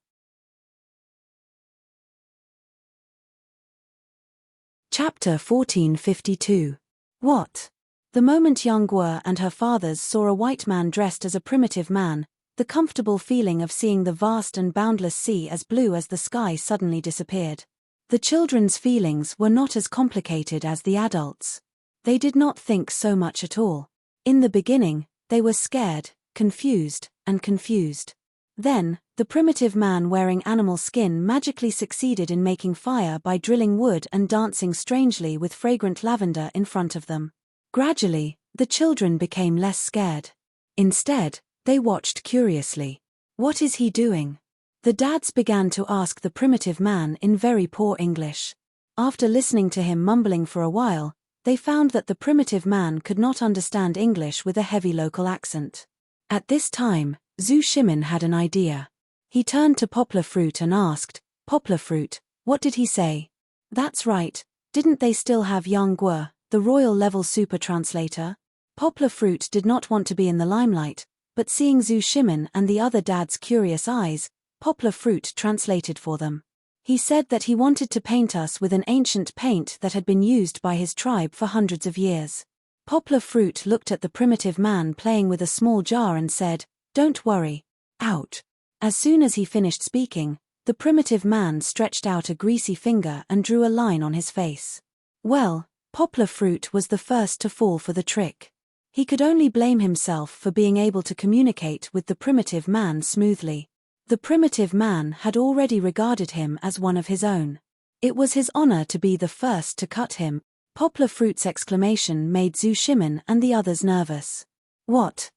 Chapter 1452. What? The moment young Guo and her fathers saw a white man dressed as a primitive man, the comfortable feeling of seeing the vast and boundless sea as blue as the sky suddenly disappeared. The children's feelings were not as complicated as the adults. They did not think so much at all. In the beginning, they were scared, confused, and confused. Then, the primitive man wearing animal skin magically succeeded in making fire by drilling wood and dancing strangely with fragrant lavender in front of them. Gradually, the children became less scared. Instead, they watched curiously. What is he doing? The dads began to ask the primitive man in very poor English. After listening to him mumbling for a while, they found that the primitive man could not understand English with a heavy local accent. At this time, Zhu Shimin had an idea. He turned to Poplar Fruit and asked, "Poplar Fruit, what did he say?" "That's right, didn't they still have Yang Guo, the royal-level super translator?" Poplar Fruit did not want to be in the limelight, but seeing Zhu Shimin and the other dads' curious eyes, Poplar Fruit translated for them. He said that he wanted to paint us with an ancient paint that had been used by his tribe for hundreds of years. Poplar Fruit looked at the primitive man playing with a small jar and said, "Don't worry. Out." As soon as he finished speaking, the primitive man stretched out a greasy finger and drew a line on his face. Well, Poplar Fruit was the first to fall for the trick. He could only blame himself for being able to communicate with the primitive man smoothly. The primitive man had already regarded him as one of his own. It was his honor to be the first to cut him. Poplar Fruit's exclamation made Zhu Shimin and the others nervous. What?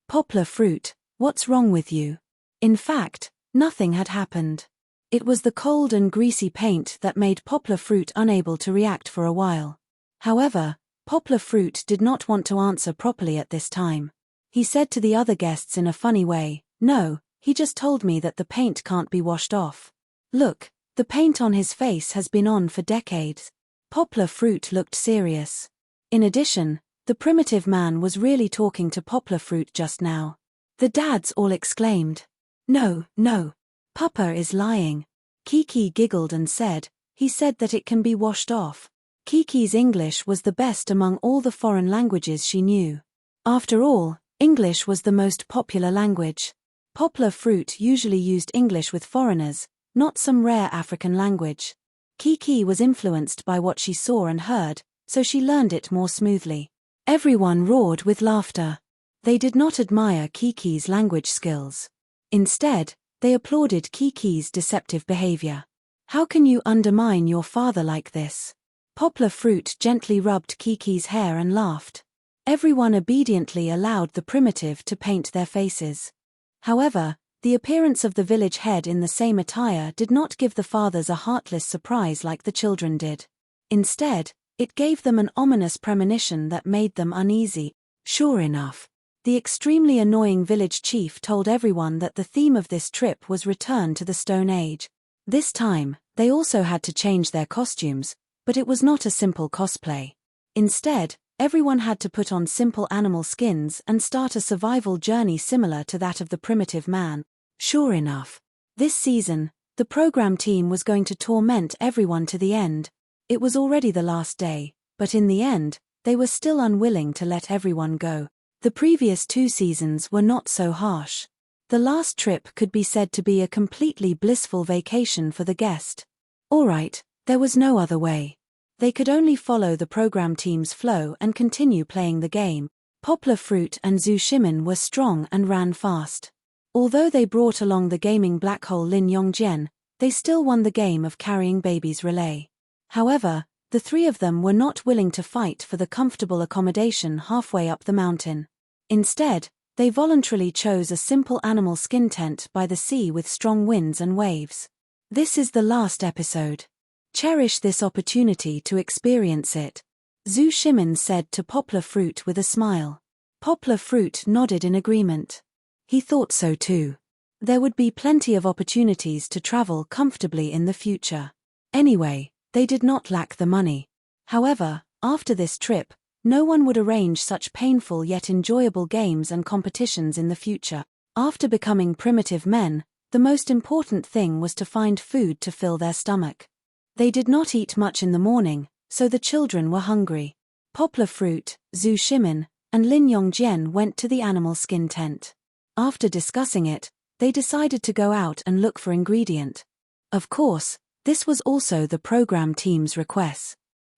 Poplar Fruit, what's wrong with you?" In fact, nothing had happened. It was the cold and greasy paint that made Poplar Fruit unable to react for a while. However, Poplar Fruit did not want to answer properly at this time. He said to the other guests in a funny way, "No, he just told me that the paint can't be washed off. Look, the paint on his face has been on for decades." Poplar Fruit looked serious. In addition, the primitive man was really talking to Poplar Fruit just now. The dads all exclaimed, No, Papa is lying." Kiki giggled and said, "He said that it can be washed off." Kiki's English was the best among all the foreign languages she knew. After all, English was the most popular language. Poplar Fruit usually used English with foreigners, not some rare African language. Kiki was influenced by what she saw and heard, so she learned it more smoothly. Everyone roared with laughter. They did not admire Kiki's language skills. Instead, they applauded Kiki's deceptive behavior. "How can you undermine your father like this?" Poplar Fruit gently rubbed Kiki's hair and laughed. Everyone obediently allowed the primitive to paint their faces. However, the appearance of the village head in the same attire did not give the fathers a heartless surprise like the children did. Instead, it gave them an ominous premonition that made them uneasy. Sure enough, the extremely annoying village chief told everyone that the theme of this trip was return to the Stone Age. This time, they also had to change their costumes, but it was not a simple cosplay. Instead, everyone had to put on simple animal skins and start a survival journey similar to that of the primitive man. Sure enough, this season, the program team was going to torment everyone to the end. It was already the last day, but in the end, they were still unwilling to let everyone go. The previous 2 seasons were not so harsh. The last trip could be said to be a completely blissful vacation for the guest. Alright, there was no other way. They could only follow the program team's flow and continue playing the game. Poplar Fruit and Zhu Shimin were strong and ran fast. Although they brought along the gaming black hole Lin Yongjian, they still won the game of carrying babies relay. However, the 3 of them were not willing to fight for the comfortable accommodation halfway up the mountain. Instead, they voluntarily chose a simple animal skin tent by the sea with strong winds and waves. This is the last episode. Cherish this opportunity to experience it. Zhu Shimin said to Poplar Fruit with a smile. Poplar Fruit nodded in agreement. He thought so too. There would be plenty of opportunities to travel comfortably in the future. Anyway, they did not lack the money. However, after this trip, no one would arrange such painful yet enjoyable games and competitions in the future. After becoming primitive men, the most important thing was to find food to fill their stomach. They did not eat much in the morning, so the children were hungry. Poplar Fruit, Zhu Shimin, and Lin Yongjian went to the animal skin tent. After discussing it, they decided to go out and look for ingredient. Of course, this was also the program team's request.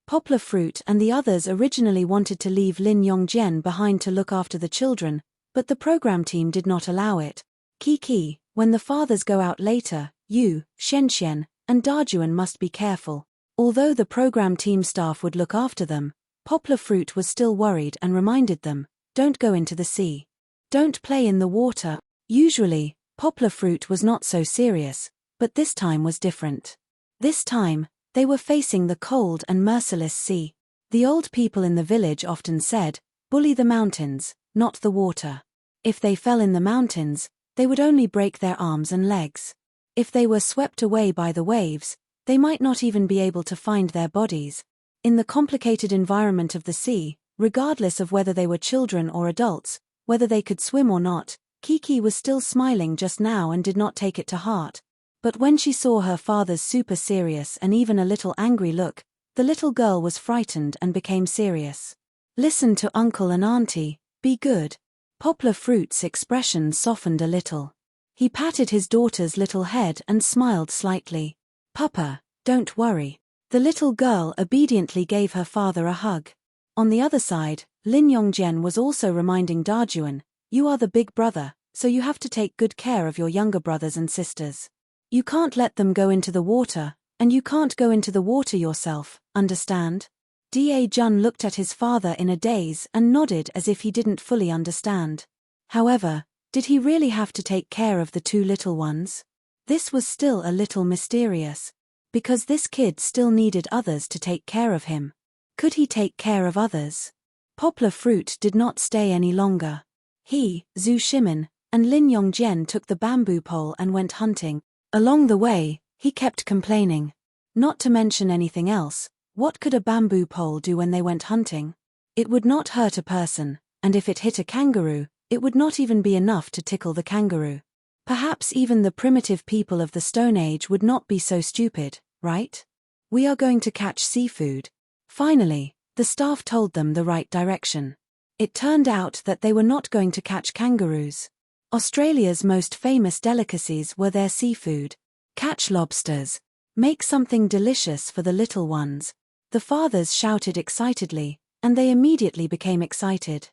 Poplar Fruit and the others originally wanted to leave Lin Yongjian behind to look after the children, but the program team did not allow it. Kiki, when the fathers go out later, you, Xianxian, and Dajuan must be careful. Although the program team staff would look after them, Poplar Fruit was still worried and reminded them, don't go into the sea. Don't play in the water. Usually, Poplar Fruit was not so serious, but this time was different. This time, they were facing the cold and merciless sea. The old people in the village often said, bully the mountains, not the water. If they fell in the mountains, they would only break their arms and legs. If they were swept away by the waves, they might not even be able to find their bodies. In the complicated environment of the sea, regardless of whether they were children or adults, whether they could swim or not, Kiki was still smiling just now and did not take it to heart. But when she saw her father's super serious and even a little angry look, the little girl was frightened and became serious. Listen to Uncle and Auntie, be good. Poplar Fruit's expression softened a little. He patted his daughter's little head and smiled slightly. Papa, don't worry. The little girl obediently gave her father a hug. On the other side, Lin Yongjian was also reminding Dajuan, you are the big brother, so you have to take good care of your younger brothers and sisters. You can't let them go into the water, and you can't go into the water yourself, understand? Da Jun looked at his father in a daze and nodded as if he didn't fully understand. However, did he really have to take care of the two little ones? This was still a little mysterious. Because this kid still needed others to take care of him. Could he take care of others? Poplar Fruit did not stay any longer. He, Zhu Shimin, and Lin Yongjian took the bamboo pole and went hunting. Along the way, he kept complaining. Not to mention anything else, what could a bamboo pole do when they went hunting? It would not hurt a person, and if it hit a kangaroo, it would not even be enough to tickle the kangaroo. Perhaps even the primitive people of the Stone Age would not be so stupid, right? We are going to catch seafood. Finally, the staff told them the right direction. It turned out that they were not going to catch kangaroos. Australia's most famous delicacies were their seafood. Catch lobsters. Make something delicious for the little ones. The fathers shouted excitedly, and they immediately became excited.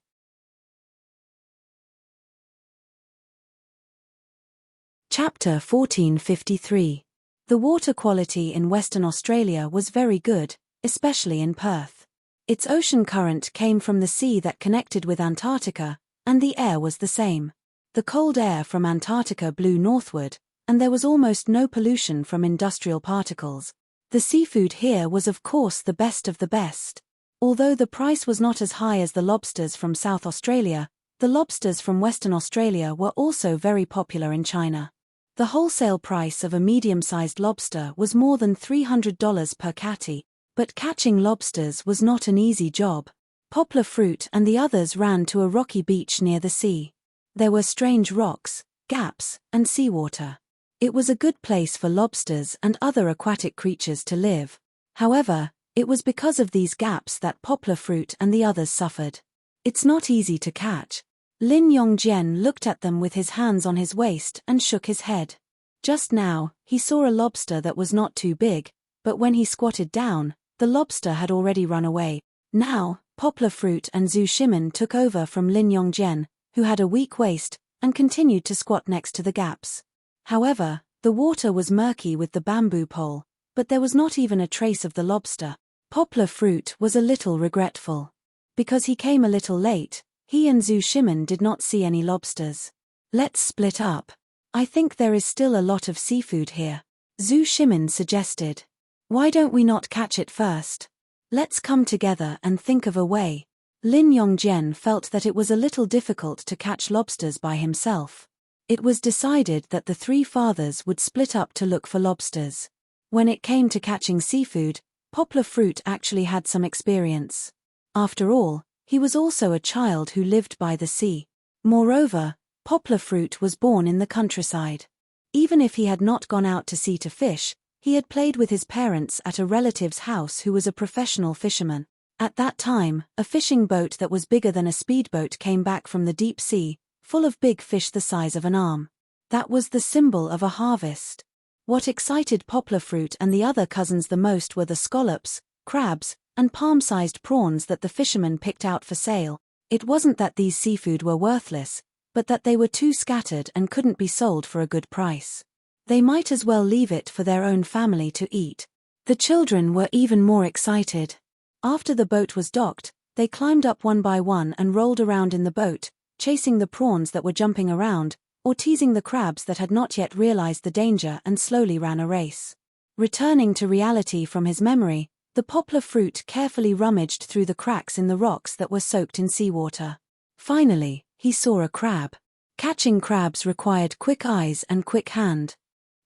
Chapter 1453. The water quality in Western Australia was very good, especially in Perth. Its ocean current came from the sea that connected with Antarctica, and the air was the same. The cold air from Antarctica blew northward, and there was almost no pollution from industrial particles. The seafood here was of course the best of the best. Although the price was not as high as the lobsters from South Australia, the lobsters from Western Australia were also very popular in China. The wholesale price of a medium-sized lobster was more than $300 per catty, but catching lobsters was not an easy job. Poplar Fruit and the others ran to a rocky beach near the sea. There were strange rocks, gaps, and seawater. It was a good place for lobsters and other aquatic creatures to live. However, it was because of these gaps that Poplar Fruit and the others suffered. It's not easy to catch. Lin Yongjian looked at them with his hands on his waist and shook his head. Just now, he saw a lobster that was not too big, but when he squatted down, the lobster had already run away. Now, Poplar Fruit and Zhu Shimin took over from Lin Yongjian, who had a weak waist, and continued to squat next to the gaps. However, the water was murky with the bamboo pole, but there was not even a trace of the lobster. Poplar Fruit was a little regretful. Because he came a little late, he and Zhu Shimin did not see any lobsters. Let's split up. I think there is still a lot of seafood here. Zhu Shimin suggested. Why don't we not catch it first? Let's come together and think of a way. Lin Yongjian felt that it was a little difficult to catch lobsters by himself. It was decided that the three fathers would split up to look for lobsters. When it came to catching seafood, Poplar Fruit actually had some experience. After all, he was also a child who lived by the sea. Moreover, Poplar Fruit was born in the countryside. Even if he had not gone out to sea to fish, he had played with his parents at a relative's house who was a professional fisherman. At that time, a fishing boat that was bigger than a speedboat came back from the deep sea, full of big fish the size of an arm. That was the symbol of a harvest. What excited Poplar Fruit and the other cousins the most were the scallops, crabs, and palm-sized prawns that the fishermen picked out for sale. It wasn't that these seafood were worthless, but that they were too scattered and couldn't be sold for a good price. They might as well leave it for their own family to eat. The children were even more excited. After the boat was docked, they climbed up one by one and rolled around in the boat, chasing the prawns that were jumping around, or teasing the crabs that had not yet realized the danger and slowly ran a race. Returning to reality from his memory, the Poplar Fruit carefully rummaged through the cracks in the rocks that were soaked in seawater. Finally, he saw a crab. Catching crabs required quick eyes and quick hand.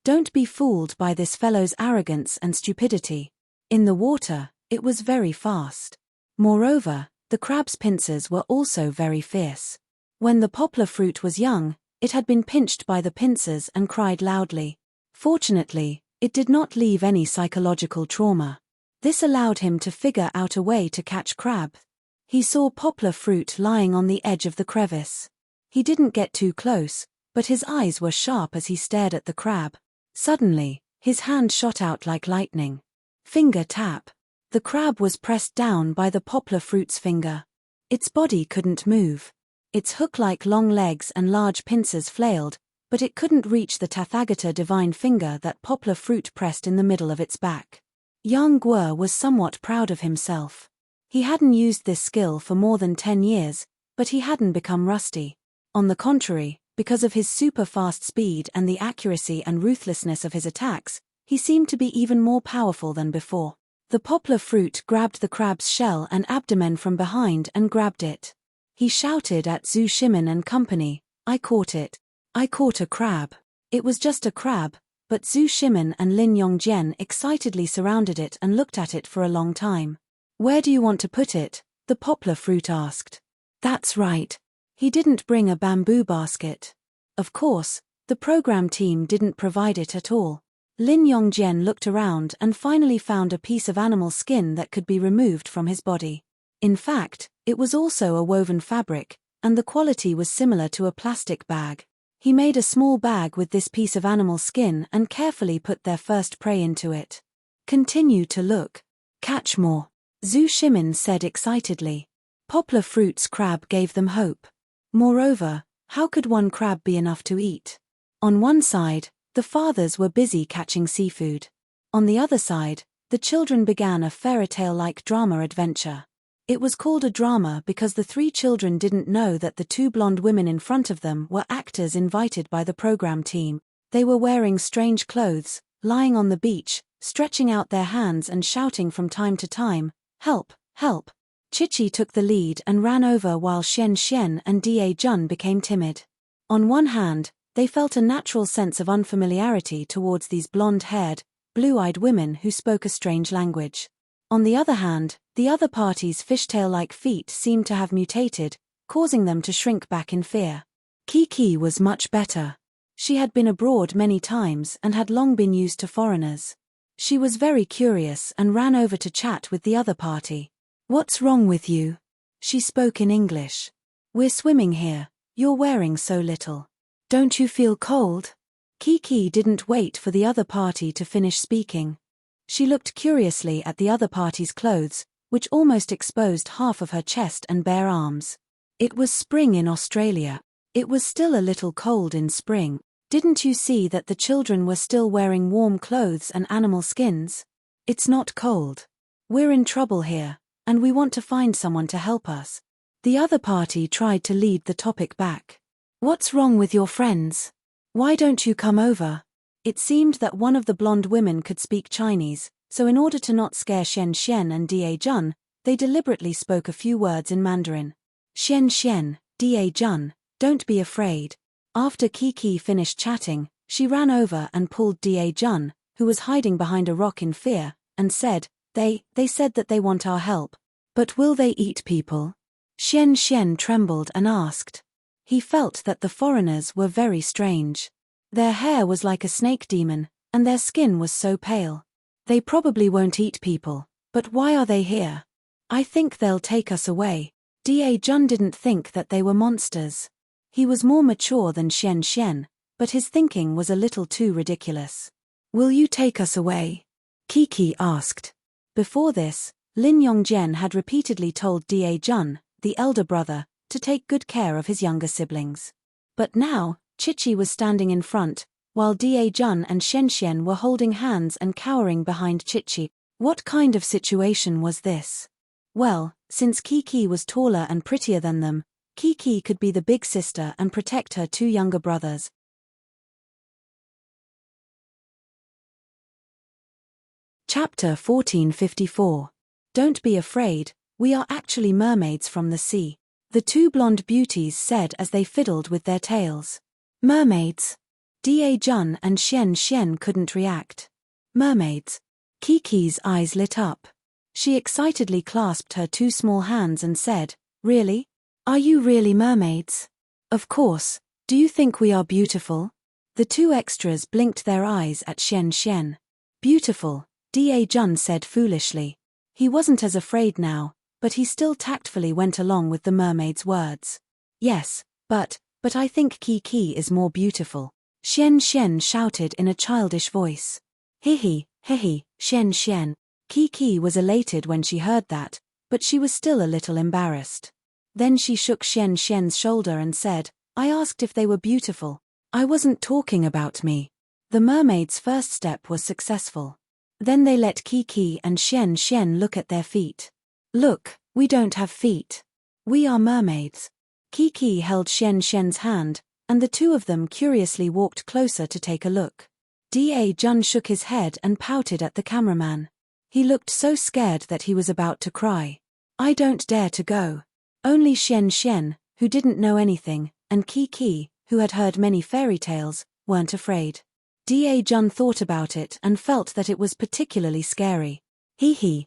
Don't be fooled by this fellow's arrogance and stupidity. In the water, it was very fast. Moreover, the crab's pincers were also very fierce. When the Poplar Fruit was young, it had been pinched by the pincers and cried loudly. Fortunately, it did not leave any psychological trauma. This allowed him to figure out a way to catch crab. He saw Poplar Fruit lying on the edge of the crevice. He didn't get too close, but his eyes were sharp as he stared at the crab. Suddenly, his hand shot out like lightning. Finger tap. The crab was pressed down by the Poplar Fruit's finger. Its body couldn't move. Its hook-like long legs and large pincers flailed, but it couldn't reach the Tathagata divine finger that Poplar Fruit pressed in the middle of its back. Yang Guo was somewhat proud of himself. He hadn't used this skill for more than 10 years, but he hadn't become rusty. On the contrary, because of his super-fast speed and the accuracy and ruthlessness of his attacks, he seemed to be even more powerful than before. The Poplar Fruit grabbed the crab's shell and abdomen from behind and grabbed it. He shouted at Zhu Shimin and company, "I caught it. I caught a crab." It was just a crab, but Zhu Shimin and Lin Yongjian excitedly surrounded it and looked at it for a long time. "Where do you want to put it?" the Poplar Fruit asked. That's right. He didn't bring a bamboo basket. Of course, the program team didn't provide it at all. Lin Yongjian looked around and finally found a piece of animal skin that could be removed from his body. In fact, it was also a woven fabric, and the quality was similar to a plastic bag. He made a small bag with this piece of animal skin and carefully put their first prey into it. "Continue to look. Catch more," Zhu Shimin said excitedly. Poplar Fruit's crab gave them hope. Moreover, how could one crab be enough to eat? On one side, the fathers were busy catching seafood. On the other side, the children began a fairy tale-like drama adventure. It was called a drama because the three children didn't know that the two blonde women in front of them were actors invited by the program team. They were wearing strange clothes, lying on the beach, stretching out their hands and shouting from time to time, "Help, help." Chichi took the lead and ran over while Xian Xian and Da Jun became timid. On one hand, they felt a natural sense of unfamiliarity towards these blonde-haired, blue-eyed women who spoke a strange language. On the other hand, the other party's fishtail-like feet seemed to have mutated, causing them to shrink back in fear. Kiki was much better. She had been abroad many times and had long been used to foreigners. She was very curious and ran over to chat with the other party. "What's wrong with you?" She spoke in English. "We're swimming here. You're wearing so little. Don't you feel cold?" Kiki didn't wait for the other party to finish speaking. She looked curiously at the other party's clothes, which almost exposed half of her chest and bare arms. It was spring in Australia. It was still a little cold in spring. Didn't you see that the children were still wearing warm clothes and animal skins? It's not cold. We're in trouble here, and we want to find someone to help us. The other party tried to lead the topic back. "What's wrong with your friends? Why don't you come over?" It seemed that one of the blonde women could speak Chinese, so in order to not scare Xian Xian and Da Jun, they deliberately spoke a few words in Mandarin. Xian Xian, Da Jun, don't be afraid. After Kiki finished chatting, she ran over and pulled Da Jun, who was hiding behind a rock in fear, and said, They said that they want our help. But will they eat people? Xian Xian trembled and asked. He felt that the foreigners were very strange. Their hair was like a snake demon, and their skin was so pale. They probably won't eat people, but why are they here? I think they'll take us away. Da Jun didn't think that they were monsters. He was more mature than Xian Xian, but his thinking was a little too ridiculous. Will you take us away? Kiki asked. Before this, Lin Yongzhen had repeatedly told Da Jun, the elder brother, to take good care of his younger siblings. But now, Chichi was standing in front, while Da Jun and Xian Xian were holding hands and cowering behind Chichi. What kind of situation was this? Well, since Kiki was taller and prettier than them, Kiki could be the big sister and protect her two younger brothers. Chapter 1454. Don't be afraid, we are actually mermaids from the sea, the two blonde beauties said as they fiddled with their tails. Mermaids? Da Jun and Xian Xian couldn't react. Mermaids. Kiki's eyes lit up. She excitedly clasped her two small hands and said, Really? Are you really mermaids? Of course. Do you think we are beautiful? The two extras blinked their eyes at Xian Xian. Beautiful, Da Jun said foolishly. He wasn't as afraid now, but he still tactfully went along with the mermaid's words. Yes, but I think Kiki is more beautiful. Xian Xian shouted in a childish voice. Hihi, Xian Xian. Kiki was elated when she heard that, but she was still a little embarrassed. Then she shook Xian Xian's shoulder and said, I asked if they were beautiful. I wasn't talking about me. The mermaid's first step was successful. Then they let Kiki and Xian Xian look at their feet. Look, we don't have feet. We are mermaids. Kiki held Xian Xian's hand, and the two of them curiously walked closer to take a look. Da Jun shook his head and pouted at the cameraman. He looked so scared that he was about to cry. I don't dare to go. Only Xian Xian, who didn't know anything, and Kiki, who had heard many fairy tales, weren't afraid. Da Jun thought about it and felt that it was particularly scary. Hee.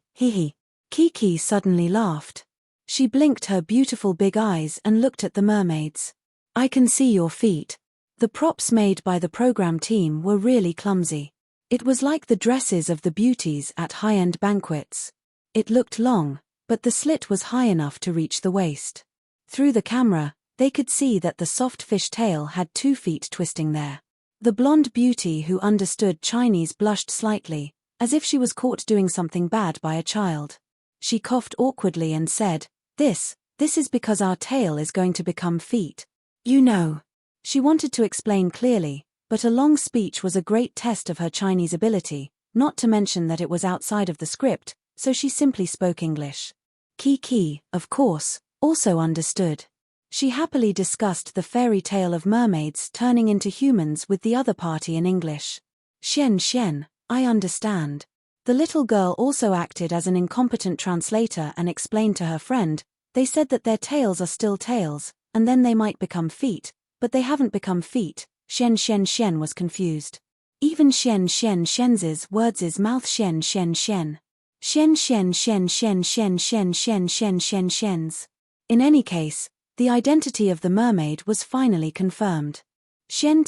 Kiki suddenly laughed. She blinked her beautiful big eyes and looked at the mermaids. I can see your feet. The props made by the program team were really clumsy. It was like the dresses of the beauties at high-end banquets. It looked long, but the slit was high enough to reach the waist. Through the camera, they could see that the soft fish tail had 2 feet twisting there. The blonde beauty who understood Chinese blushed slightly, as if she was caught doing something bad by a child. She coughed awkwardly and said, This is because our tail is going to become feet. You know. She wanted to explain clearly, but a long speech was a great test of her Chinese ability, not to mention that it was outside of the script, so she simply spoke English. Kiki, of course, also understood. She happily discussed the fairy tale of mermaids turning into humans with the other party in English. Xian Xian, I understand. The little girl also acted as an incompetent translator and explained to her friend, they said that their tails are still tails, and then they might become feet, but they haven't become feet. Xian was confused. Even Xian's words' mouth Xian. In any case, the identity of the mermaid was finally confirmed. Xian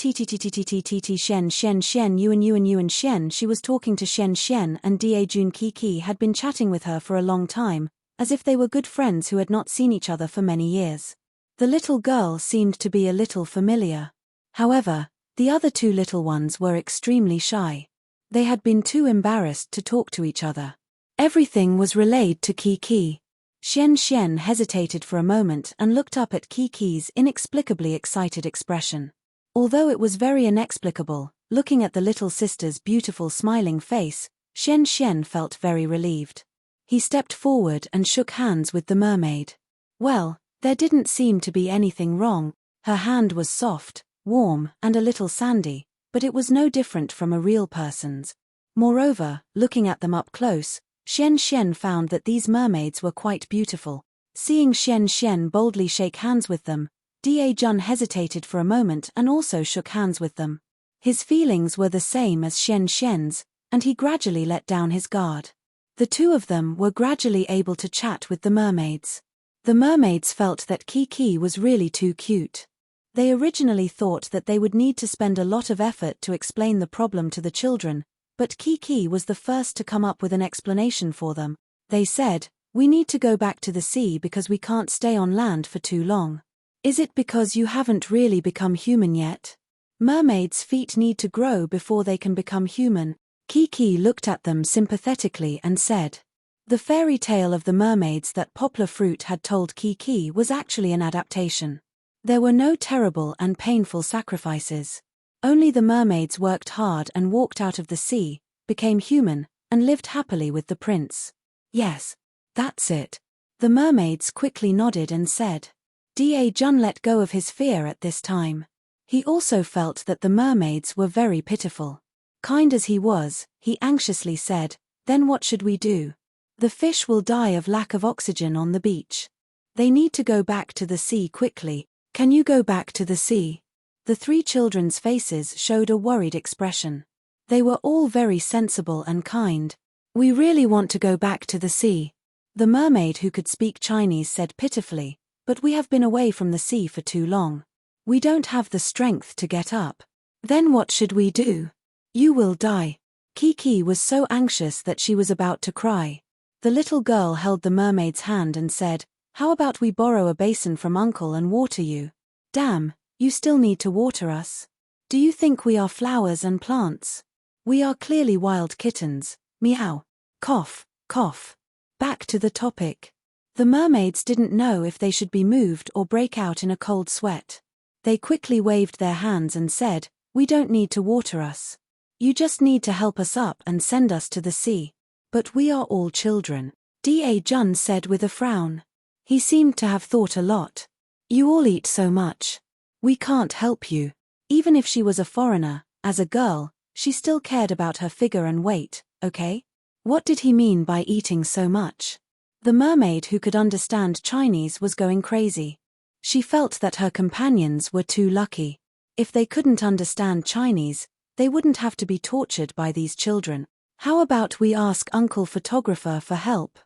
Yuan Xian. She was talking to Xian Xian, and Da Jun Kiki had been chatting with her for a long time, as if they were good friends who had not seen each other for many years. The little girl seemed to be a little familiar. However, the other two little ones were extremely shy. They had been too embarrassed to talk to each other. Everything was relayed to Kiki. Xian hesitated for a moment and looked up at Kiki's inexplicably excited expression. Although it was very inexplicable, looking at the little sister's beautiful smiling face, Xian felt very relieved. He stepped forward and shook hands with the mermaid. Well, there didn't seem to be anything wrong. Her hand was soft, warm, and a little sandy, but it was no different from a real person's. Moreover, looking at them up close, Xian Xian found that these mermaids were quite beautiful. Seeing Xian Xian boldly shake hands with them, Da Jun hesitated for a moment and also shook hands with them. His feelings were the same as Xian Xian's, and he gradually let down his guard. The two of them were gradually able to chat with the mermaids. The mermaids felt that Kiki was really too cute. They originally thought that they would need to spend a lot of effort to explain the problem to the children, but Kiki was the first to come up with an explanation for them. They said, "We need to go back to the sea because we can't stay on land for too long." "Is it because you haven't really become human yet? Mermaids' feet need to grow before they can become human." Kiki looked at them sympathetically and said. The fairy tale of the mermaids that Poplar Fruit had told Kiki was actually an adaptation. There were no terrible and painful sacrifices. Only the mermaids worked hard and walked out of the sea, became human, and lived happily with the prince. "Yes, that's it." The mermaids quickly nodded and said. Da Jun let go of his fear at this time. He also felt that the mermaids were very pitiful. Kind as he was, he anxiously said, "Then what should we do? The fish will die of lack of oxygen on the beach. They need to go back to the sea quickly. Can you go back to the sea?" The three children's faces showed a worried expression. They were all very sensible and kind. "We really want to go back to the sea," the mermaid who could speak Chinese said pitifully, "but we have been away from the sea for too long. We don't have the strength to get up." "Then what should we do?" "You will die." Kiki was so anxious that she was about to cry. The little girl held the mermaid's hand and said, "How about we borrow a basin from Uncle and water you?" "Damn, you still need to water us. Do you think we are flowers and plants? We are clearly wild kittens." Meow. Cough, cough. Back to the topic. The mermaids didn't know if they should be moved or break out in a cold sweat. They quickly waved their hands and said, "We don't need to water us. You just need to help us up and send us to the sea." "But we are all children," Da Jun said with a frown. He seemed to have thought a lot. "You all eat so much. We can't help you." Even if she was a foreigner, as a girl, she still cared about her figure and weight, okay? What did he mean by eating so much? The mermaid who could understand Chinese was going crazy. She felt that her companions were too lucky. If they couldn't understand Chinese, they wouldn't have to be tortured by these children. "How about we ask Uncle Photographer for help?"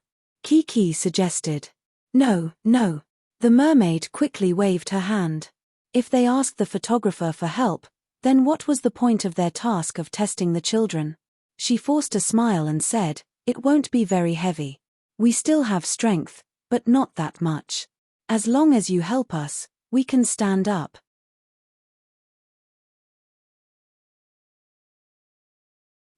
Kiki suggested. "No, no." The mermaid quickly waved her hand. If they asked the photographer for help, then what was the point of their task of testing the children? She forced a smile and said, "It won't be very heavy. We still have strength, but not that much. As long as you help us, we can stand up."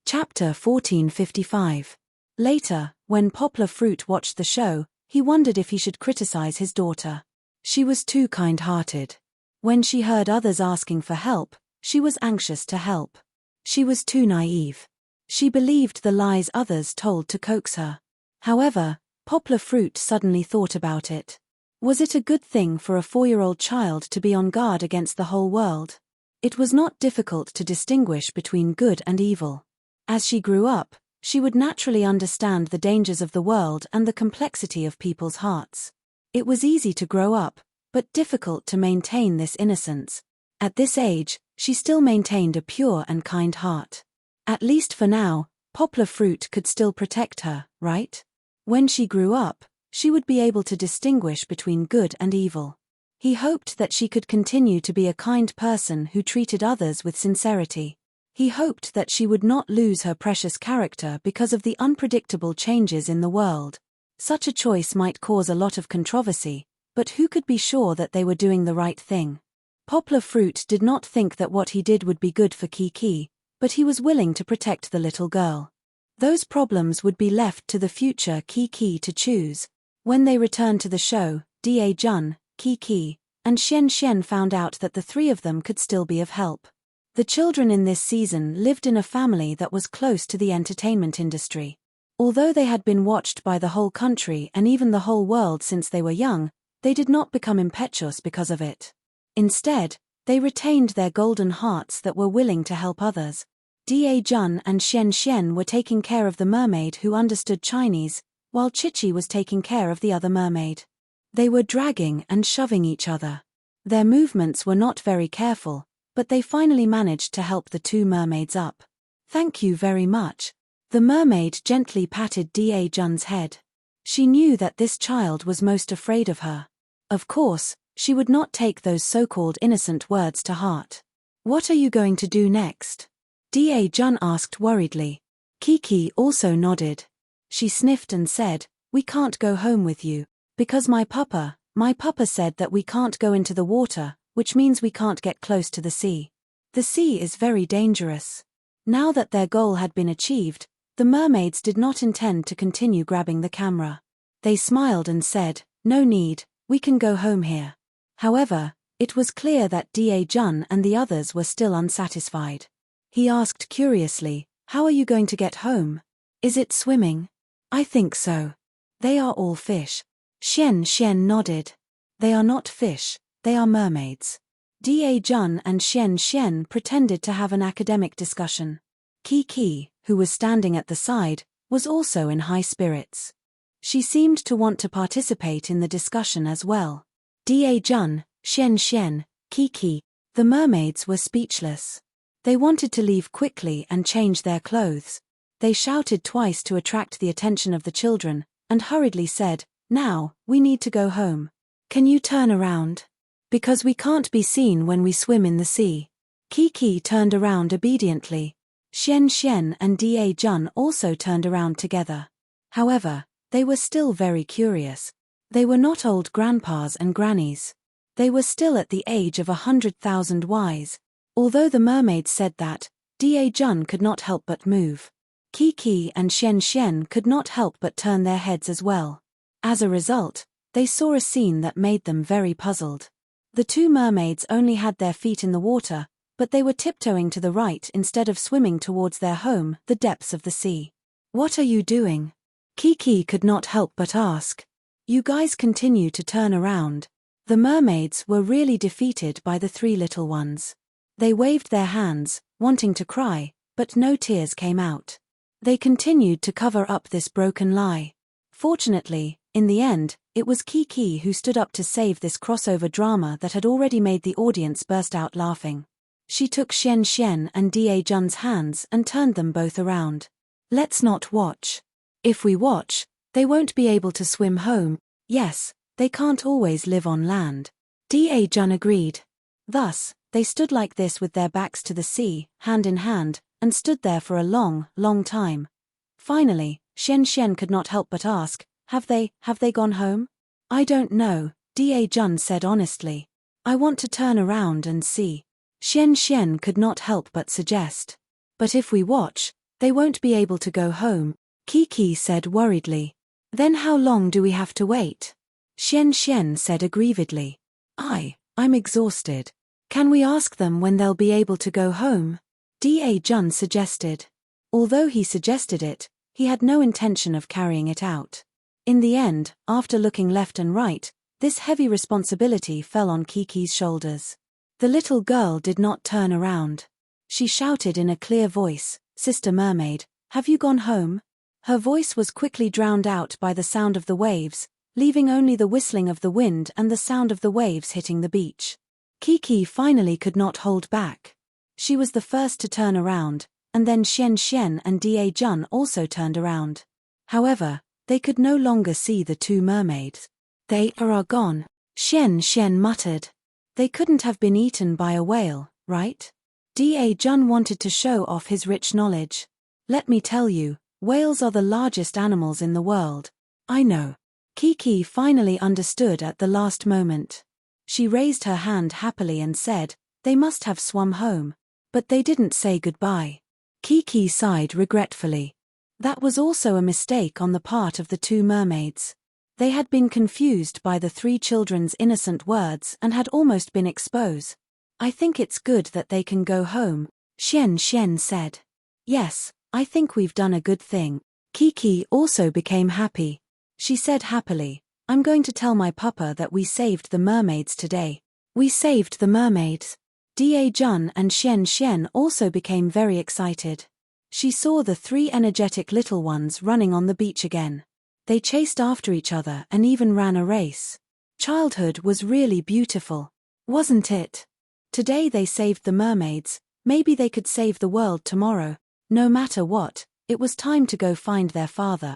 Chapter 1455. Later, when Poplar Fruit watched the show, he wondered if he should criticize his daughter. She was too kind-hearted. When she heard others asking for help, she was anxious to help. She was too naive. She believed the lies others told to coax her. However, Poplar Fruit suddenly thought about it. Was it a good thing for a 4-year-old child to be on guard against the whole world? It was not difficult to distinguish between good and evil. As she grew up, she would naturally understand the dangers of the world and the complexity of people's hearts. It was easy to grow up, but difficult to maintain this innocence. At this age, she still maintained a pure and kind heart. At least for now, Poplar Fruit could still protect her, right? When she grew up, she would be able to distinguish between good and evil. He hoped that she could continue to be a kind person who treated others with sincerity. He hoped that she would not lose her precious character because of the unpredictable changes in the world. Such a choice might cause a lot of controversy, but who could be sure that they were doing the right thing? Poplar Fruit did not think that what he did would be good for Kiki, but he was willing to protect the little girl. Those problems would be left to the future Kiki to choose. When they returned to the show, Da Jun, Kiki, and Xian Xian found out that the three of them could still be of help. The children in this season lived in a family that was close to the entertainment industry. Although they had been watched by the whole country and even the whole world since they were young, they did not become impetuous because of it. Instead, they retained their golden hearts that were willing to help others. Jun and Xian were taking care of the mermaid who understood Chinese, while Chichi was taking care of the other mermaid. They were dragging and shoving each other. Their movements were not very careful, but they finally managed to help the two mermaids up. "Thank you very much." The mermaid gently patted Jun's head. She knew that this child was most afraid of her. Of course, she would not take those so-called innocent words to heart. "What are you going to do next?" Jun asked worriedly. Kiki also nodded. She sniffed and said, "We can't go home with you, because my papa said that we can't go into the water, which means we can't get close to the sea. The sea is very dangerous." Now that their goal had been achieved, the mermaids did not intend to continue grabbing the camera. They smiled and said, "No need, we can go home here." However, it was clear that Jun and the others were still unsatisfied. He asked curiously, "How are you going to get home? Is it swimming?" "I think so. They are all fish." Xian nodded. "They are not fish, they are mermaids." Jun and Xian pretended to have an academic discussion. Kiki, who was standing at the side, was also in high spirits. She seemed to want to participate in the discussion as well. Jun, Xian, Kiki, the mermaids were speechless. They wanted to leave quickly and change their clothes. They shouted twice to attract the attention of the children, and hurriedly said, "Now, we need to go home. Can you turn around? Because we can't be seen when we swim in the sea." Kiki turned around obediently. Xian and Jun also turned around together. However, they were still very curious. They were not old grandpas and grannies. They were still at the age of 100,000 Ys. Although the mermaids said that, Jun could not help but move. Kiki and Xian could not help but turn their heads as well. As a result, they saw a scene that made them very puzzled. The two mermaids only had their feet in the water, but they were tiptoeing to the right instead of swimming towards their home, the depths of the sea. "What are you doing?" Kiki could not help but ask. "You guys continue to turn around." The mermaids were really defeated by the three little ones. They waved their hands, wanting to cry, but no tears came out. They continued to cover up this broken lie. Fortunately, in the end, it was Kiki who stood up to save this crossover drama that had already made the audience burst out laughing. She took Xian and Jun's hands and turned them both around. "Let's not watch. If we watch, they won't be able to swim home. Yes, they can't always live on land." Jun agreed. Thus, they stood like this with their backs to the sea, hand in hand, and stood there for a long, long time. Finally, Xian could not help but ask, Have they gone home?" "I don't know," Jun said honestly. "I want to turn around and see." Xian could not help but suggest. "But if we watch, they won't be able to go home," Kiki said worriedly. "Then how long do we have to wait?" Xian said aggrievedly. I'm exhausted. Can we ask them when they'll be able to go home?" Jun suggested. Although he suggested it, he had no intention of carrying it out. In the end, after looking left and right, this heavy responsibility fell on Kiki's shoulders. The little girl did not turn around. She shouted in a clear voice, "Sister Mermaid, have you gone home?" Her voice was quickly drowned out by the sound of the waves, leaving only the whistling of the wind and the sound of the waves hitting the beach. Kiki finally could not hold back. She was the first to turn around, and then Xian and Jun also turned around. However, they could no longer see the two mermaids. "They are gone," Xian muttered. "They couldn't have been eaten by a whale, right?" Jun wanted to show off his rich knowledge. "Let me tell you, whales are the largest animals in the world." "I know." Kiki finally understood at the last moment. She raised her hand happily and said, "They must have swum home. But they didn't say goodbye." Kiki sighed regretfully. That was also a mistake on the part of the two mermaids. They had been confused by the three children's innocent words and had almost been exposed. "I think it's good that they can go home," Xian said. "Yes, I think we've done a good thing." Kiki also became happy. She said happily, "I'm going to tell my papa that we saved the mermaids today." "We saved the mermaids." Da Jun and Xian Xian also became very excited. She saw the three energetic little ones running on the beach again. They chased after each other and even ran a race. Childhood was really beautiful, wasn't it? Today they saved the mermaids, maybe they could save the world tomorrow. No matter what, it was time to go find their father.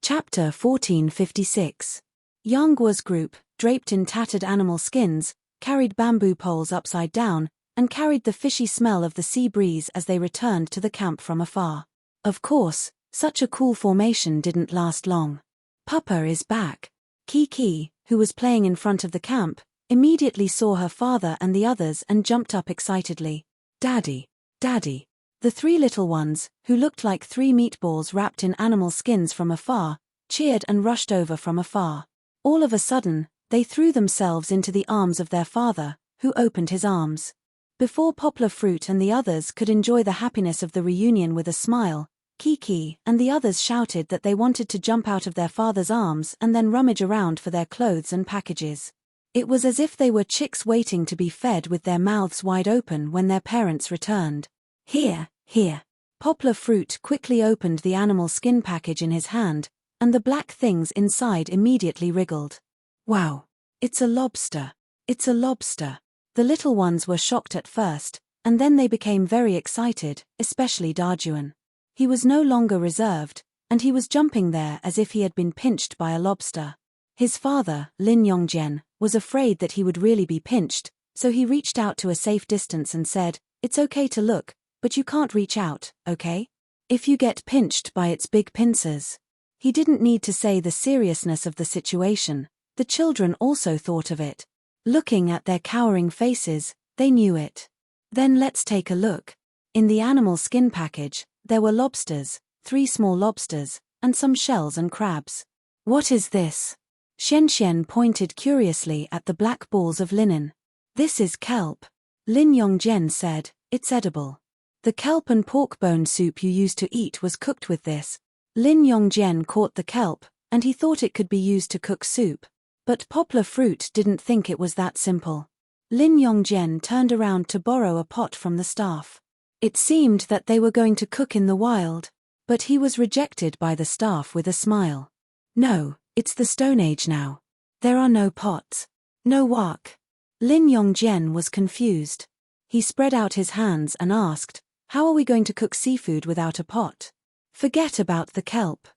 Chapter 1456. Yanggua's group, draped in tattered animal skins, carried bamboo poles upside down, and carried the fishy smell of the sea breeze as they returned to the camp from afar. Of course, such a cool formation didn't last long. Papa is back. Kiki, who was playing in front of the camp, immediately saw her father and the others and jumped up excitedly. Daddy! Daddy! The three little ones, who looked like three meatballs wrapped in animal skins from afar, cheered and rushed over from afar. All of a sudden, they threw themselves into the arms of their father, who opened his arms. Before Poplar Fruit and the others could enjoy the happiness of the reunion with a smile, Kiki and the others shouted that they wanted to jump out of their father's arms and then rummage around for their clothes and packages. It was as if they were chicks waiting to be fed with their mouths wide open when their parents returned. Here, here. Poplar Fruit quickly opened the animal skin package in his hand, and the black things inside immediately wriggled. Wow! It's a lobster! It's a lobster! The little ones were shocked at first, and then they became very excited, especially Dajuan. He was no longer reserved, and he was jumping there as if he had been pinched by a lobster. His father, Lin Yongjian, was afraid that he would really be pinched, so he reached out to a safe distance and said, "It's okay to look, but you can't reach out, okay? If you get pinched by its big pincers." He didn't need to say the seriousness of the situation. The children also thought of it. Looking at their cowering faces, they knew it. Then let's take a look. In the animal skin package, there were lobsters, 3 small lobsters, and some shells and crabs. What is this? Xian Xian pointed curiously at the black balls of linen. This is kelp. Lin Yongjian said, it's edible. The kelp and pork bone soup you used to eat was cooked with this. Lin Yongjian caught the kelp, and he thought it could be used to cook soup. But Poplar Fruit didn't think it was that simple. Lin Yongjian turned around to borrow a pot from the staff. It seemed that they were going to cook in the wild, but he was rejected by the staff with a smile. No, it's the Stone Age now. There are no pots. No wok. Lin Yongjian was confused. He spread out his hands and asked, how are we going to cook seafood without a pot? Forget about the kelp.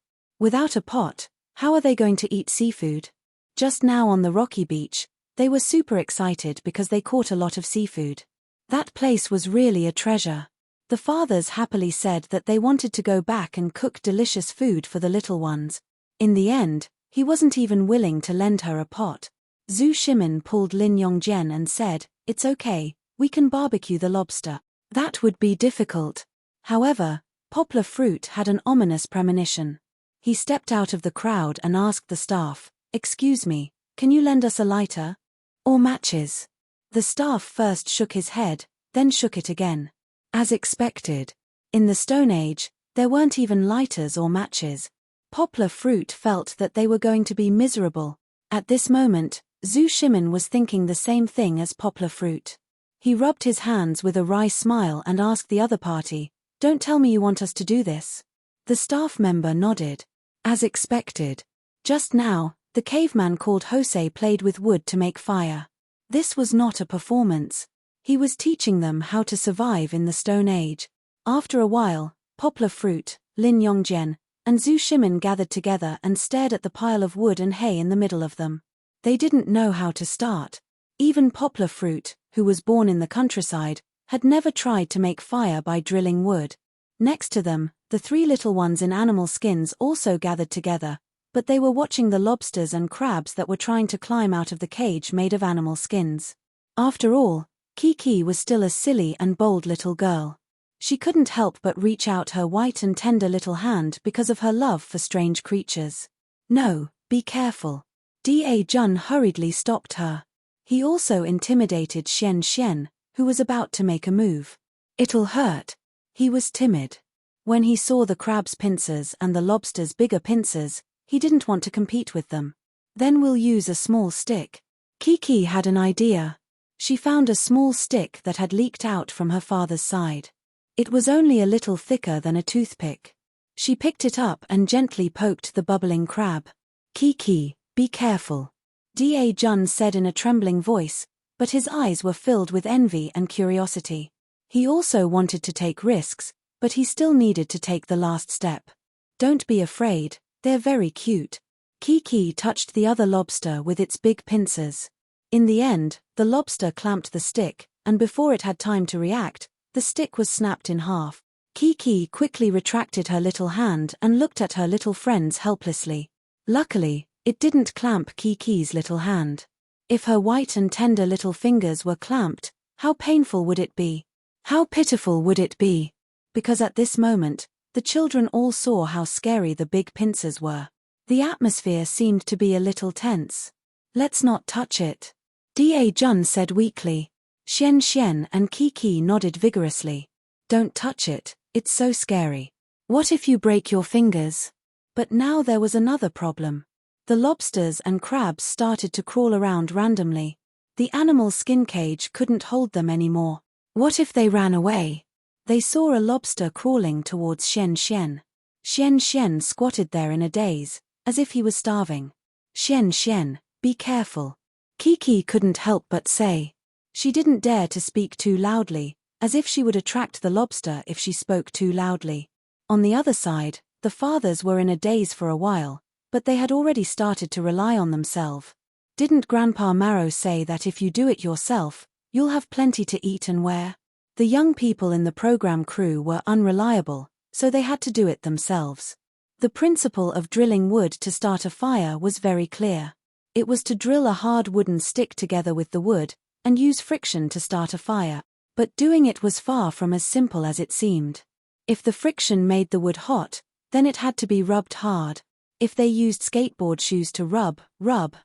Without a pot, how are they going to eat seafood? Just now on the rocky beach, they were super excited because they caught a lot of seafood. That place was really a treasure. The fathers happily said that they wanted to go back and cook delicious food for the little ones. In the end, he wasn't even willing to lend her a pot. Zhu Shimin pulled Lin Yongjian and said, it's okay, we can barbecue the lobster. That would be difficult. However, Poplar Fruit had an ominous premonition. He stepped out of the crowd and asked the staff, excuse me, can you lend us a lighter? Or matches? The staff first shook his head, then shook it again. As expected. In the Stone Age, there weren't even lighters or matches. Poplar Fruit felt that they were going to be miserable. At this moment, Zhu Shimin was thinking the same thing as Poplar Fruit. He rubbed his hands with a wry smile and asked the other party, don't tell me you want us to do this. The staff member nodded. As expected. Just now, the caveman called Jose played with wood to make fire. This was not a performance. He was teaching them how to survive in the Stone Age. After a while, Poplar Fruit, Lin Yongjian, and Zhu Shimin gathered together and stared at the pile of wood and hay in the middle of them. They didn't know how to start. Even Poplar Fruit, who was born in the countryside, had never tried to make fire by drilling wood. Next to them, the 3 little ones in animal skins also gathered together, but they were watching the lobsters and crabs that were trying to climb out of the cage made of animal skins. After all, Kiki was still a silly and bold little girl. She couldn't help but reach out her white and tender little hand because of her love for strange creatures. No, be careful. Da Jun hurriedly stopped her. He also intimidated Xian Xian, who was about to make a move. It'll hurt. He was timid. When he saw the crab's pincers and the lobster's bigger pincers, he didn't want to compete with them. Then we'll use a small stick. Kiki had an idea. She found a small stick that had leaked out from her father's side. It was only a little thicker than a toothpick. She picked it up and gently poked the bubbling crab. Kiki, be careful. Da Jun said in a trembling voice, but his eyes were filled with envy and curiosity. He also wanted to take risks, but he still needed to take the last step. Don't be afraid, they're very cute. Kiki touched the other lobster with its big pincers. In the end, the lobster clamped the stick, and before it had time to react, the stick was snapped in half. Kiki quickly retracted her little hand and looked at her little friends helplessly. Luckily, it didn't clamp Kiki's little hand. If her white and tender little fingers were clamped, how painful would it be? How pitiful would it be? Because at this moment, the children all saw how scary the big pincers were. The atmosphere seemed to be a little tense. Let's not touch it. Da Jun said weakly. Xian and Kiki nodded vigorously. Don't touch it, it's so scary. What if you break your fingers? But now there was another problem. The lobsters and crabs started to crawl around randomly. The animal skin cage couldn't hold them anymore. What if they ran away? They saw a lobster crawling towards Xian. Xian squatted there in a daze, as if he was starving. Xian, be careful. Kiki couldn't help but say. She didn't dare to speak too loudly, as if she would attract the lobster if she spoke too loudly. On the other side, the fathers were in a daze for a while, but they had already started to rely on themselves. Didn't Grandpa Marrow say that if you do it yourself, you'll have plenty to eat and wear? The young people in the program crew were unreliable, so they had to do it themselves. The principle of drilling wood to start a fire was very clear. It was to drill a hard wooden stick together with the wood, and use friction to start a fire. But doing it was far from as simple as it seemed. If the friction made the wood hot, then it had to be rubbed hard. If they used skateboard shoes to rub,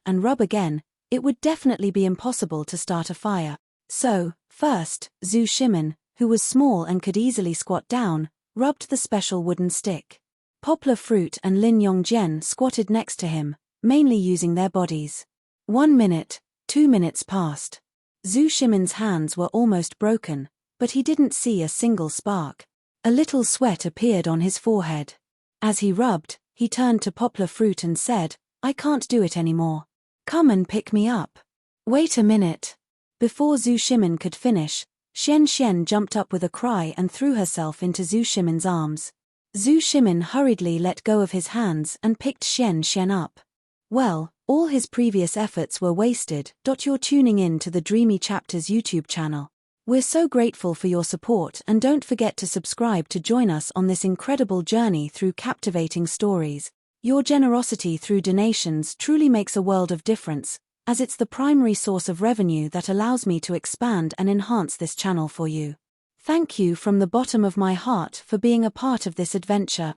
and rub again, it would definitely be impossible to start a fire. So, first, Zhu Shimin, who was small and could easily squat down, rubbed the special wooden stick. Poplar Fruit and Lin Yongjian squatted next to him, mainly using their bodies. 1 minute, 2 minutes passed. Zhu Shimin's hands were almost broken, but he didn't see a single spark. A little sweat appeared on his forehead. As he rubbed, he turned to Poplar Fruit and said, I can't do it anymore. Come and pick me up. Wait a minute. Before Zhu Shimin could finish, Xian jumped up with a cry and threw herself into Zhu Shimin's arms. Zhu Shimin hurriedly let go of his hands and picked Xian up. Well, all his previous efforts were wasted. You're tuning in to the Dreamy Chapters YouTube channel. We're so grateful for your support, and don't forget to subscribe to join us on this incredible journey through captivating stories. Your generosity through donations truly makes a world of difference, as it's the primary source of revenue that allows me to expand and enhance this channel for you. Thank you from the bottom of my heart for being a part of this adventure.